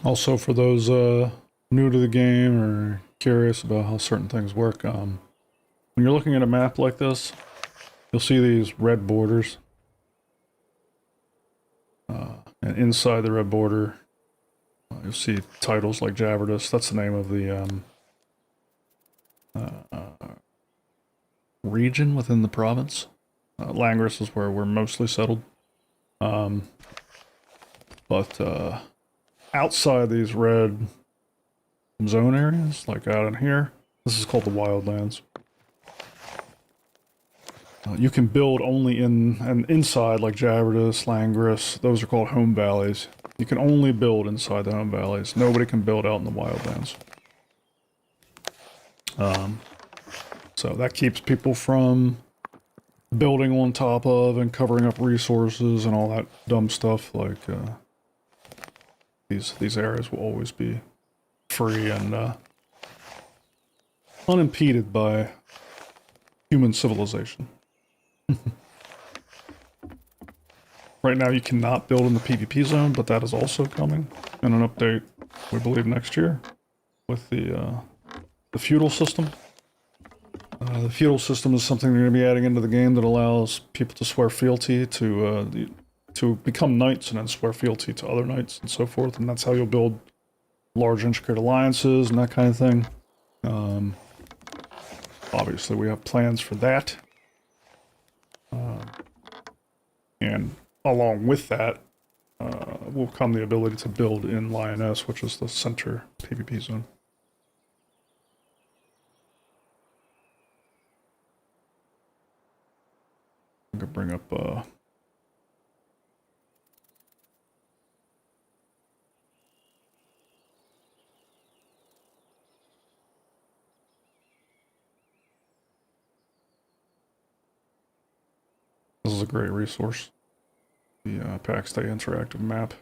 Also, for those new to the game or curious about how certain things work, when you're looking at a map like this, you'll see these red borders. And inside the red border, you'll see titles like Javerdis. That's the name of the region within the province. Langris is where we're mostly settled. But outside these red zone areas, like out in here, this is called the Wildlands. You can build only in and inside, like Javerdis, Langris. Those are called home valleys. You can only build inside the home valleys. Nobody can build out in the Wildlands. So that keeps people from building on top of and covering up resources and all that dumb stuff. Like these areas will always be free and unimpeded by human civilization. Right now you cannot build in the PvP zone, but that is also coming in an update, we believe, next year with the feudal system. The feudal system is something they're going to be adding into the game that allows people to swear fealty to become knights and then swear fealty to other knights and so forth, and that's how you'll build large intricate alliances and that kind of thing. Obviously we have plans for that. And along with that will come the ability to build in Lioness, which is the center PvP zone. I could bring up this is a great resource. The Pax Dei interactive map.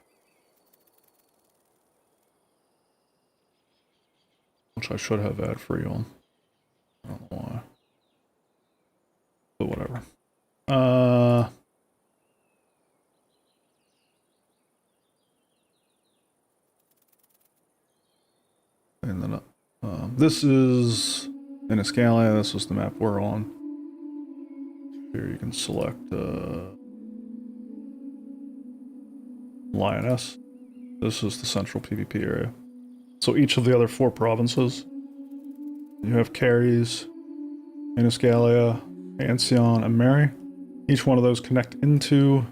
Which I should have ad-free on. I don't know why. But whatever. And then this is in Escalia. This is the map we're on. Here you can select Lioness. This is the central PvP area. So each of the other 4 provinces, you have Caries, Iniscalia, Ancien, and Mary. Each one of those connect into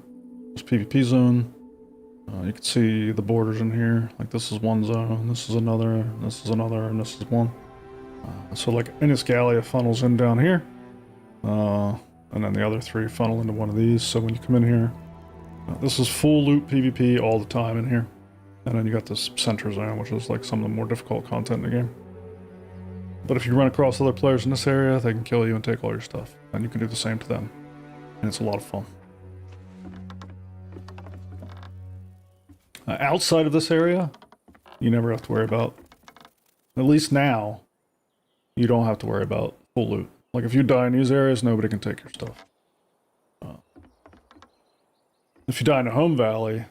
this PvP zone. You can see the borders in here. Like this is one zone, this is another, this is another, and this is one. So like Iniscalia funnels in down here. And then the other 3 funnel into one of these. So when you come in here, this is full loot PvP all the time in here. And then you got this center zone, which is like some of the more difficult content in the game. But if you run across other players in this area, they can kill you and take all your stuff. And you can do the same to them. And it's a lot of fun. Outside of this area, you never have to worry about, at least now, you don't have to worry about full loot. Like if you die in these areas, nobody can take your stuff. If you die in a home valley,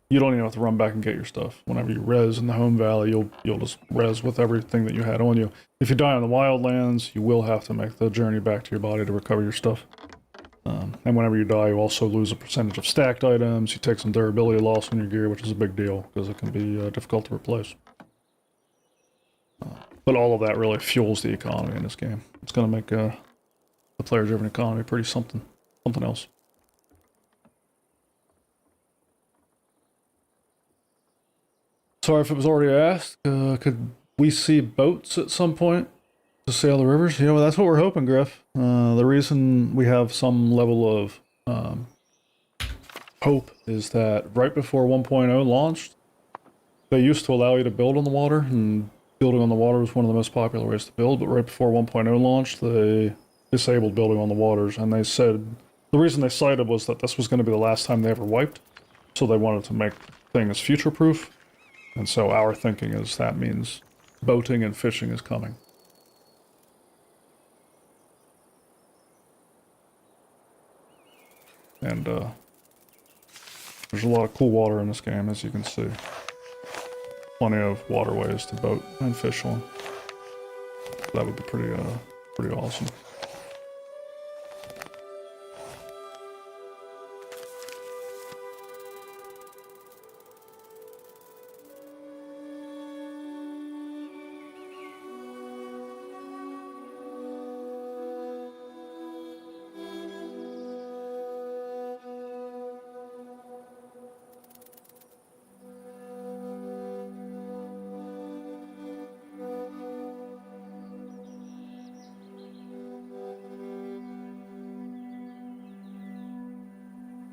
you don't even have to run back and get your stuff. Whenever you res in the home valley, you'll just res with everything that you had on you. If you die on the wildlands, you will have to make the journey back to your body to recover your stuff. And whenever you die, you also lose a percentage of stacked items. You take some durability loss on your gear, which is a big deal because it can be difficult to replace. But all of that really fuels the economy in this game. It's going to make the player-driven economy pretty something else. Sorry if it was already asked. Could we see boats at some point to sail the rivers? You know, that's what we're hoping, Griff. The reason we have some level of hope is that right before 1.0 launched, they used to allow you to build on the water, and building on the water was one of the most popular ways to build, but right before 1.0 launched, they disabled building on the waters, and they said the reason they cited was that this was going to be the last time they ever wiped, so they wanted to make things future-proof. And so our thinking is that means boating and fishing is coming. And there's a lot of cool water in this game, as you can see. Plenty of waterways to boat and fish on. That would be pretty awesome.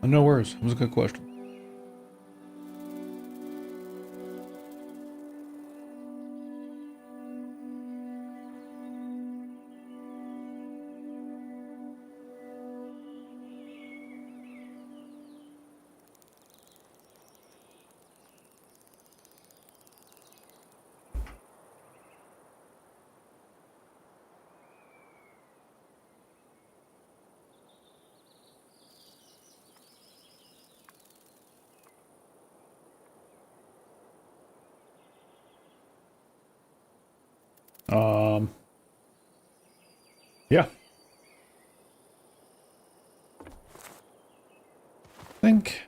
No worries. It was a good question. Yeah. I think.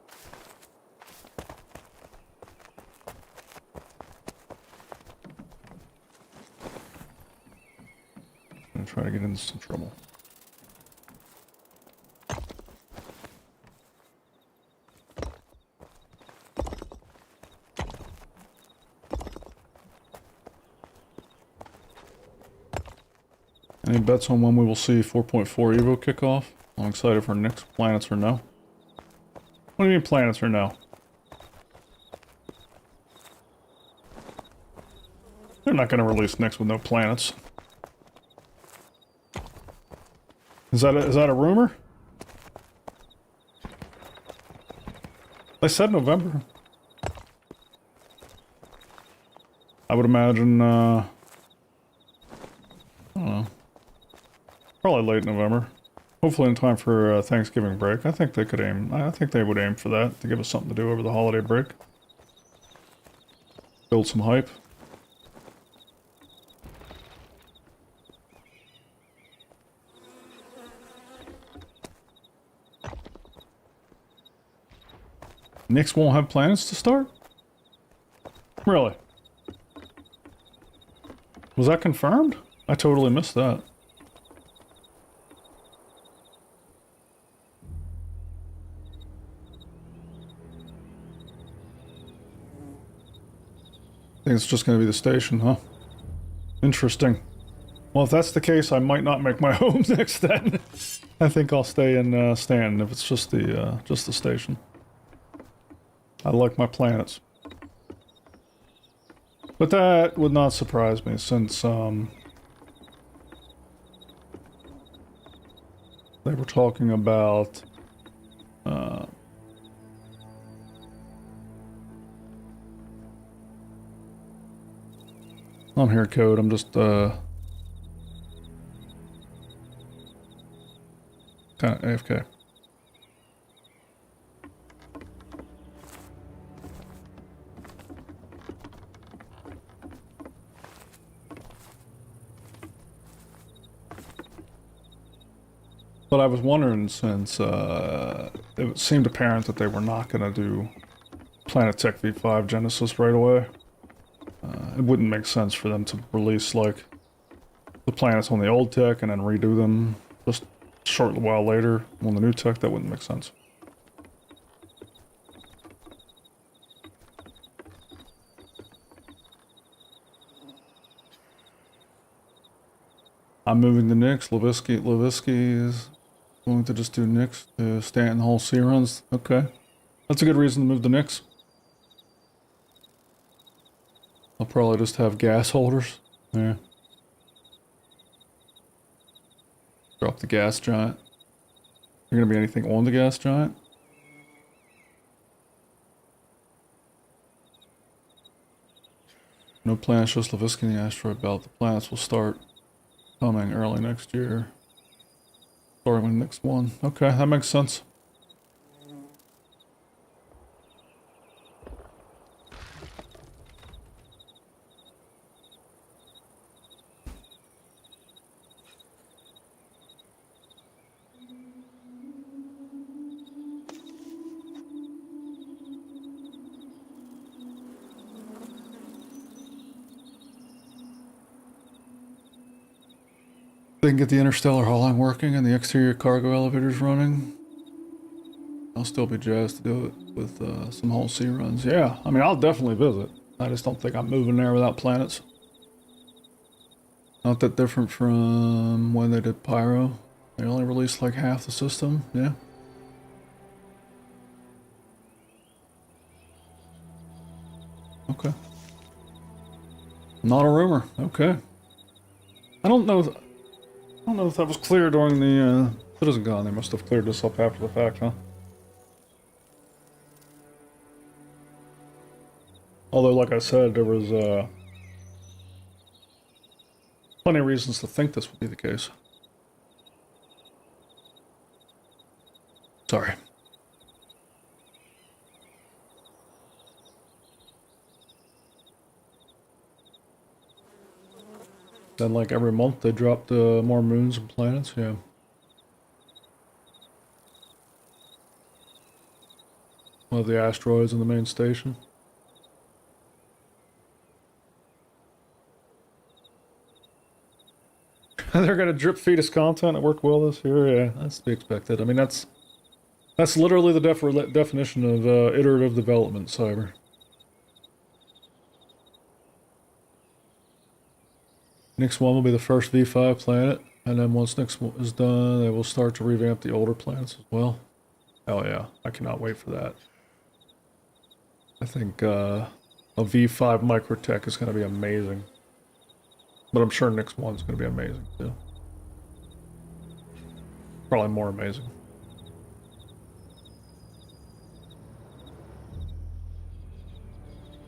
I'm gonna try to get into some trouble. Any bets on when we will see 4.4 Evo kick off? I'm excited for next planets or no. What do you mean planets or no? They're not going to release next with no planets. Is that a rumor? They said November. I would imagine, I don't know. Probably late November. Hopefully in time for Thanksgiving break. I think they could aim. I think they would aim for that to give us something to do over the holiday break. Build some hype. Nyx won't have planets to start? Really? Was that confirmed? I totally missed that. I think it's just going to be the station, huh? Interesting. Well, if that's the case, I might not make my home next then. I think I'll stay in Stanton if it's just the station. I like my planets. But that would not surprise me since they were talking about I'm here, code. I'm just kind of AFK. But I was wondering, since it seemed apparent that they were not going to do Planet Tech V5 Genesis right away, it wouldn't make sense for them to release, like, the planets on the old tech and then redo them just a short while later on the new tech. That wouldn't make sense. I'm moving to Nyx. Levisky is going to just do Nyx to Stanton Hall sea runs. Okay. That's a good reason to move to Nyx. I'll probably just have gas holders. Yeah. Drop the gas giant. Is there gonna be anything on the gas giant? No plans, just Levisky in the asteroid belt. The planets will start coming early next year. Starting with the next one. Okay, that makes sense. They can get the interstellar hauling working and the exterior cargo elevators running. I'll still be jazzed to do it with some whole sea runs. Yeah, I mean, I'll definitely visit. I just don't think I'm moving there without planets. Not that different from when they did Pyro. They only released like half the system, yeah. Okay. Not a rumor, okay. I don't know if that was clear during the CitizenCon. They must have cleared this up after the fact, huh? Although, like I said, there was plenty of reasons to think this would be the case. Sorry. Then, like, every month they dropped more moons and planets, yeah. One of the asteroids in the main station. They're gonna drip feed us content at work well this year. Yeah, that's to be expected. I mean, that's literally the definition of iterative development, cyber. Next one will be the first V5 planet, and then once next one is done, they will start to revamp the older planets as well. Hell yeah, I cannot wait for that. I think a V5 Microtech is going to be amazing. But I'm sure next one's going to be amazing too. Probably more amazing.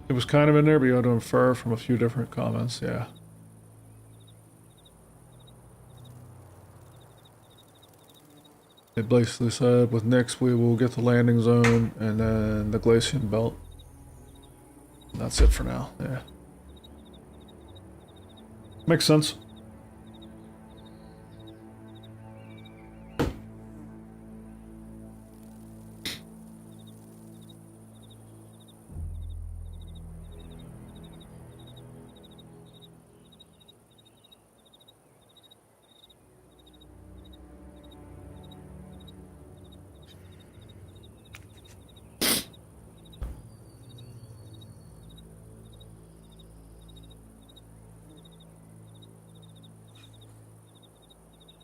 It was kind of in there, but you had to infer from a few different comments, yeah. It basically said, with Nyx we will get the landing zone and then the Glacian belt. And that's it for now, yeah. Makes sense.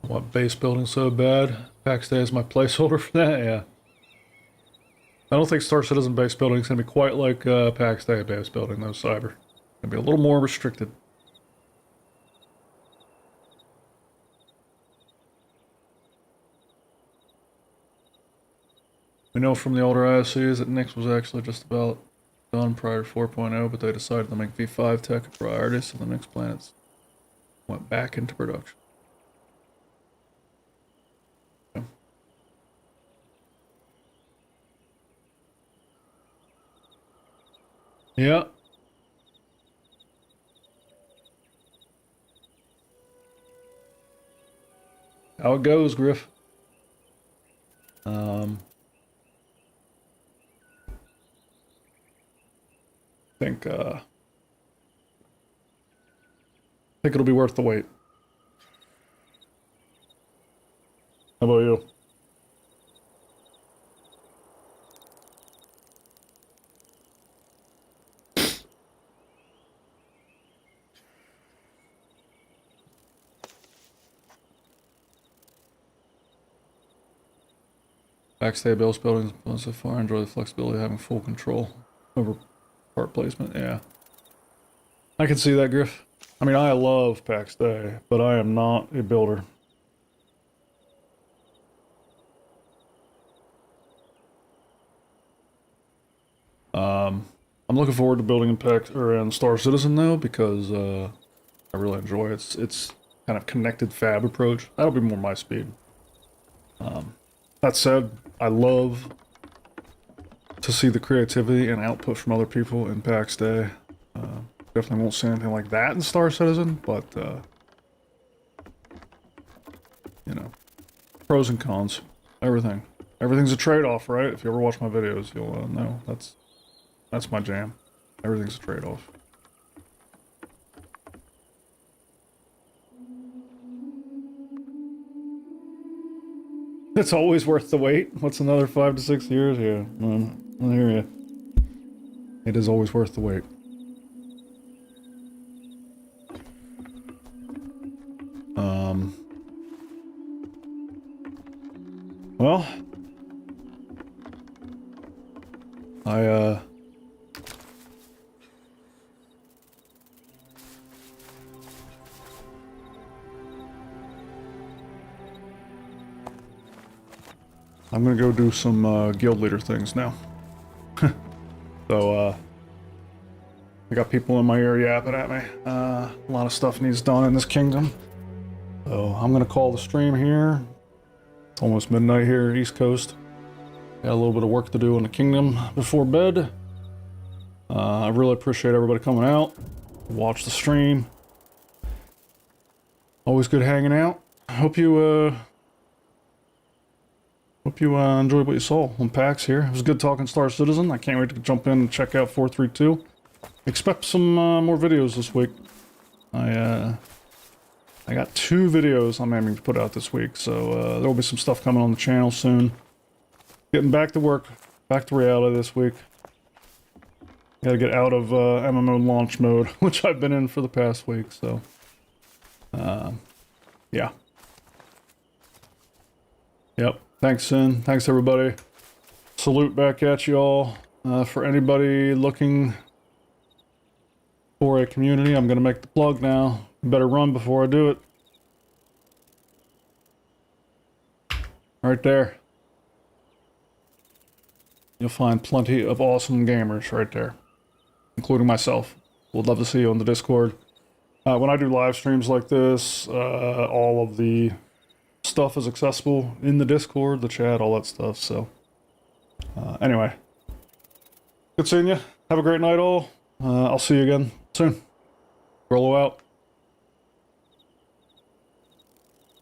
What, base building so bad? Pax Dei is my placeholder for that, yeah. I don't think Star Citizen base building is going to be quite like Pax Dei base building, though, cyber. It's going to be a little more restricted. We know from the older ISCs that Nyx was actually just about done prior to 4.0, but they decided to make V5 tech a priority, so the next planets went back into production. Yeah. How it goes, Griff. I think it'll be worth the wait. How about you? Backstay base buildings so far enjoy the flexibility of having full control over part placement. Yeah, I can see that, Griff. I mean, I love Pax Day, but I am not a builder. I'm looking forward to building in Pax or in Star Citizen though, because I really enjoy it. It's kind of connected fab approach. That'll be more my speed. That said, I love to see the creativity and output from other people in Pax Day. Definitely won't see anything like that in Star Citizen, but you know, pros and cons, everything. Everything's a trade-off, right? If you ever watch my videos, you'll know that's my jam. Everything's a trade-off. It's always worth the wait. What's another 5 to 6 years? Yeah, I hear you. It is always worth the wait. Well, I'm gonna go do some guild leader things now. So, I got people in my ear yapping at me. A lot of stuff needs done in this kingdom. So I'm gonna call the stream here. It's almost midnight here, East Coast. Got a little bit of work to do in the kingdom before bed. I really appreciate everybody coming out. Watch the stream. Always good hanging out. Hope you enjoyed what you saw on PAX here. It was good talking Star Citizen. I can't wait to jump in and check out 432. Expect some more videos this week. I got 2 videos I'm aiming to put out this week, so there will be some stuff coming on the channel soon. Getting back to work, back to reality this week. Gotta get out of MMO launch mode, which I've been in for the past week, so... yeah. Yep. Thanks, Sin. Thanks, everybody. Salute back at y'all. For anybody looking for a community, I'm gonna make the plug now. Better run before I do it. Right there. You'll find plenty of awesome gamers right there, including myself. Would love to see you on the Discord. When I do live streams like this, all of the stuff is accessible in the Discord, the chat, all that stuff, so... anyway. Good seeing you. Have a great night all. I'll see you again soon. Rollo out.